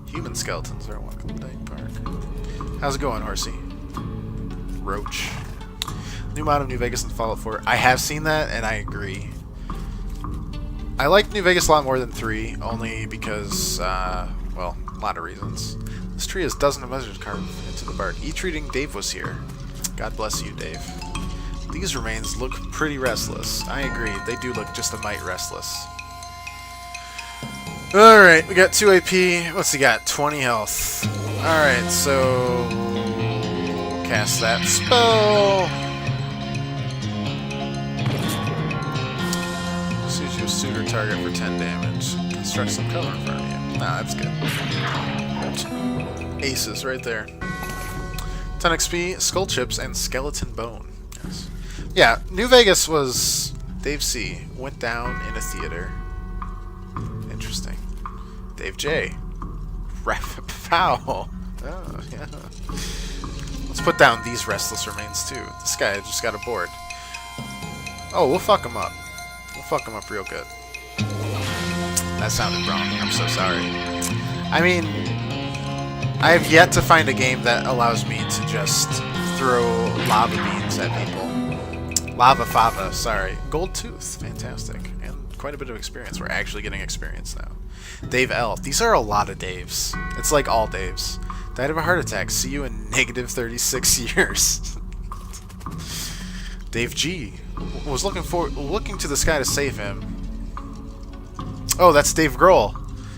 Human skeletons are welcome to Dyke Park. How's it going, horsey? Roach. New mod of New Vegas and Fallout 4. I have seen that, and I agree. I like New Vegas a lot more than 3, only because, well, a lot of reasons. This tree has dozens of messages carved into the bark. Eat-reading Dave was here. God bless you, Dave. These remains look pretty restless. I agree, they do look just a mite restless. Alright, we got 2 AP. What's he got? 20 health. Alright, so... cast that spell. Sees you a suitor target for 10 damage. Construct some cover in front of you. Nah, that's good. Aces right there. 10 XP, skull chips, and skeleton bone. Yes. Yeah, New Vegas was... Dave C. Went down in a theater. Interesting. Dave J. Rapid Foul. Oh, yeah. Let's put down these restless remains, too. This guy just got a board. Oh, we'll fuck him up. We'll fuck him up real good. That sounded wrong. I'm so sorry. I mean, I have yet to find a game that allows me to just throw lava beans at people. Lava fava, sorry. Gold tooth. Fantastic. And quite a bit of experience. We're actually getting experience now. Dave L. These are a lot of Daves. It's like all Daves. Died of a heart attack. See you in negative 36 years. Dave G. Was looking to the sky to save him. Oh, that's Dave Grohl.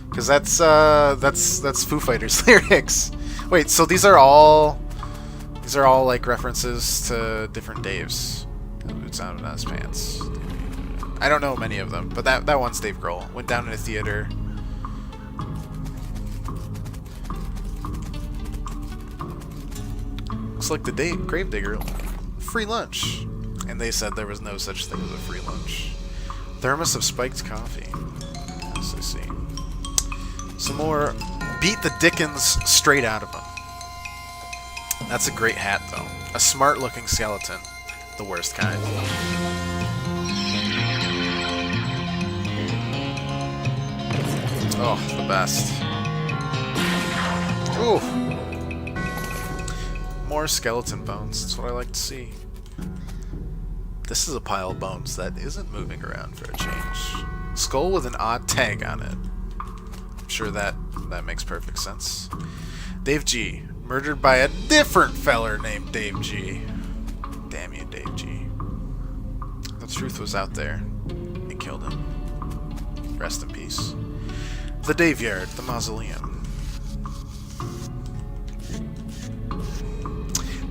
Because that's Foo Fighters lyrics. Wait, so these are all like references to different Daves. Boots out of his pants. I don't know many of them, but that one's Dave Grohl. Went down in a theater. Looks like the Gravedigger. Free lunch. And they said there was no such thing as a free lunch. Thermos of spiked coffee. Yes, I see. Some more. Beat the Dickens straight out of him. That's a great hat, though. A smart-looking skeleton. The worst kind. Oh, the best. Ooh. More skeleton bones. That's what I like to see. This is a pile of bones that isn't moving around for a change. Skull with an odd tag on it. I'm sure that makes perfect sense. Dave G. Murdered by a different feller named Dave G. Damn you, Dave G. The truth was out there. It killed him. Rest in peace. The Dave Yard, the mausoleum.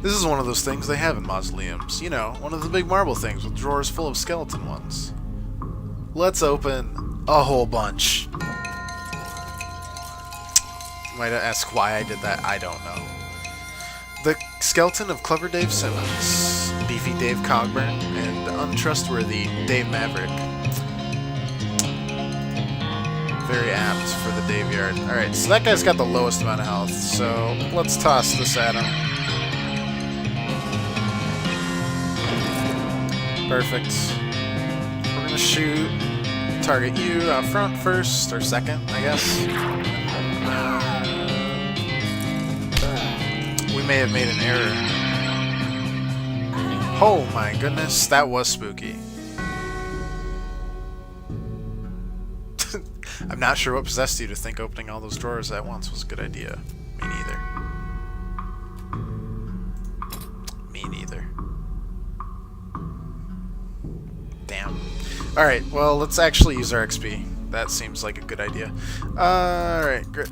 This is one of those things they have in mausoleums. You know, one of the big marble things with drawers full of skeleton ones. Let's open a whole bunch. You might ask why I did that. I don't know. The skeleton of clever Dave Simmons, beefy Dave Cogburn, and untrustworthy Dave Maverick. Very apt for the Dave Yard. Alright, so that guy's got the lowest amount of health, so let's toss this at him. Perfect. We're gonna shoot, target you out front first, or second, I guess. We may have made an error. Oh my goodness, that was spooky. I'm not sure what possessed you to think opening all those drawers at once was a good idea. Me neither. Me neither. Damn. Alright, well, let's actually use our XP. That seems like a good idea. Alright, grit.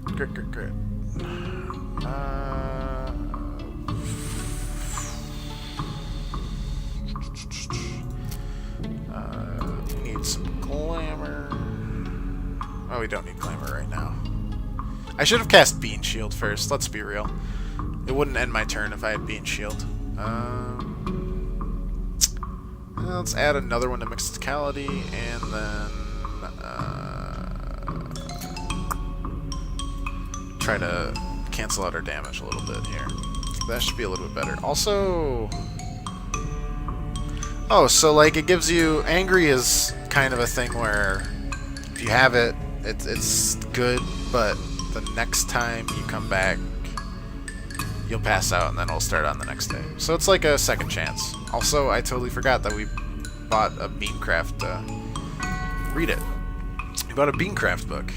We need some glamour. Oh, we don't need glamour right now. I should have cast Bean Shield first, let's be real. It wouldn't end my turn if I had Bean Shield. Let's add another one to Mysticality, and then try to cancel out our damage a little bit here. That should be a little bit better. Also... Oh, so like it gives you... Angry is kind of a thing where if you have it, it's good, but the next time you come back, you'll pass out and then it'll start on the next day. So it's like a second chance. Also, I totally forgot that we bought a Beancraft. Read it. We bought a Beancraft book.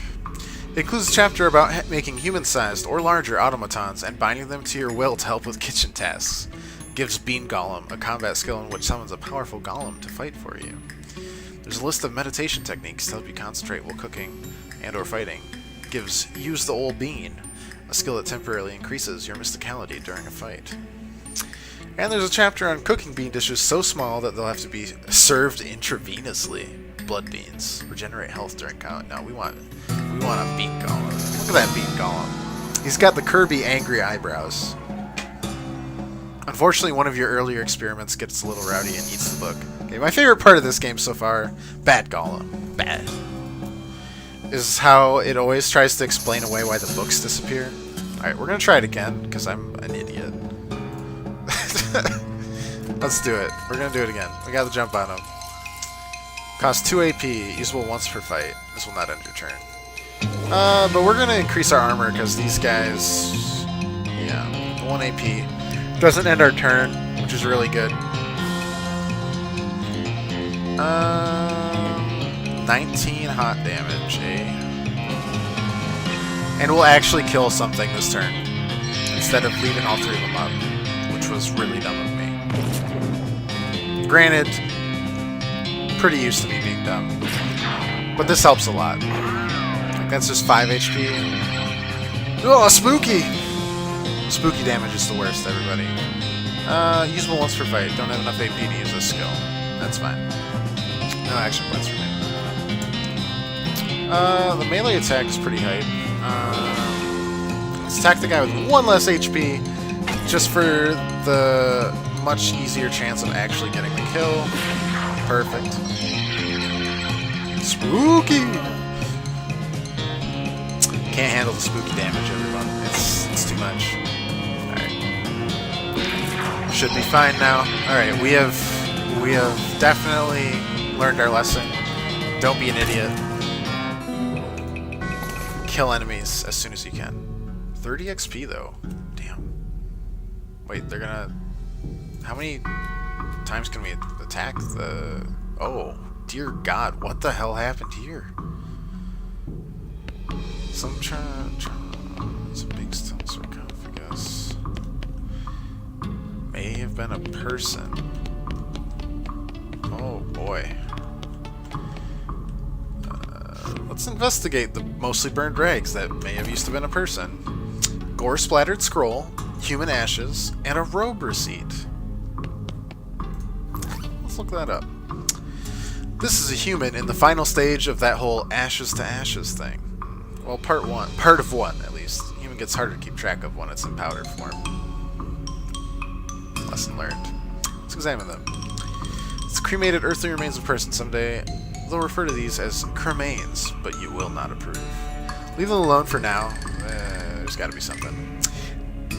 It includes a chapter about making human-sized or larger automatons and binding them to your will to help with kitchen tasks. Gives Bean Golem a combat skill in which summons a powerful golem to fight for you. There's a list of meditation techniques to help you concentrate while cooking and or fighting. Gives Use the Old Bean, a skill that temporarily increases your mysticality during a fight. And there's a chapter on cooking bean dishes so small that they'll have to be served intravenously. Blood beans regenerate health during combat. No, we want a bean golem. Look at that bean golem. He's got the Kirby angry eyebrows. Unfortunately, one of your earlier experiments gets a little rowdy and eats the book. Okay, my favorite part of this game so far, bad golem, bad, is how it always tries to explain away why the books disappear. Alright, we're gonna try it again, because I'm an idiot. Let's do it. We're gonna do it again. We gotta jump on him. Cost 2 AP, usable once per fight. This will not end your turn. But we're gonna increase our armor, because these guys... Yeah, 1 AP. Doesn't end our turn, which is really good. 19 hot damage, eh? And we'll actually kill something this turn, instead of leaving all three of them up, which was really dumb of me. Granted, pretty used to me being dumb, but this helps a lot. Like, that's just 5 HP. Oh, spooky! Spooky damage is the worst, everybody. Usable once per fight. Don't have enough AP to use this skill. That's fine. No action points for me. The melee attack is pretty hype. Let's attack the guy with 1 less HP, just for the much easier chance of actually getting the kill. Perfect. Spooky! Can't handle the spooky damage, everyone. It's too much. Alright. Should be fine now. Alright, we have definitely learned our lesson. Don't be an idiot. Kill enemies as soon as you can. 30 XP though. Damn. Wait, they're gonna... How many times can we attack the... Oh, dear God, what the hell happened here? Some big stone sarcophagus. May have been a person. Oh boy. Let's investigate the mostly burned rags that may have used to been a person. Gore-splattered scroll, human ashes, and a robe receipt. Let's look that up. This is a human in the final stage of that whole ashes to ashes thing. Well, part of one, at least. Human gets harder to keep track of when it's in powder form. Lesson learned. Let's examine them. It's cremated earthly remains of a person. Someday they'll refer to these as cremains, but you will not approve. Leave them alone for now. There's got to be something.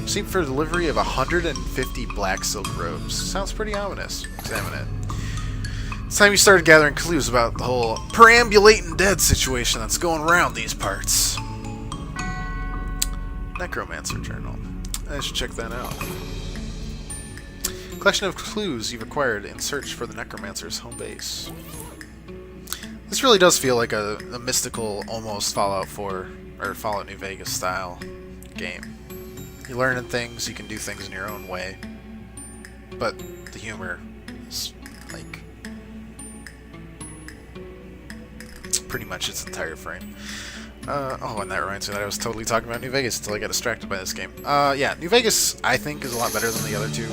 Received for delivery of 150 black silk robes. Sounds pretty ominous. Examine it. It's time you started gathering clues about the whole perambulating dead situation that's going around these parts. Necromancer Journal. I should check that out. Collection of clues you've acquired in search for the Necromancer's home base. This really does feel like a mystical, almost Fallout 4 or Fallout New Vegas style game. You're learning things, you can do things in your own way, but the humor is like pretty much its entire frame. Oh, and that reminds me that I was totally talking about New Vegas until I got distracted by this game. Yeah, New Vegas I think is a lot better than the other two.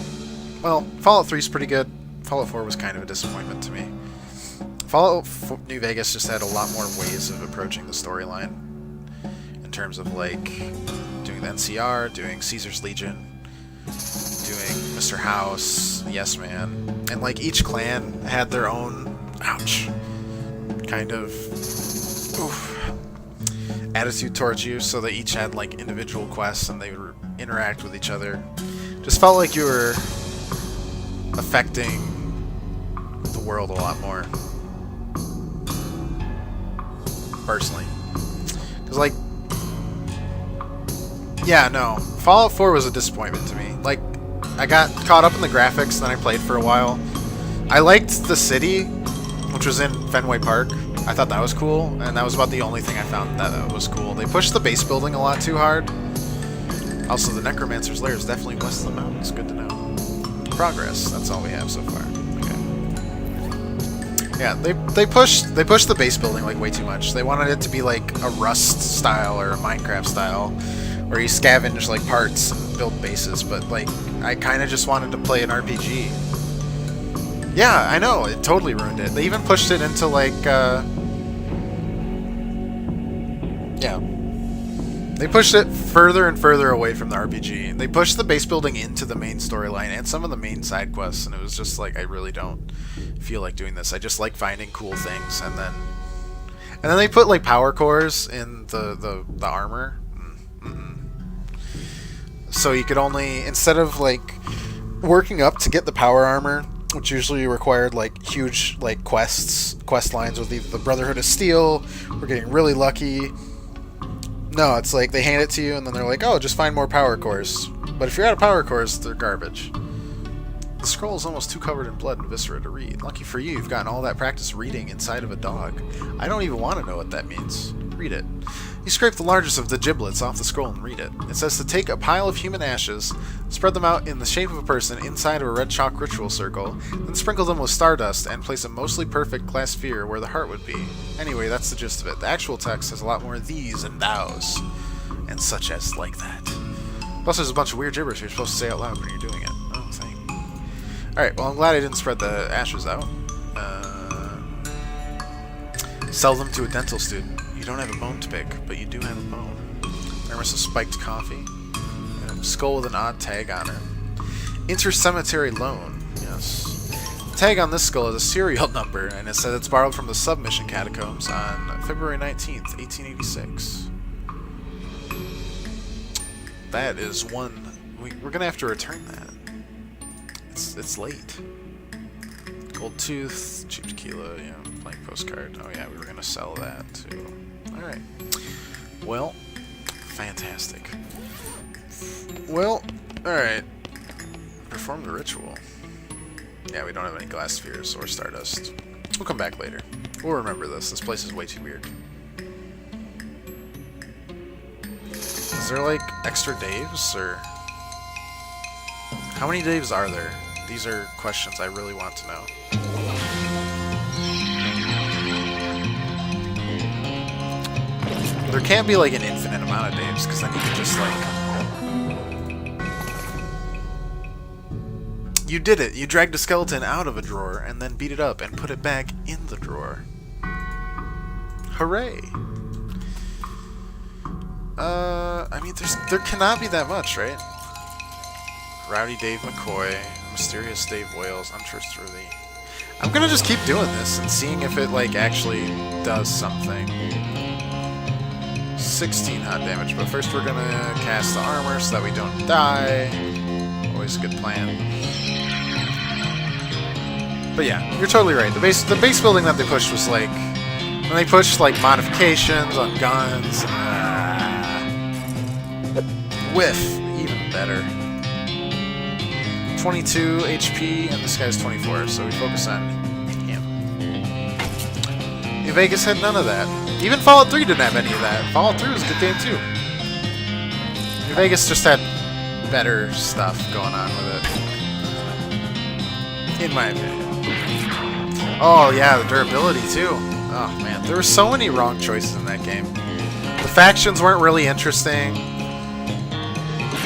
Well, Fallout 3 is pretty good. Fallout 4 was kind of a disappointment to me. Fallout New Vegas just had a lot more ways of approaching the storyline. In terms of, like, doing the NCR, doing Caesar's Legion, doing Mr. House, Yes Man. And, like, each clan had their own, ouch, kind of, oof, attitude towards you, so they each had like individual quests and they would interact with each other. Just felt like you were affecting the world a lot more. Personally. Because, like, yeah, no. Fallout 4 was a disappointment to me. Like, I got caught up in the graphics, then I played for a while. I liked the city, which was in Fenway Park. I thought that was cool, and that was about the only thing I found that was cool. They pushed the base building a lot too hard. Also, the Necromancer's Lair is definitely west of the mountains. Good to know. Progress. That's all we have so far. Okay. Yeah, they pushed the base building like way too much. They wanted it to be like a Rust style or a Minecraft style, where you scavenge like parts and build bases. But like, I kind of just wanted to play an RPG. Yeah, I know, it totally ruined it. They even pushed it into like, yeah. They pushed it further and further away from the RPG. They pushed the base building into the main storyline and some of the main side quests, and it was just like, I really don't feel like doing this. I just like finding cool things, and then they put like power cores in the armor. So you could only, instead of like working up to get the power armor, which usually required like huge like quest lines with either the Brotherhood of Steel or getting really lucky. No, it's like they hand it to you and then they're like, oh, just find more power cores. But if you're out of power cores, they're garbage. The scroll is almost too covered in blood and viscera to read. Lucky for you, you've gotten all that practice reading inside of a dog. I don't even want to know what that means. Read it. You scrape the largest of the giblets off the scroll and read it. It says to take a pile of human ashes, spread them out in the shape of a person inside of a red chalk ritual circle, then sprinkle them with stardust and place a mostly perfect glass sphere where the heart would be. Anyway, that's the gist of it. The actual text has a lot more these and thous, and such as like that. Plus there's a bunch of weird gibberish you're supposed to say out loud when you're doing it. Oh, thank. Alright, well I'm glad I didn't spread the ashes out. Sell them to a dental student. You don't have a bone to pick, but you do have a bone. Thermos of spiked coffee. And a skull with an odd tag on it. Intercemetery loan. Yes. The tag on this skull has a serial number, and it says it's borrowed from the submission catacombs on February 19th, 1886. That is one... We're gonna have to return that. It's late. Gold tooth, cheap tequila, yeah, blank postcard. Oh yeah, we were gonna sell that too. Alright. Well, fantastic. Well, alright. Perform the ritual. Yeah, we don't have any glass spheres or stardust. We'll come back later. We'll remember this. This place is way too weird. Is there like extra Daves, or... How many Daves are there? These are questions I really want to know. There can't be like an infinite amount of Daves, because then you could just like... You did it! You dragged a skeleton out of a drawer, and then beat it up, and put it back in the drawer. Hooray! I mean, there cannot be that much, right? Rowdy Dave McCoy, Mysterious Dave Wales, Untrustworthy. I'm gonna just keep doing this and seeing if it, like, actually does something. 16 hot damage, but first we're gonna cast the armor so that we don't die. Always a good plan. But yeah, you're totally right. The base building that they pushed was like... When they pushed, like, modifications on guns... whiff! Even better. 22 HP, and this guy's 24, so we focus on him. New Vegas had none of that. Even Fallout 3 didn't have any of that. Fallout 3 was a good game, too. New Vegas just had better stuff going on with it. In my opinion. Oh, yeah, the durability, too. Oh, man. There were so many wrong choices in that game. The factions weren't really interesting.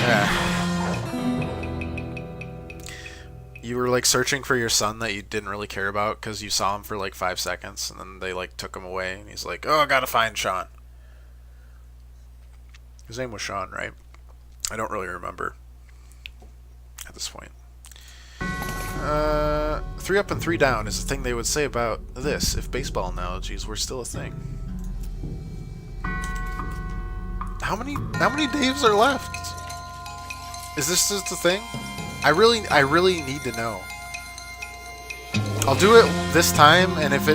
Yeah. You were like searching for your son that you didn't really care about because you saw him for like 5 seconds, and then they like took him away, and he's like, oh, I gotta find Sean. His name was Sean, right? I don't really remember at this point. 3 up and 3 down is the thing they would say about this if baseball analogies were still a thing. How many Daves are left? Is this just a thing? I really need to know. I'll do it this time, and if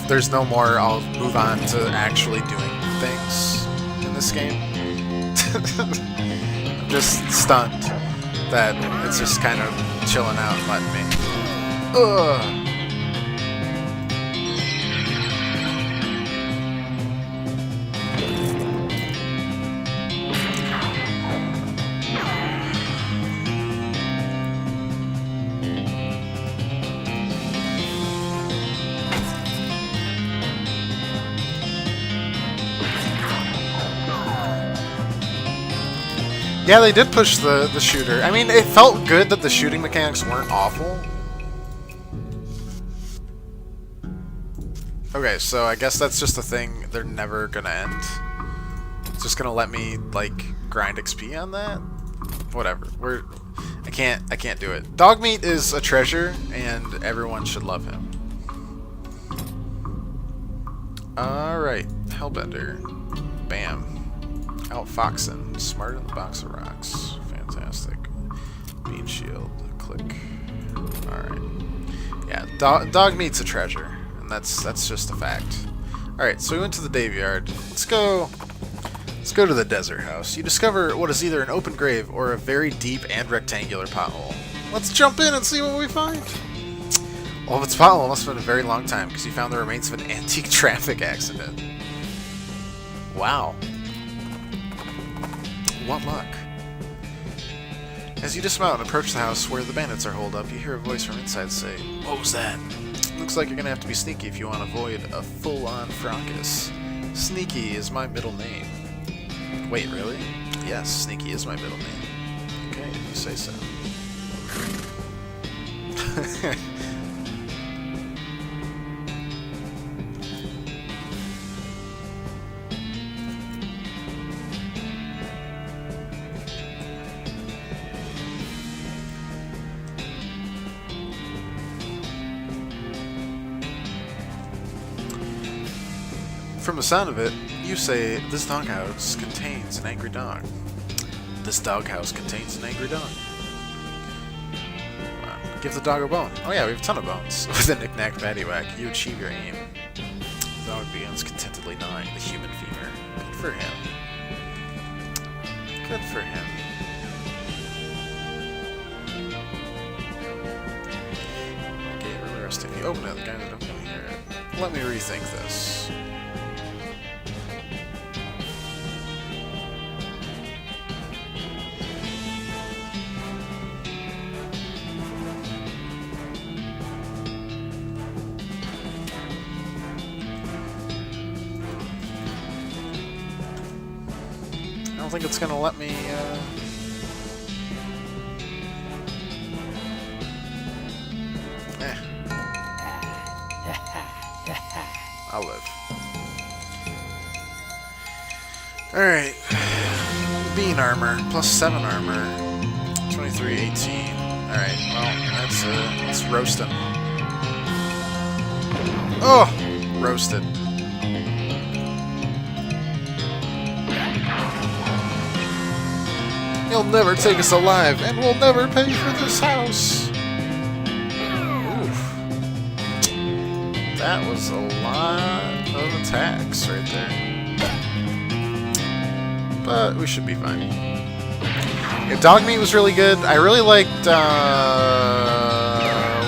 there's no more, I'll move on to actually doing things in this game. I'm just stunned that it's just kind of chilling out and letting me. Ugh. Yeah, they did push the shooter. I mean, it felt good that the shooting mechanics weren't awful. Okay, so I guess that's just a thing they're never gonna end. It's just gonna let me, like, grind XP on that? Whatever. I can't do it. Dogmeat is a treasure, and everyone should love him. Alright, Hellbender. Bam. Outfoxen, smarter than the box of rocks. Fantastic. Bean shield, click. Alright. Yeah, Dogmeat's a treasure, and that's just a fact. Alright, so we went to the Daveyard. Let's go to the desert house. You discover what is either an open grave or a very deep and rectangular pothole. Let's jump in and see what we find. Well, if it's a pothole, it must have been a very long time, because you found the remains of an antique traffic accident. Wow. What luck. As you dismount and approach the house where the bandits are holed up, you hear a voice from inside say, "What was that? Looks like you're gonna have to be sneaky if you want to avoid a full-on fracas. Sneaky is my middle name." Wait, really? Yes, Sneaky is my middle name. Okay, if you say so. From the sound of it, you say, "This doghouse contains an angry dog." This doghouse contains an angry dog. Wow. Give the dog a bone. Oh yeah, we have a ton of bones. With a knick-knack paddywhack, you achieve your aim. The dog begins contentedly gnawing the human femur. Good for him. Good for him. Okay, really resting. You open it, the guys don't come hear it. Let me rethink this. I don't think it's gonna let me, I'll live. Alright. Bean armor. Plus 7 armor. 2318. Alright, well, that's roasting. Oh! Roasted. You'll never take us alive, and we'll never pay for this house. Oof. That was a lot of attacks right there. But we should be fine. Yeah, Dogmeat was really good. I really liked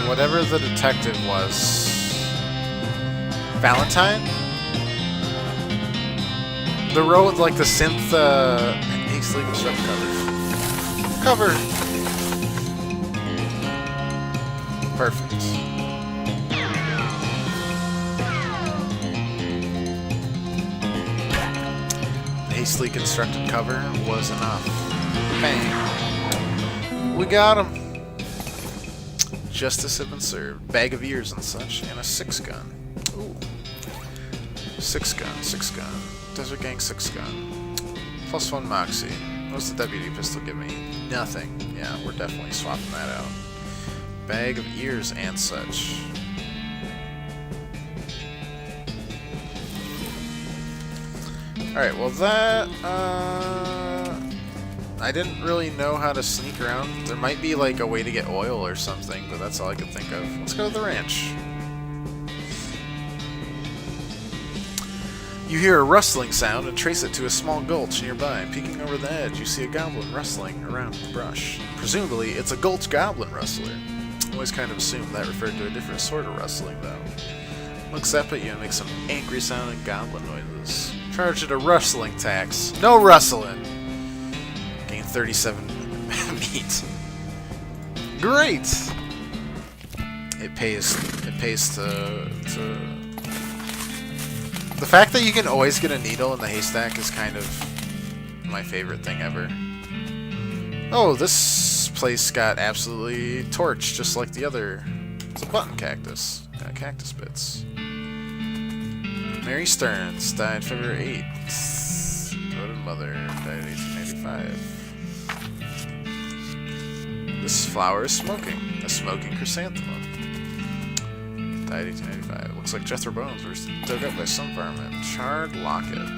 whatever the detective was. Valentine? The row with like the synth hastily constructed cover. Perfect. The hastily constructed cover was enough. Bang. We got him. Justice had been served. Bag of ears and such, and a 6-gun. Ooh. 6-gun. Desert Gang 6-gun. Plus 1 Moxie. What's the WD pistol give me? Nothing. Yeah, we're definitely swapping that out. Bag of ears and such. Alright, well that, I didn't really know how to sneak around. There might be like a way to get oil or something, but that's all I could think of. Let's go to the ranch. You hear a rustling sound and trace it to a small gulch nearby. Peeking over the edge, you see a goblin rustling around in the brush. Presumably, it's a gulch goblin rustler. Always kind of assumed that referred to a different sort of rustling, though. Looks up at you and makes some angry sounding goblin noises. Charge it a rustling tax. No rustling! Gain 37 meat. Great! It pays to... The fact that you can always get a needle in the haystack is kind of my favorite thing ever. Oh, this place got absolutely torched, just like the other. It's a button cactus. Got cactus bits. Mary Stearns died February 8th. Devoted mother died in 1885. This flower is smoking. A smoking chrysanthemum. Died 1885. Looks like Jethro bones were dug up by some varmint. Charred locket.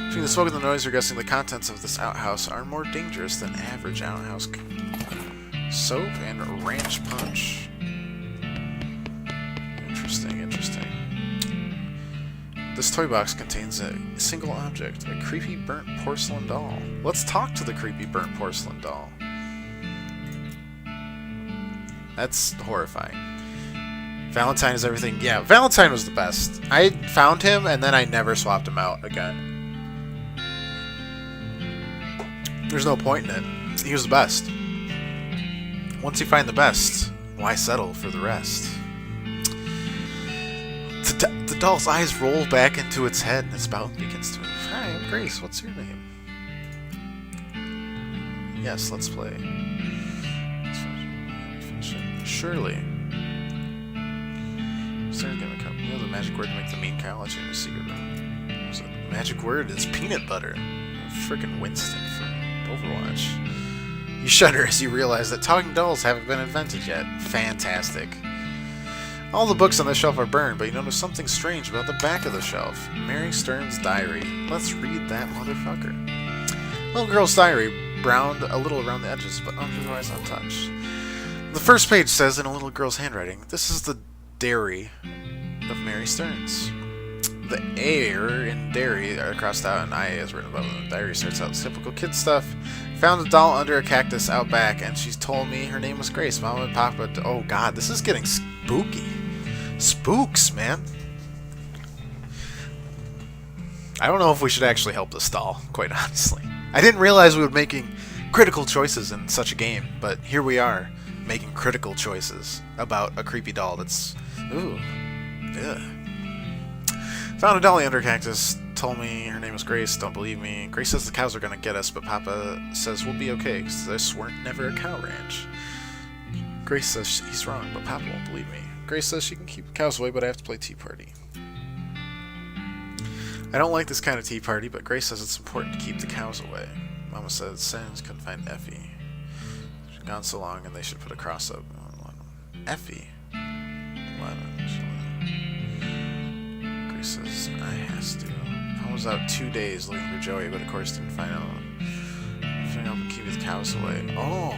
Between the smoke and the noise, you're guessing the contents of this outhouse are more dangerous than average outhouse. Soap and ranch punch. Interesting, interesting. This toy box contains a single object, a creepy burnt porcelain doll. Let's talk to the creepy burnt porcelain doll. That's horrifying. Valentine is everything. Yeah, Valentine was the best. I found him and then I never swapped him out again. There's no point in it. He was the best. Once you find the best, why settle for the rest? The doll's eyes roll back into its head and its mouth begins to move. Hi, I'm Grace. What's your name? Yes, let's play. Surely. Starting to get you know the magic word to make the mean cow let you in a secret room. There's a magic word. It's peanut butter. Frickin' Winston from Overwatch. You shudder as you realize that talking dolls haven't been invented yet. Fantastic. All the books on the shelf are burned, but you notice something strange about the back of the shelf. Mary Stearns' diary. Let's read that motherfucker. Little girl's diary, browned a little around the edges, but otherwise untouched. The first page says in a little girl's handwriting, "This is the dairy of Mary Stearns." The "air" in dairy are crossed out and "I" is written above them. The diary starts out typical kid stuff. Found a doll under a cactus out back, and she's told me her name was Grace. Mama and Papa. Oh god, this is getting spooky. Spooks, man. I don't know if we should actually help this doll, quite honestly. I didn't realize we were making critical choices in such a game, but here we are, making critical choices about a creepy doll that's... Ooh. Ugh. Found a dolly under a cactus. Told me her name was Grace. Don't believe me. Grace says the cows are gonna get us, but Papa says we'll be okay, because this weren't never a cow ranch. Grace says he's wrong, but Papa won't believe me. Grace says she can keep the cows away, but I have to play Tea Party. I don't like this kind of tea party, but Grace says it's important to keep the cows away. Mama says Sans couldn't find Effie. She's gone so long, and they should put a cross up. Effie? 11. Grace says I has to. I was out 2 days looking for Joey, but of course didn't find out. Trying to help keep the cows away. Oh!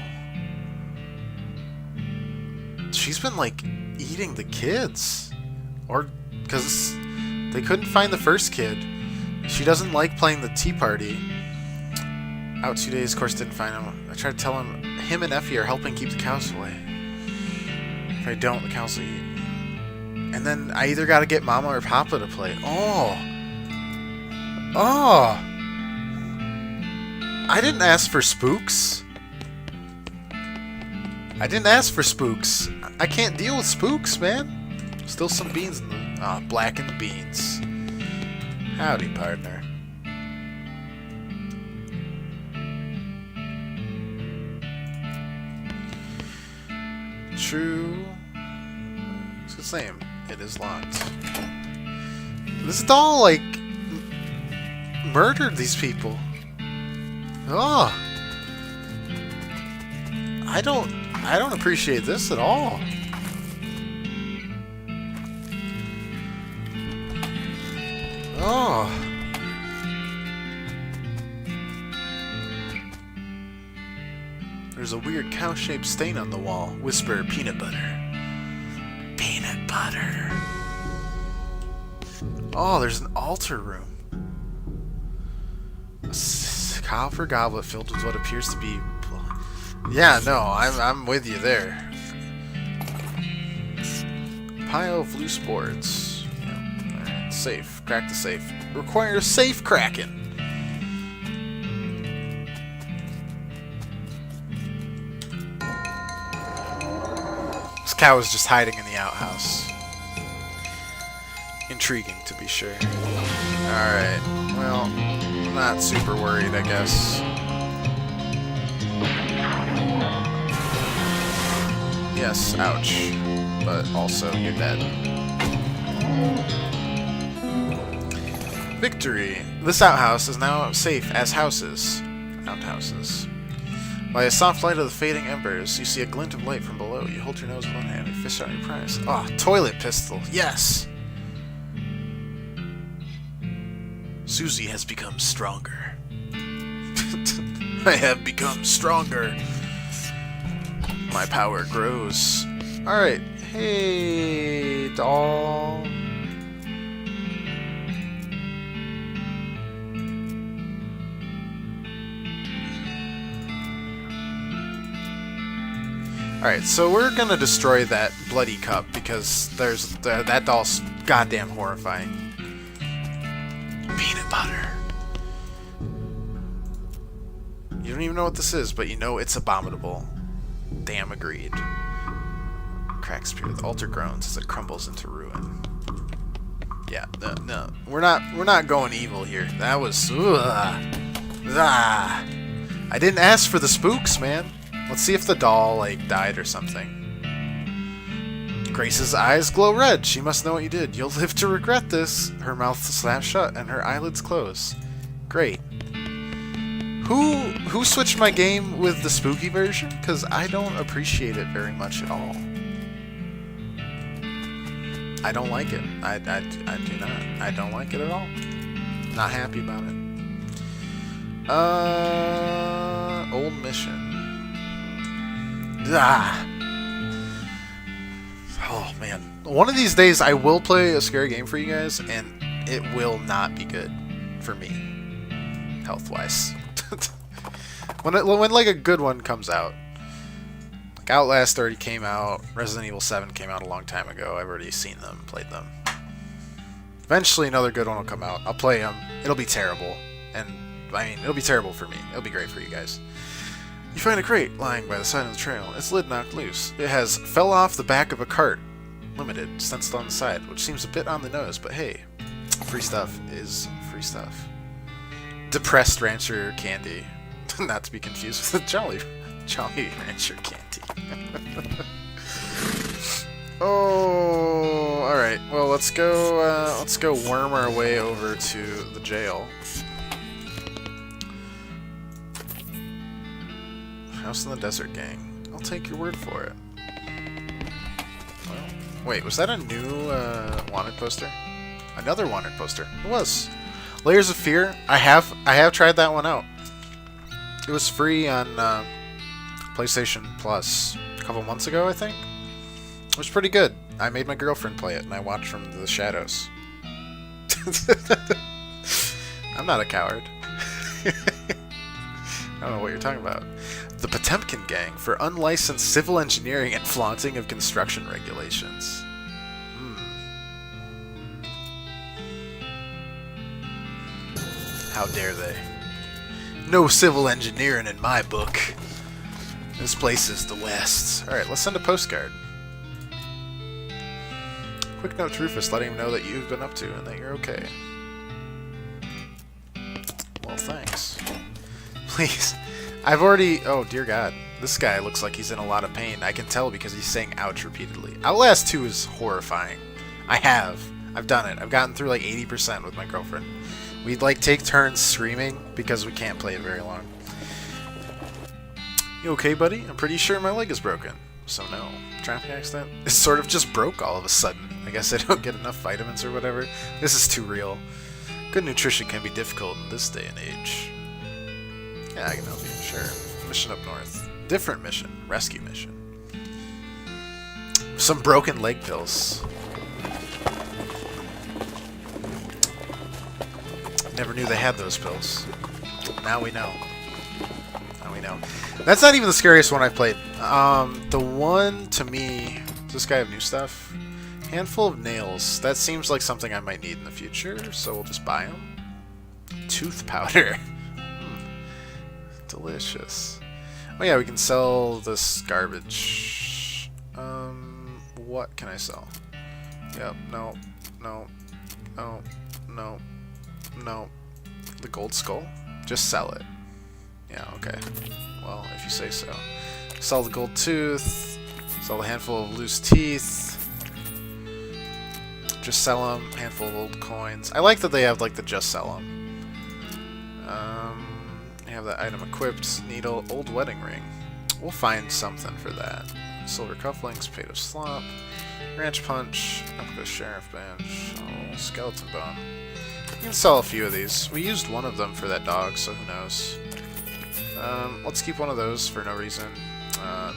She's been, like, eating the kids. Or, because they couldn't find the first kid. She doesn't like playing the tea party. Out 2 days, of course didn't find him. I tried to tell him and Effie are helping keep the cows away. If I don't, the cows will eat. And then I either gotta get Mama or Papa to play. Oh! Oh! I didn't ask for spooks. I didn't ask for spooks. I can't deal with spooks, man. Still some beans in the... Ah, blackened beans. Howdy, partner. True. It's the same. It is locked. This doll, like... murdered these people. Oh! I don't appreciate this at all. Oh. There's a weird cow-shaped stain on the wall. Whisper, peanut butter. Peanut butter. Oh, there's an altar room. A copper goblet filled with what appears to be... Yeah, no, I'm with you there. Pile of loose boards. Yeah, alright, safe. Crack the safe. Requires safe cracking. This cow is just hiding in the outhouse. Intriguing, to be sure. Alright, well, not super worried, I guess. Yes, ouch. But also, you're dead. Victory! This outhouse is now safe as houses. Outhouses. By a soft light of the fading embers, you see a glint of light from below. You hold your nose with one hand and fish out your prize. Ah, toilet pistol. Yes! Susie has become stronger. I have become stronger. My power grows. Alright. Hey, doll. Alright, so we're gonna destroy that bloody cup because there's that doll's goddamn horrifying. Peanut butter. You don't even know what this is, but you know it's abominable. Damn agreed. Cracks appear. The altar groans as it crumbles into ruin. Yeah, no, we're not going evil here. That was I didn't ask for the spooks, man. Let's see if the doll like died or something. Grace's eyes glow red. She must know what you did. You'll live to regret this. Her mouth slaps shut and her eyelids close. Great. Who switched my game with the spooky version? Because I don't appreciate it very much at all. I don't like it. I do not. I don't like it at all. Not happy about it. Old mission. Oh man. One of these days I will play a scary game for you guys and it will not be good for me. Health-wise. when like a good one comes out. Like Outlast already came out, Resident Evil 7 came out a long time ago. I've already seen them, played them. Eventually another good one will come out. I'll play them. It'll be terrible. And I mean, it'll be terrible for me. It'll be great for you guys. You find a crate lying by the side of the trail. Its lid knocked loose. It has fell off the back of a cart. Limited, stenciled on the side, which seems a bit on the nose, but hey, free stuff is free stuff. Depressed Rancher candy. Not to be confused with the Jolly Rancher candy. Oh, alright. Well, let's go worm our way over to the jail. House in the Desert Gang. I'll take your word for it. Well, wait, was that a new wanted poster? Another wanted poster. It was. Layers of Fear. I have tried that one out. It was free on PlayStation Plus a couple months ago, I think. It was pretty good. I made my girlfriend play it, and I watched from the shadows. I'm not a coward. I don't know what you're talking about. The Potemkin Gang for unlicensed civil engineering and flaunting of construction regulations. How dare they? No civil engineering in my book. This place is the West. Alright, let's send a postcard. Quick note to Rufus letting him know that you've been up to and that you're okay. Well, thanks. Please. I've already... Oh, dear God. This guy looks like he's in a lot of pain. I can tell because he's saying ouch repeatedly. Outlast 2 is horrifying. I've done it. I've gotten through like 80% with my girlfriend. We'd like take turns screaming because we can't play it very long. You okay, buddy? I'm pretty sure my leg is broken. So no. Traffic accident? It sort of just broke all of a sudden. I guess I don't get enough vitamins or whatever. This is too real. Good nutrition can be difficult in this day and age. Yeah, I can help you, sure. Mission up north. Different mission. Rescue mission. Some broken leg pills. Never knew they had those pills. Now we know. Now we know. That's not even the scariest one I've played. The one, to me... Does this guy have new stuff? Handful of nails. That seems like something I might need in the future, so we'll just buy them. Tooth powder. Delicious. Oh yeah, we can sell this garbage. What can I sell? Yep, no. The gold skull? Just sell it. Yeah, okay. Well, if you say so. Sell the gold tooth. Sell a handful of loose teeth. Just sell them. Handful of old coins. I like that they have like the just sell them. Have that item equipped. Needle, old wedding ring. We'll find something for that. Silver cufflinks, potato slop, ranch punch, up the sheriff bench, skeleton bone. You can sell a few of these. We used one of them for that dog, so who knows. Let's keep one of those for no reason.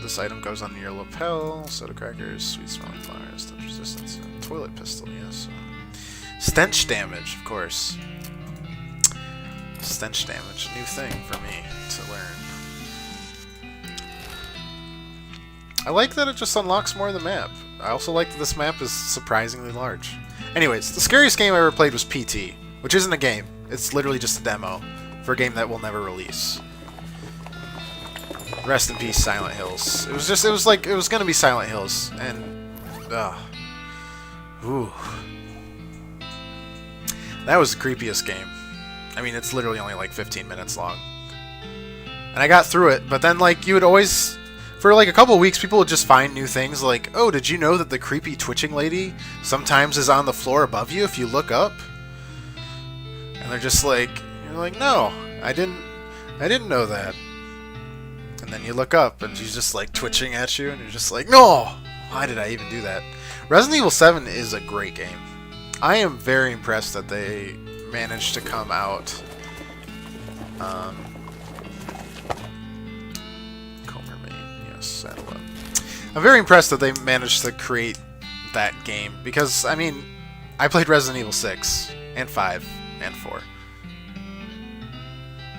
This item goes on your lapel. Soda crackers, sweet smelling flowers, stench resistance, and toilet pistol, yes. Stench damage, of course. Stench damage, new thing for me to learn. I like that it just unlocks more of the map. I also like that this map is surprisingly large. Anyways, the scariest game I ever played was PT, which isn't a game. It's literally just a demo for a game that will never release. Rest in peace, Silent Hills. It was gonna be Silent Hills, and ooh, that was the creepiest game. I mean, it's literally only like 15 minutes long. And I got through it, but then like you would always, for like a couple of weeks, people would just find new things like, oh, did you know that the creepy twitching lady sometimes is on the floor above you if you look up? And they're just like, you're like, no, I didn't know that. And then you look up and she's just like twitching at you and you're just like, no, why did I even do that? Resident Evil 7 is a great game. I am very impressed that they managed to come out Comer main, yes, saddle up. I'm very impressed that they managed to create that game because, I mean, I played Resident Evil 6 and 5 and 4.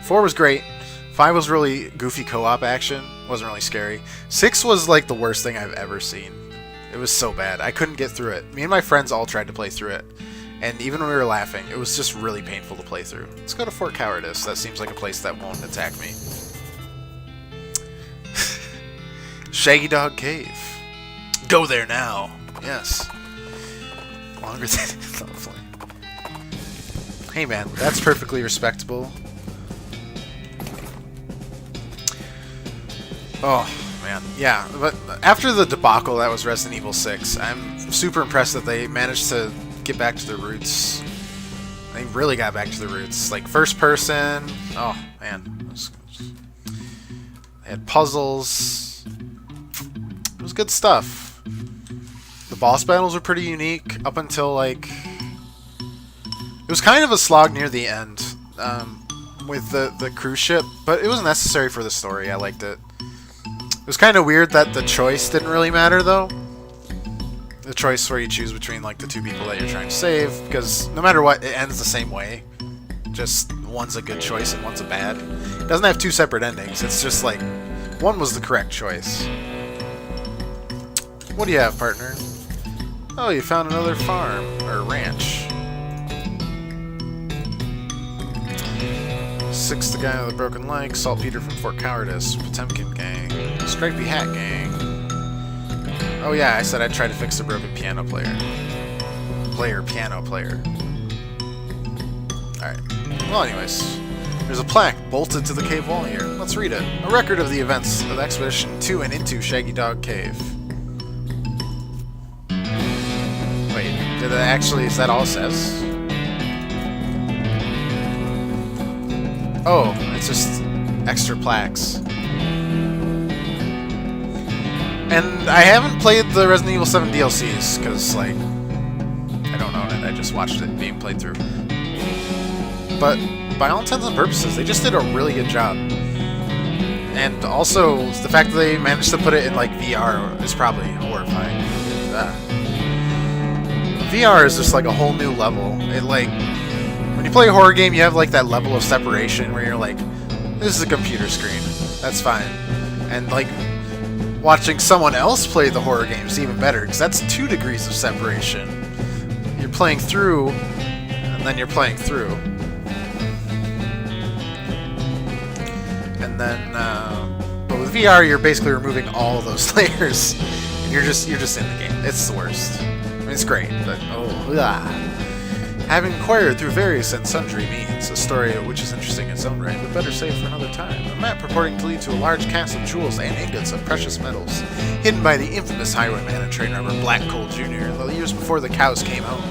4 was great. 5 was really goofy co-op action. Wasn't really scary. 6 was like the worst thing I've ever seen. It was so bad. I couldn't get through it. Me and my friends all tried to play through it. And even when we were laughing, it was just really painful to play through. Let's go to Fort Cowardice. That seems like a place that won't attack me. Shaggy Dog Cave. Go there now. Yes. Longer than... Lovely. Hey man, that's perfectly respectable. Oh, man. Yeah, but after the debacle that was Resident Evil 6, I'm super impressed that they managed to get back to their roots. They really got back to their roots. Like, first person. Oh, man. They had puzzles. It was good stuff. The boss battles were pretty unique up until, like... It was kind of a slog near the end with the cruise ship, but it was necessary for the story. I liked it. It was kind of weird that the choice didn't really matter, though. The choice where you choose between like the two people that you're trying to save, because no matter what, it ends the same way. Just one's a good choice and one's a bad. It doesn't have two separate endings. It's just like one was the correct choice. What do you have, partner? Oh, you found another farm or ranch. 6, the guy with the broken leg, Saltpeter from Fort Cowardice, Potemkin gang, Stripey Hat gang. Oh yeah, I said I'd try to fix the broken piano player. Piano player. Alright. Well, anyways, there's a plaque bolted to the cave wall here. Let's read it. A record of the events of the expedition to and into Shaggy Dog Cave. Wait, did it actually, is that all it says? Oh, it's just extra plaques. And I haven't played the Resident Evil 7 DLCs, because, like, I don't own it. I just watched it being played through. but by all intents and purposes, they just did a really good job. And also, the fact that they managed to put it in like VR is probably horrifying. VR is just like a whole new level. It like, when you play a horror game, you have like that level of separation where you're like, this is a computer screen. That's fine. And like, watching someone else play the horror game is even better, because that's 2 degrees of separation. You're playing through, and then you're playing through. And then, but with VR, you're basically removing all of those layers, and you're just in the game. It's the worst. I mean, it's great, but having acquired through various and sundry means a story which is interesting in its own right, but better saved for another time. A map purporting to lead to a large cast of jewels and ingots of precious metals, hidden by the infamous highwayman and train robber Black Coal Jr. in the years before the cows came home.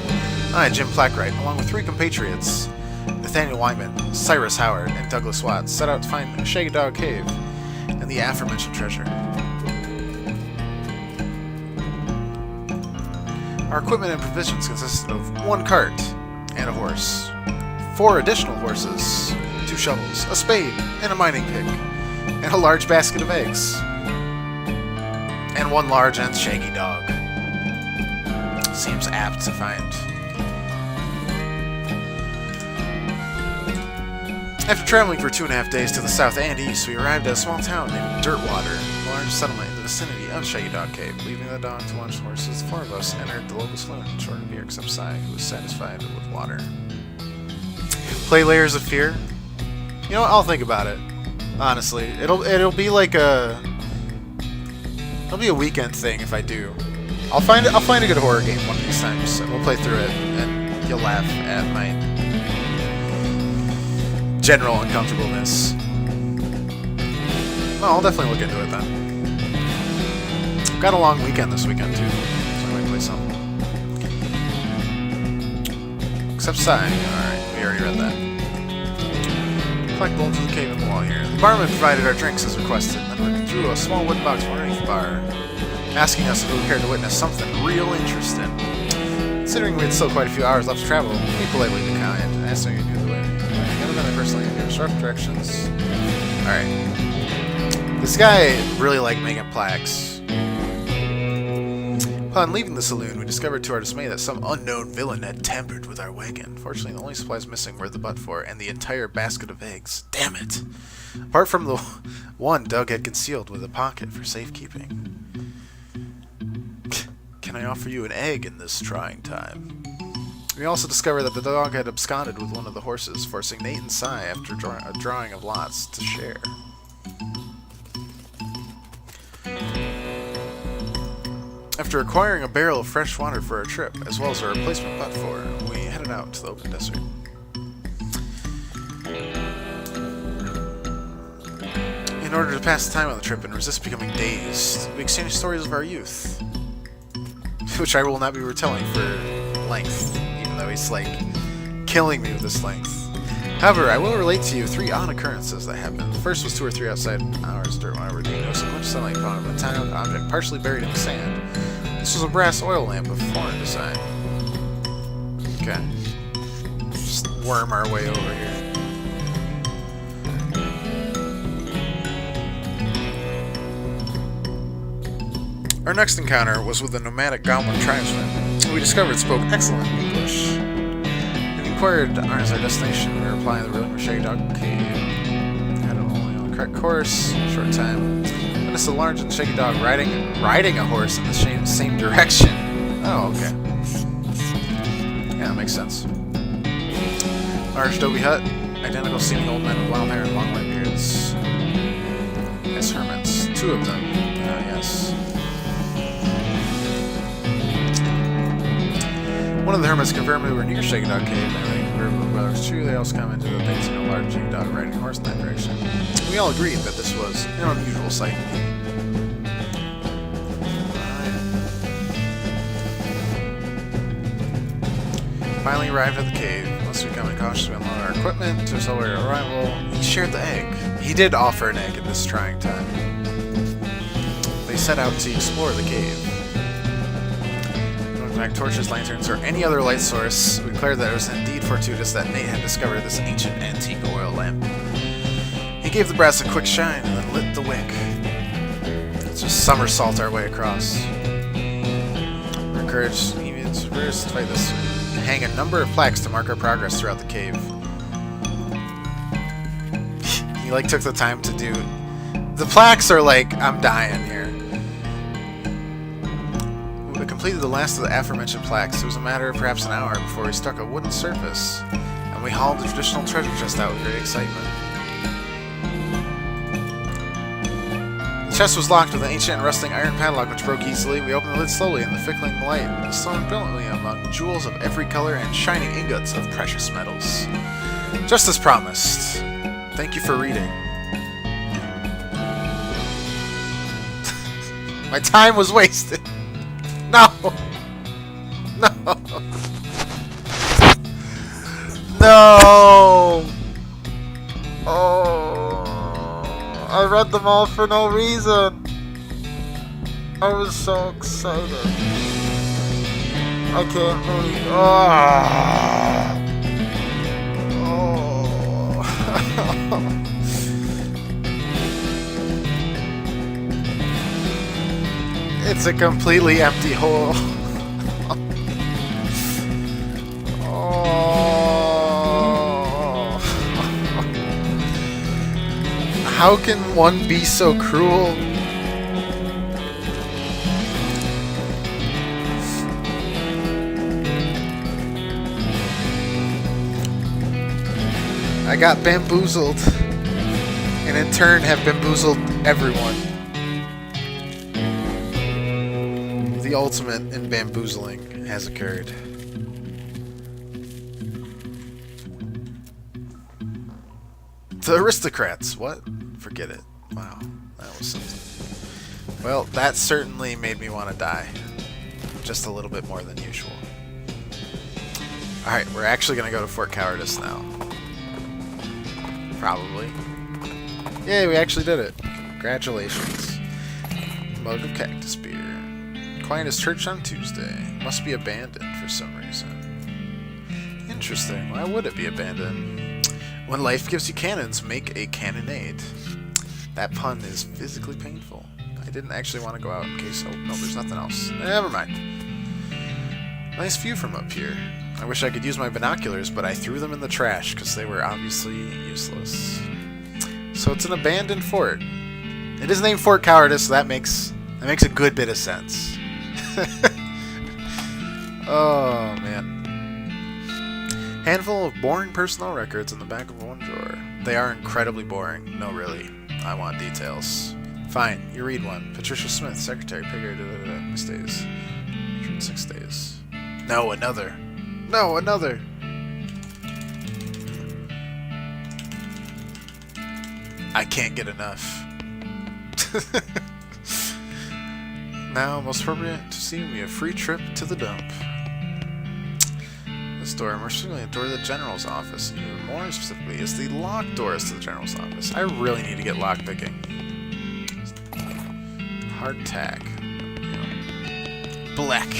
I, Jim Plackwright, along with 3 compatriots, Nathaniel Wyman, Cyrus Howard, and Douglas Watts, set out to find a Shaggy Dog Cave and the aforementioned treasure. Our equipment and provisions consisted of 1 cart and a horse, 4 additional horses, 2 shovels, a spade, and a mining pick, and a large basket of eggs, and 1 large and shaggy dog. Seems apt to find. After traveling for 2.5 days to the south and east, we arrived at a small town named Dirtwater, the largest settlement in the vicinity of Shaggy Dog Cave. Leaving the dog to watch the horses, the 4 of us entered the local saloon, short of beer except Sai, who was satisfied with water. Play Layers of Fear? You know what? I'll think about it. Honestly, it'll be like a weekend thing if I do. I'll find a good horror game one of these times, and we'll play through it, and you'll laugh at my general uncomfortableness. Well, I'll definitely look into it then. I've got a long weekend this weekend too, so I might play some. Except Sai. Alright, we already read that. Collect bolts of the cave in the wall here. The barman provided our drinks as requested, and then withdrew a small wooden box underneath the bar, asking us if we cared to witness something real interesting. Considering we had still quite a few hours left to travel, we politely declined and asked if we knew the way. Other than I personally gave us rough directions. Alright. This guy really liked making plaques. Upon leaving the saloon, we discovered to our dismay that some unknown villain had tampered with our wagon. Fortunately, the only supplies missing were the but-for and the entire basket of eggs. Damn it! Apart from the one Doug had concealed with a pocket for safekeeping. Can I offer you an egg in this trying time? We also discovered that the dog had absconded with one of the horses, forcing Nate and Sai, after a drawing of lots, to share. After acquiring a barrel of fresh water for our trip, as well as a replacement but-for, we headed out to the open desert. In order to pass the time on the trip and resist becoming dazed, we exchanged stories of our youth, which I will not be retelling for length, even though he's like killing me with this length. However, I will relate to you 3 odd occurrences that happened. The first was 2 or 3 outside hours during my routine. There was a much sunlight found in a tiny object partially buried in the sand. This was a brass oil lamp of foreign design. Okay. Just worm our way over here. Our next encounter was with a nomadic goblin tribesman, who we discovered spoke excellent English. We inquired as our destination. We were applying the railing for Shaggy Dog Cave. Had it only on the correct course. Short time. Witnessed a large and shaggy dog riding a horse in the same direction. Oh, okay. Yeah, that makes sense. Large adobe hut. Identical seeming old men with wild hair and long white beards. As hermits. 2 of them. Yes. One of the hermits confirmed we were near Shaggy Dog Cave, and they confirmed whether it was true. They also commented that they'd seen a large shaggy dog riding a horse in that direction. We all agreed that this was an unusual sight. Finally arrived at the cave. Once we come in cautiously unload our equipment to celebrate our arrival, he shared the egg. He did offer an egg at this trying time. They set out to explore the cave. back torches, lanterns, or any other light source, we declared that it was indeed fortuitous that Nate had discovered this ancient antique oil lamp. He gave the brass a quick shine and then lit the wick. Let's just somersault our way across. We're encouraged even to fight this. Hang a number of plaques to mark our progress throughout the cave. He like took the time to do. The plaques are like, I'm dying here. We completed the last of the aforementioned plaques. It was a matter of perhaps an hour before we struck a wooden surface, and we hauled the traditional treasure chest out with great excitement. The chest was locked with an ancient and rusting iron padlock which broke easily. We opened the lid slowly in the flickering light, glowing brilliantly among jewels of every color and shining ingots of precious metals. Just as promised. Thank you for reading. My time was wasted. No! No! No! Oh, I read them all for no reason. I was so excited. I can't believe. It's a completely empty hole. How can one be so cruel? I got bamboozled, and in turn have bamboozled everyone. The ultimate in bamboozling has occurred. The aristocrats, what? Forget it. Wow, that was something. Well, that certainly made me want to die. Just a little bit more than usual. Alright, we're actually going to go to Fort Cowardice now. Probably. Yay, we actually did it. Congratulations. Mug of cactus beer. Quietest church on Tuesday. Must be abandoned for some reason. Interesting. Why would it be abandoned? When life gives you cannons, make a cannonade. That pun is physically painful. I didn't actually want to go out in case... Oh, no, there's nothing else. Never mind. Nice view from up here. I wish I could use my binoculars, but I threw them in the trash because they were obviously useless. So it's an abandoned fort. It is named Fort Cowardice, so that makes a good bit of sense. Oh, man. Handful of boring personnel records in the back of one drawer. They are incredibly boring. No, really. I want details. Fine, you read one. Patricia Smith, secretary, Pigger, Miss Days. 6 days. No, another. No, another. I can't get enough. Now, most appropriate to see me a free trip to the dump. This door, more specifically, the door to the general's office. Even more specifically, is the locked doors to the general's office. I really need to get lockpicking. Hardtack. Black.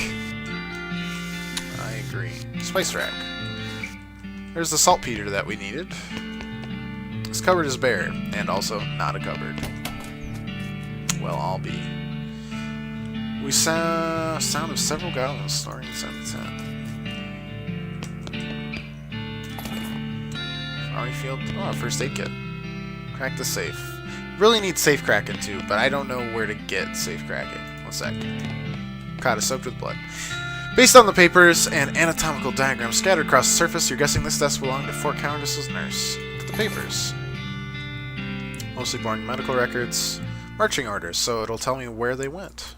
I agree. Spice rack. There's the saltpeter that we needed. This cupboard is bare, and also not a cupboard. Well, I'll be. We saw sound of several goblins snoring inside the tent. Field. Oh, first aid kit. Crack the safe. Really need safe cracking too, but I don't know where to get safe cracking. One sec. Cod is soaked with blood. Based on the papers and anatomical diagrams scattered across the surface, you're guessing this desk belonged to Fort Cowardice's nurse. Look at the papers. Mostly boring medical records, marching orders, so it'll tell me where they went.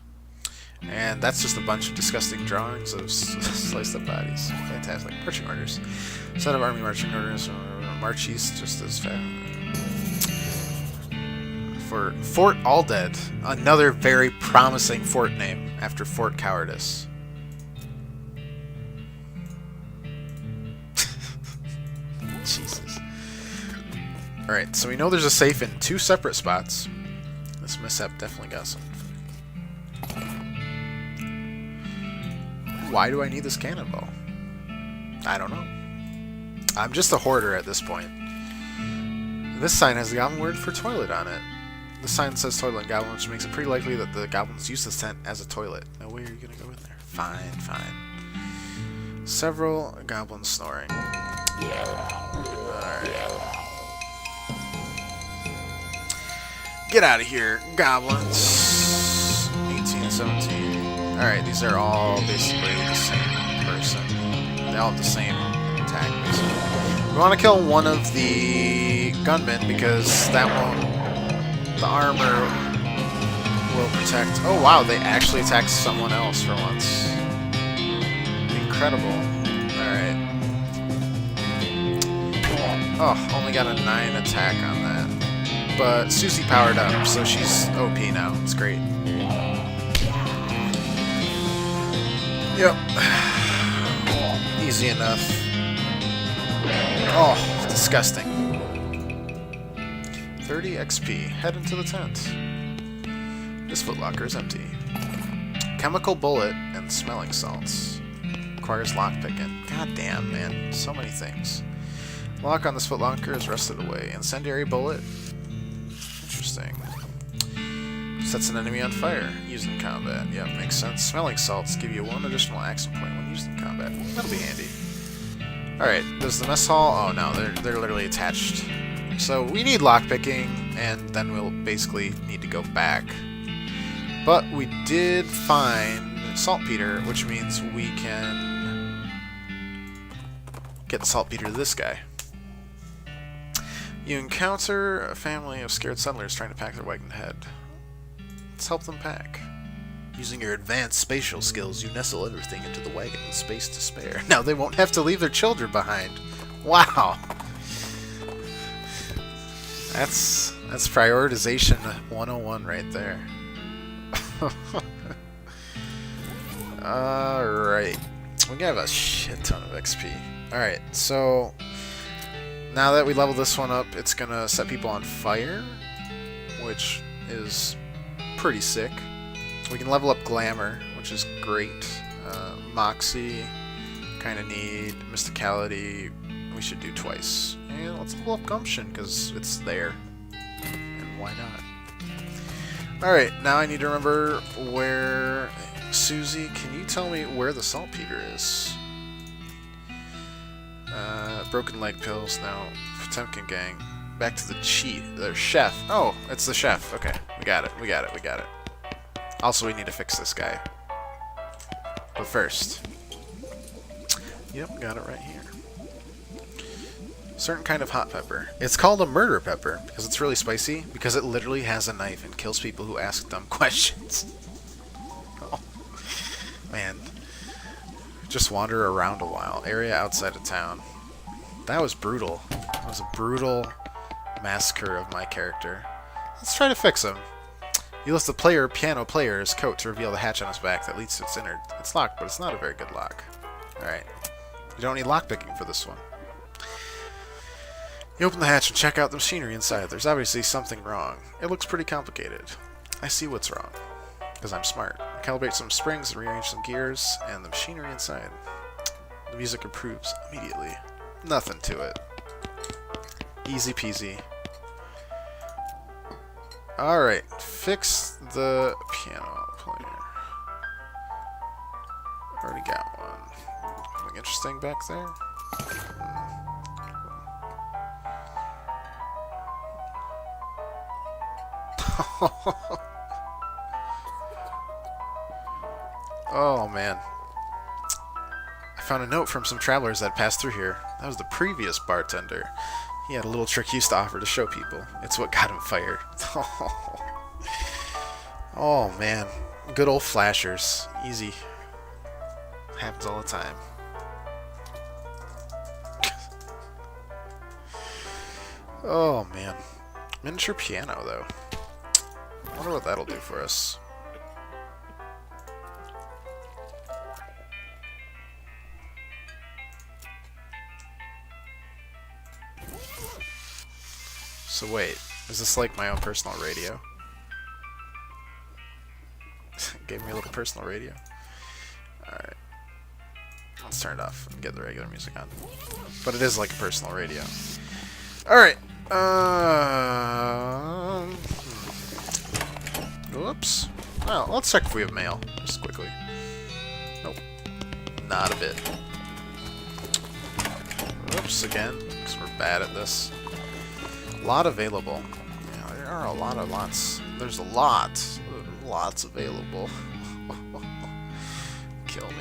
And that's just a bunch of disgusting drawings of sliced up bodies. Fantastic. Marching orders. Set of army marching orders. March east just as fast. For Fort Alldead. Another very promising fort name after Fort Cowardice. Jesus. Alright, so we know there's a safe in 2 separate spots. This mishap definitely got some. Why do I need this cannonball? I don't know. I'm just a hoarder at this point. This sign has the goblin word for toilet on it. The sign says toilet in goblin, which makes it pretty likely that the goblins use this tent as a toilet. No way are you gonna go in there. Fine, fine. Several goblins snoring. Alright. Get out of here, goblins. 18, 17. Alright, these are all basically the same person. They all have the same attack, basically. We want to kill one of the gunmen because that won't... The armor will protect... Oh wow, they actually attacked someone else for once. Incredible. Alright. Oh, only got a 9 attack on that. But Susie powered up, so she's OP now. It's great. Yep. Easy enough. Oh, disgusting. 30 XP. Head into the tent. This footlocker is empty. Chemical bullet and smelling salts. Requires lockpicking. God damn, man. So many things. Lock on this footlocker is rusted away. Incendiary bullet. Interesting. Sets an enemy on fire. Used in combat. Yeah, makes sense. Smelling salts give you 1 additional action point when used in combat. That'll be handy. Alright, does the mess hall... Oh no, they're literally attached. So we need lockpicking, and then we'll basically need to go back. But we did find saltpeter, which means we can get the saltpeter to this guy. You encounter a family of scared settlers trying to pack their wagon ahead. Let's help them pack. Using your advanced spatial skills, you nestle everything into the wagon with space to spare. Now they won't have to leave their children behind. Wow. That's prioritization 101 right there. Alright. We have a shit ton of XP. Alright, so now that we leveled this one up, it's gonna set people on fire, which is pretty sick. We can level up Glamour, which is great. Moxie, kind of need. Mysticality, we should do twice. And let's level up Gumption, because it's there. And why not? Alright, now I need to remember where... Susie, can you tell me where the saltpeter is? Broken leg pills, no. Potemkin gang. Back to the chef. Oh, it's the chef. Okay, we got it. Also, we need to fix this guy. But first... Yep, got it right here. Certain kind of hot pepper. It's called a murder pepper because it's really spicy, because it literally has a knife and kills people who ask dumb questions. Oh, man. Just wander around a while. Area outside of town. That was brutal. That was a brutal massacre of my character. Let's try to fix him. You lift the piano player's coat to reveal the hatch on his back that leads to its innard. It's locked, but it's not a very good lock. Alright. You don't need lockpicking for this one. You open the hatch and check out the machinery inside. There's obviously something wrong. It looks pretty complicated. I see what's wrong, because I'm smart. I calibrate some springs and rearrange some gears, and the machinery inside. The music improves immediately. Nothing to it. Easy peasy. Alright, fix the piano player. Already got one. Something interesting back there? Oh man. I found a note from some travelers that passed through here. That was the previous bartender. He had a little trick he used to offer to show people. It's what got him fired. Oh man. Good old flashers. Easy. Happens all the time. Oh man. Miniature piano though. I wonder what that'll do for us. So wait, is this like my own personal radio? Gave me a little personal radio? Alright. Let's turn it off and get the regular music on. But it is like a personal radio. Alright. Whoops. Well, let's check if we have mail, just quickly. Nope. Not a bit. Whoops, again, because we're bad at this. Lot available. Yeah, there are a lot of lots. There's a lot. Lots available. Kill me.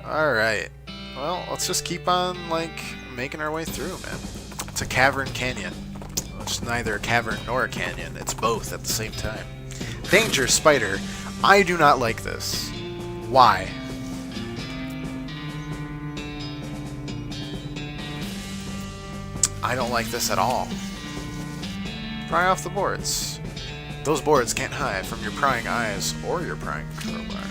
Alright. Well, let's just keep on, like, making our way through, man. It's a cavern canyon. It's neither a cavern nor a canyon. It's both at the same time. Danger, spider. I do not like this. Why? I don't like this at all. Pry off the boards. Those boards can't hide from your prying eyes or your prying crowbar.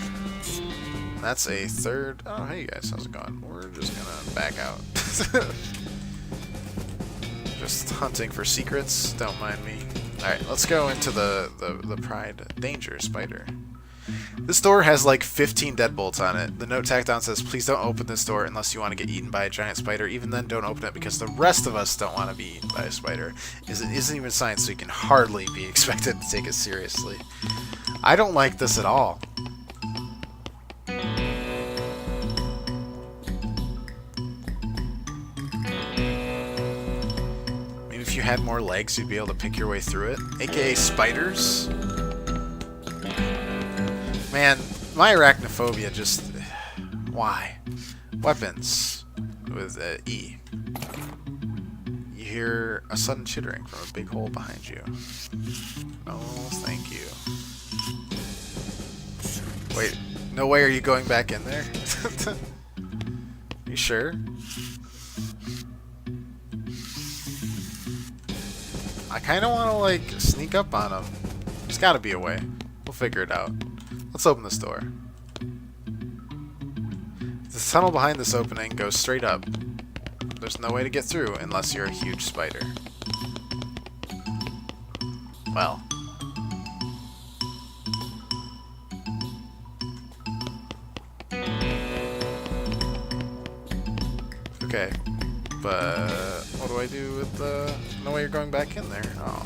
That's a third... Oh, hey guys, how's it going? We're just gonna back out. Just hunting for secrets, don't mind me. Alright, let's go into the Pride Danger Spider. This door has like 15 deadbolts on it. The note tacked on says, please don't open this door unless you want to get eaten by a giant spider. Even then, don't open it because the rest of us don't want to be eaten by a spider. It isn't even science, so you can hardly be expected to take it seriously. I don't like this at all. Maybe if you had more legs, you'd be able to pick your way through it. AKA spiders. Man, my arachnophobia just... Why? Weapons with E. You hear a sudden chittering from a big hole behind you. Oh, thank you. Wait, no way are you going back in there? You sure? I kind of want to, like, sneak up on him. There's got to be a way. We'll figure it out. Let's open this door. The tunnel behind this opening goes straight up. There's no way to get through unless you're a huge spider. Well. Okay. But what do I do with the... No way you're going back in there. Oh.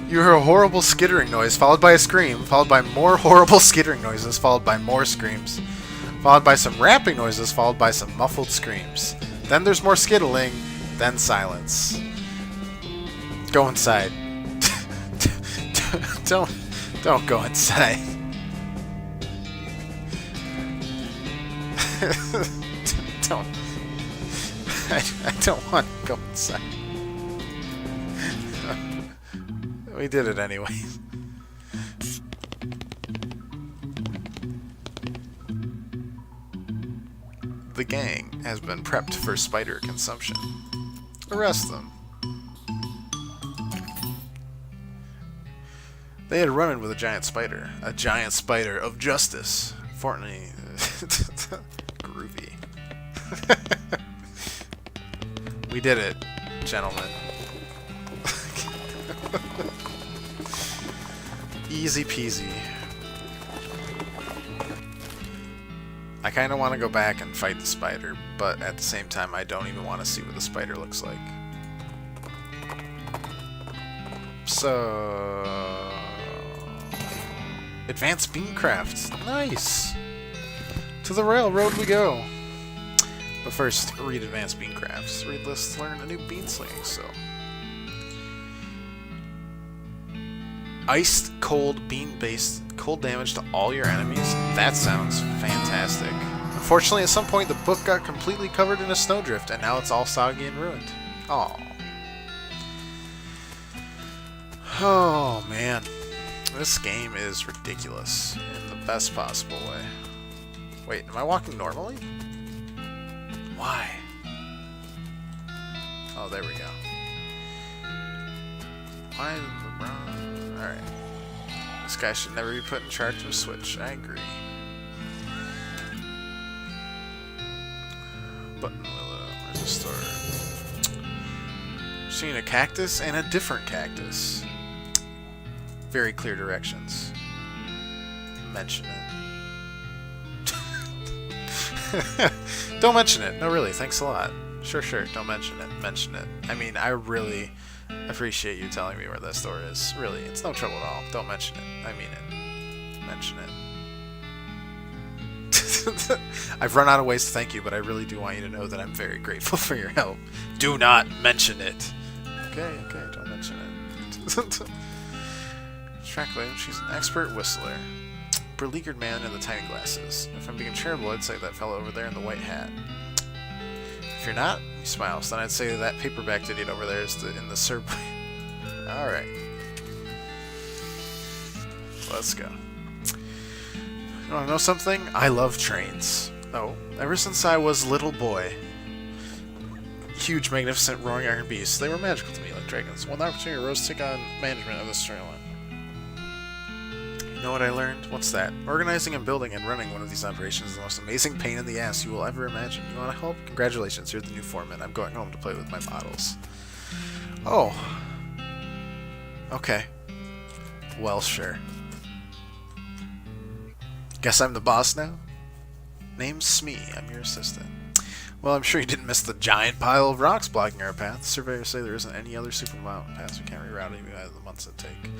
You hear a horrible skittering noise, followed by a scream, followed by more horrible skittering noises, followed by more screams, followed by some rapping noises, followed by some muffled screams. Then there's more skittling, then silence. Go inside. Don't go inside. Don't. I don't want to go inside. We did it anyway. The gang has been prepped for spider consumption. Arrest them. They had run in with a giant spider. A giant spider of justice. Fortnite. Groovy. We did it, gentlemen. Easy peasy. I kind of want to go back and fight the spider, but at the same time I don't even want to see what the spider looks like. So... Advanced Beancraft. Nice! To the railroad we go! But first, read Advanced Beancrafts. Read lists, learn a new bean slinging skill. Iced cold bean-based cold damage to all your enemies? That sounds fantastic. Unfortunately, at some point the book got completely covered in a snowdrift and now it's all soggy and ruined. Aww. Oh man. This game is ridiculous in the best possible way. Wait, am I walking normally? Why? Oh, there we go. Why is the brown... Alright. This guy should never be put in charge of a switch. I agree. Button willow. Where's the store? Seeing a cactus and a different cactus. Very clear directions. Mention it. Don't mention it. No, really. Thanks a lot. Sure. Don't mention it. Mention it. I mean, I really appreciate you telling me where that store is. Really, it's no trouble at all. Don't mention it. I mean it. Mention it. I've run out of ways to thank you, but I really do want you to know that I'm very grateful for your help. Do not mention it. Okay, don't mention it. Tracklane, she's an expert whistler. Beleaguered man in the tiny glasses. If I'm being charitable, I'd say that fellow over there in the white hat. If you're not, he smiles, then I'd say that paperback idiot over there is in the subway. Alright. Let's go. You wanna know something? I love trains. Oh, ever since I was little boy. Huge, magnificent, roaring iron beasts. They were magical to me, like dragons. When the opportunity arose to take on management of this train line. You know what I learned? What's that? Organizing and building and running one of these operations is the most amazing pain in the ass you will ever imagine. You want to help? Congratulations, you're the new foreman. I'm going home to play with my models. Oh. Okay. Well, sure. Guess I'm the boss now? Name's Smee. I'm your assistant. Well, I'm sure you didn't miss the giant pile of rocks blocking our path. Surveyors say there isn't any other super mountain paths we can't reroute even out of the months it take.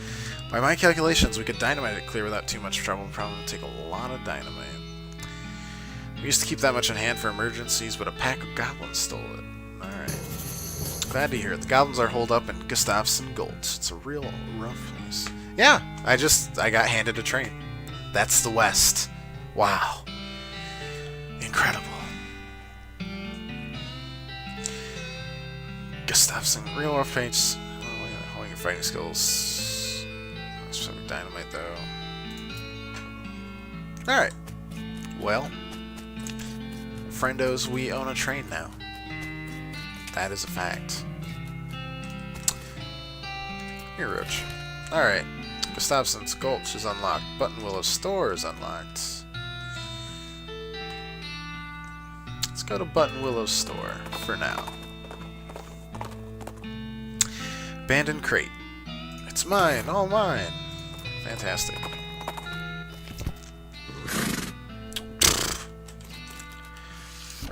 By my calculations, we could dynamite it clear without too much trouble. Probably would take a lot of dynamite. We used to keep that much in hand for emergencies, but a pack of goblins stole it. Alright. Glad to hear it. The goblins are holed up in Gustafsson Gulch. It's a real rough place. Yeah, I got handed a train. That's the West. Wow. Incredible. Gustafsson, real rough paints. Holding your fighting skills. Specific dynamite, though. Alright. Well, friendos, we own a train now. That is a fact. Here, Roach. Alright. Gustafsson's Gulch is unlocked. Button Willow's store is unlocked. Let's go to Button Willow's store for now. Abandoned crate. It's mine, all mine. Fantastic.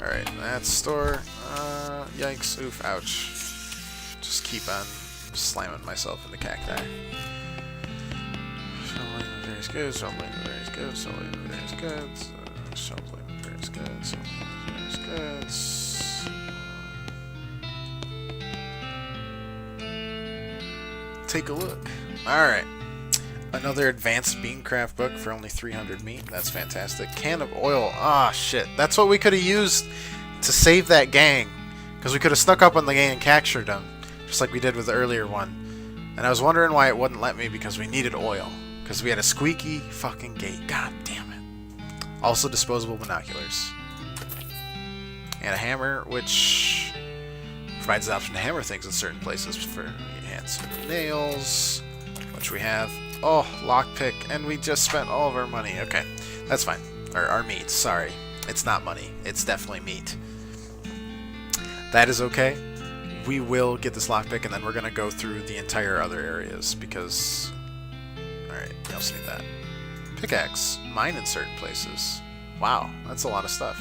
Alright, that's store. Yikes, oof, ouch. Just keep on slamming myself into cacti. Shoveling various goods, shoveling various goods, shoveling various goods, shoveling various goods, shoveling various goods. Take a look. Alright. Another advanced beancraft book for only 300 meat. That's fantastic. Can of oil. Ah, shit. That's what we could have used to save that gang. Because we could have snuck up on the gang and captured them. Just like we did with the earlier one. And I was wondering why it wouldn't let me because we needed oil. Because we had a squeaky fucking gate. God damn it. Also disposable binoculars. And a hammer, which provides the option to hammer things in certain places for hands and nails, which we have. Oh, lockpick, and we just spent all of our money. Okay, that's fine. Or our meat, sorry. It's not money. It's definitely meat. That is okay. We will get this lockpick, and then we're going to go through the entire other areas, because... Alright, we also need that. Pickaxe. Mine in certain places. Wow, that's a lot of stuff.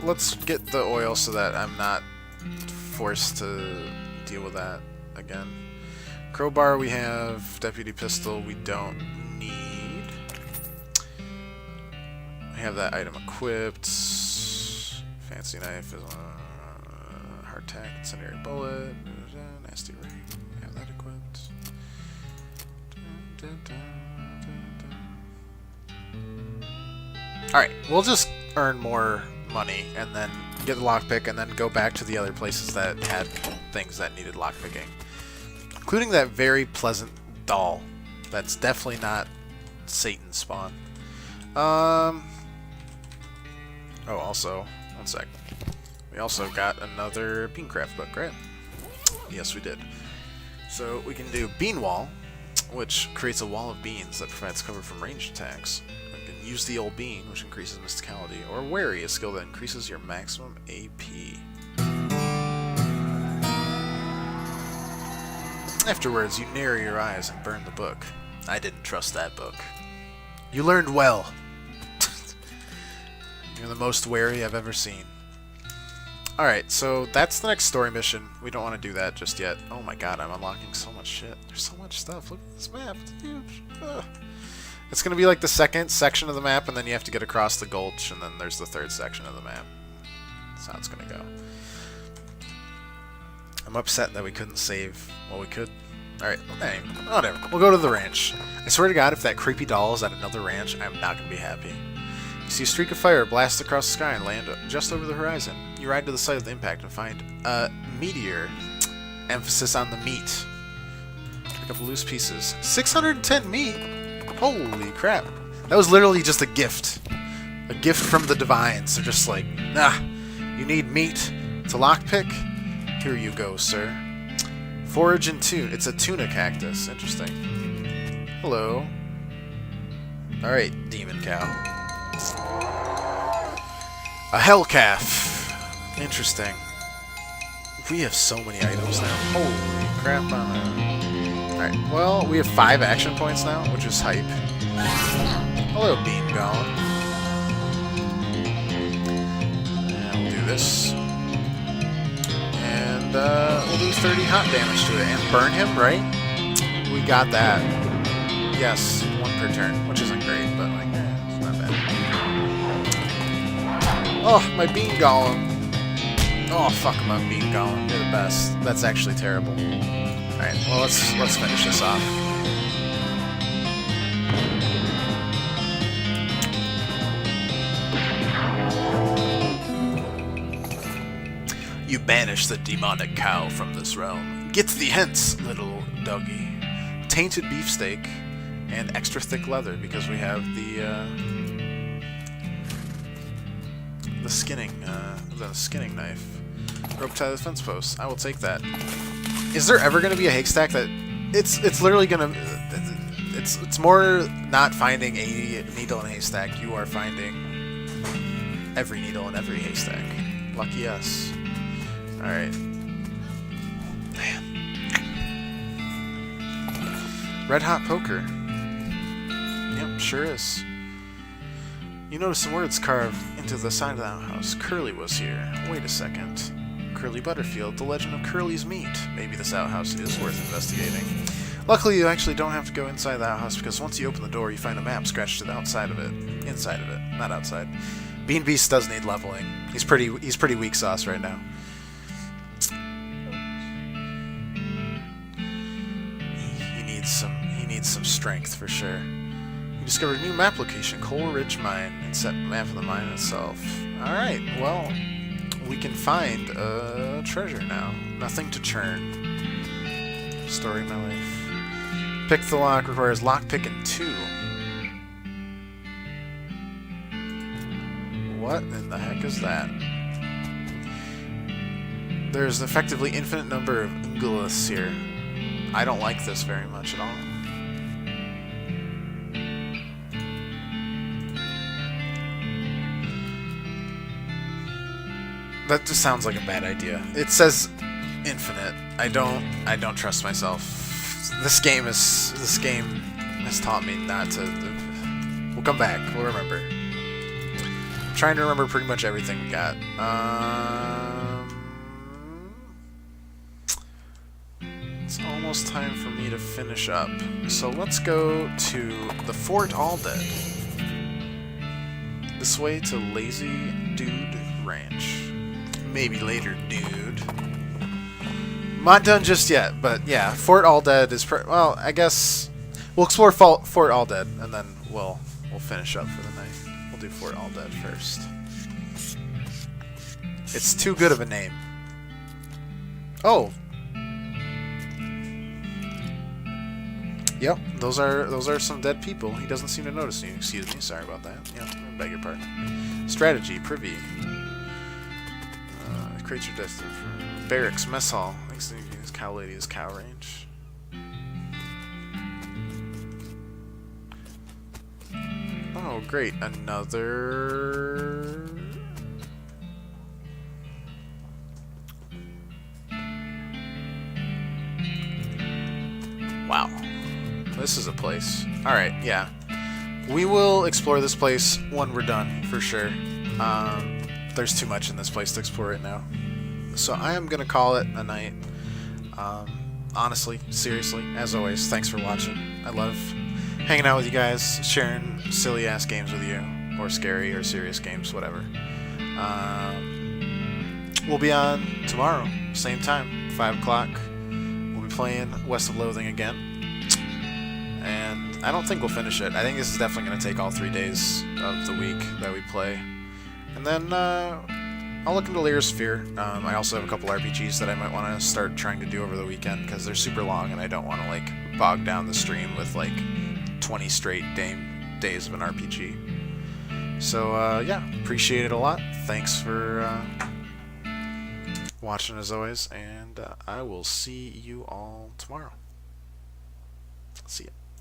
Let's get the oil so that I'm not forced to deal with that again. Crowbar we have. Deputy pistol we don't need. We have that item equipped. Fancy knife is hardtack, incendiary bullet. Nasty ring. We have that equipped. Alright, we'll just earn more money and then get the lockpick and then go back to the other places that had things that needed lockpicking. Including that very pleasant doll. That's definitely not Satan's spawn. Oh, also, one sec. We also got another beancraft book, right? Yes, we did. So we can do Bean Wall, which creates a wall of beans that provides cover from ranged attacks. We can use the old bean, which increases mysticality, or Wary, a skill that increases your maximum AP. Afterwards, you narrow your eyes and burn the book. I didn't trust that book. You learned well. You're the most wary I've ever seen. Alright, so that's the next story mission. We don't want to do that just yet. Oh my god, I'm unlocking so much shit. There's so much stuff. Look at this map. It's huge. Ugh. It's going to be like the second section of the map, and then you have to get across the gulch, and then there's the third section of the map. That's how it's going to go. I'm upset that we couldn't save. Well, we could. Alright, hey, whatever. We'll go to the ranch. I swear to God, if that creepy doll is at another ranch, I'm not going to be happy. You see a streak of fire blast across the sky and land just over the horizon. You ride to the site of the impact and find a meteor. Emphasis on the meat. Pick up loose pieces. 610 meat? Holy crap. That was literally just a gift. A gift from the divines. They're just like, you need meat to lockpick? Here you go, sir. Forage and tune. It's a tuna cactus. Interesting. Hello. Alright, demon cow. A hell calf. Interesting. We have so many items now. Holy crap. Alright, well, we have 5 action points now, which is hype. Hello, bean golem. And we'll do this. And we'll do 30 hot damage to it. And burn him, right? We got that. Yes, 1 per turn, which isn't great, but like, it's not bad. Oh, my bean golem. Oh, fuck my bean golem. You're the best. That's actually terrible. Alright, well, let's finish this off. You banish the demonic cow from this realm. Get thee hence, little doggy. Tainted beefsteak and extra thick leather because we have the skinning knife. Rope tie the fence post. I will take that. Is there ever going to be a haystack that it's literally going to it's more not finding a needle in a haystack. You are finding every needle in every haystack. Lucky us. All right. Man. Red hot poker. Yep, sure is. You notice some words carved into the side of the outhouse. Curly was here. Wait a second. Curly Butterfield, the legend of Curly's meat. Maybe this outhouse is worth investigating. Luckily, you actually don't have to go inside the outhouse because once you open the door, you find a map scratched to the outside of it. Inside of it, not outside. Bean Beast does need leveling. He's pretty weak sauce right now. He needs some strength for sure. You discovered a new map location, Coal Ridge Mine, and set map of the mine itself. Alright, well, we can find a treasure now. Nothing to churn. Story of my life. Pick the lock requires lockpick and 2. What in the heck is that? There's effectively infinite number of unguliths here. I don't like this very much at all. That just sounds like a bad idea. It says infinite. I don't trust myself. This game has taught me not to. We'll come back. We'll remember. I'm trying to remember pretty much everything we got. It's almost time for me to finish up. So let's go to the Fort All Dead. This way to Lazy Dude Ranch. Maybe later, dude. Not done just yet, but yeah, Fort All Dead is well, I guess we'll explore Fort All Dead and then we'll finish up for the night. We'll do Fort All Dead first. It's too good of a name. Oh. Yep, those are some dead people. He doesn't seem to notice you. Excuse me, sorry about that. Yeah, I beg your pardon. Strategy, privy. Creature destined for barracks, mess hall. Next thing is cow lady is cow range. Oh, great! Another. this is a place. Alright, yeah. We will explore this place when we're done, for sure. There's too much in this place to explore right now. So I am going to call it a night. Honestly, seriously, as always, thanks for watching. I love hanging out with you guys, sharing silly-ass games with you, or scary or serious games, whatever. We'll be on tomorrow, same time, 5 o'clock. We'll be playing West of Loathing again. And I don't think we'll finish it. I think this is definitely going to take all 3 days of the week that we play. And then I'll look into Lyra's Sphere. I also have a couple RPGs that I might want to start trying to do over the weekend because they're super long and I don't want to like bog down the stream with like 20 straight days of an RPG. So yeah, appreciate it a lot. Thanks for watching as always, and I will see you all tomorrow. See ya.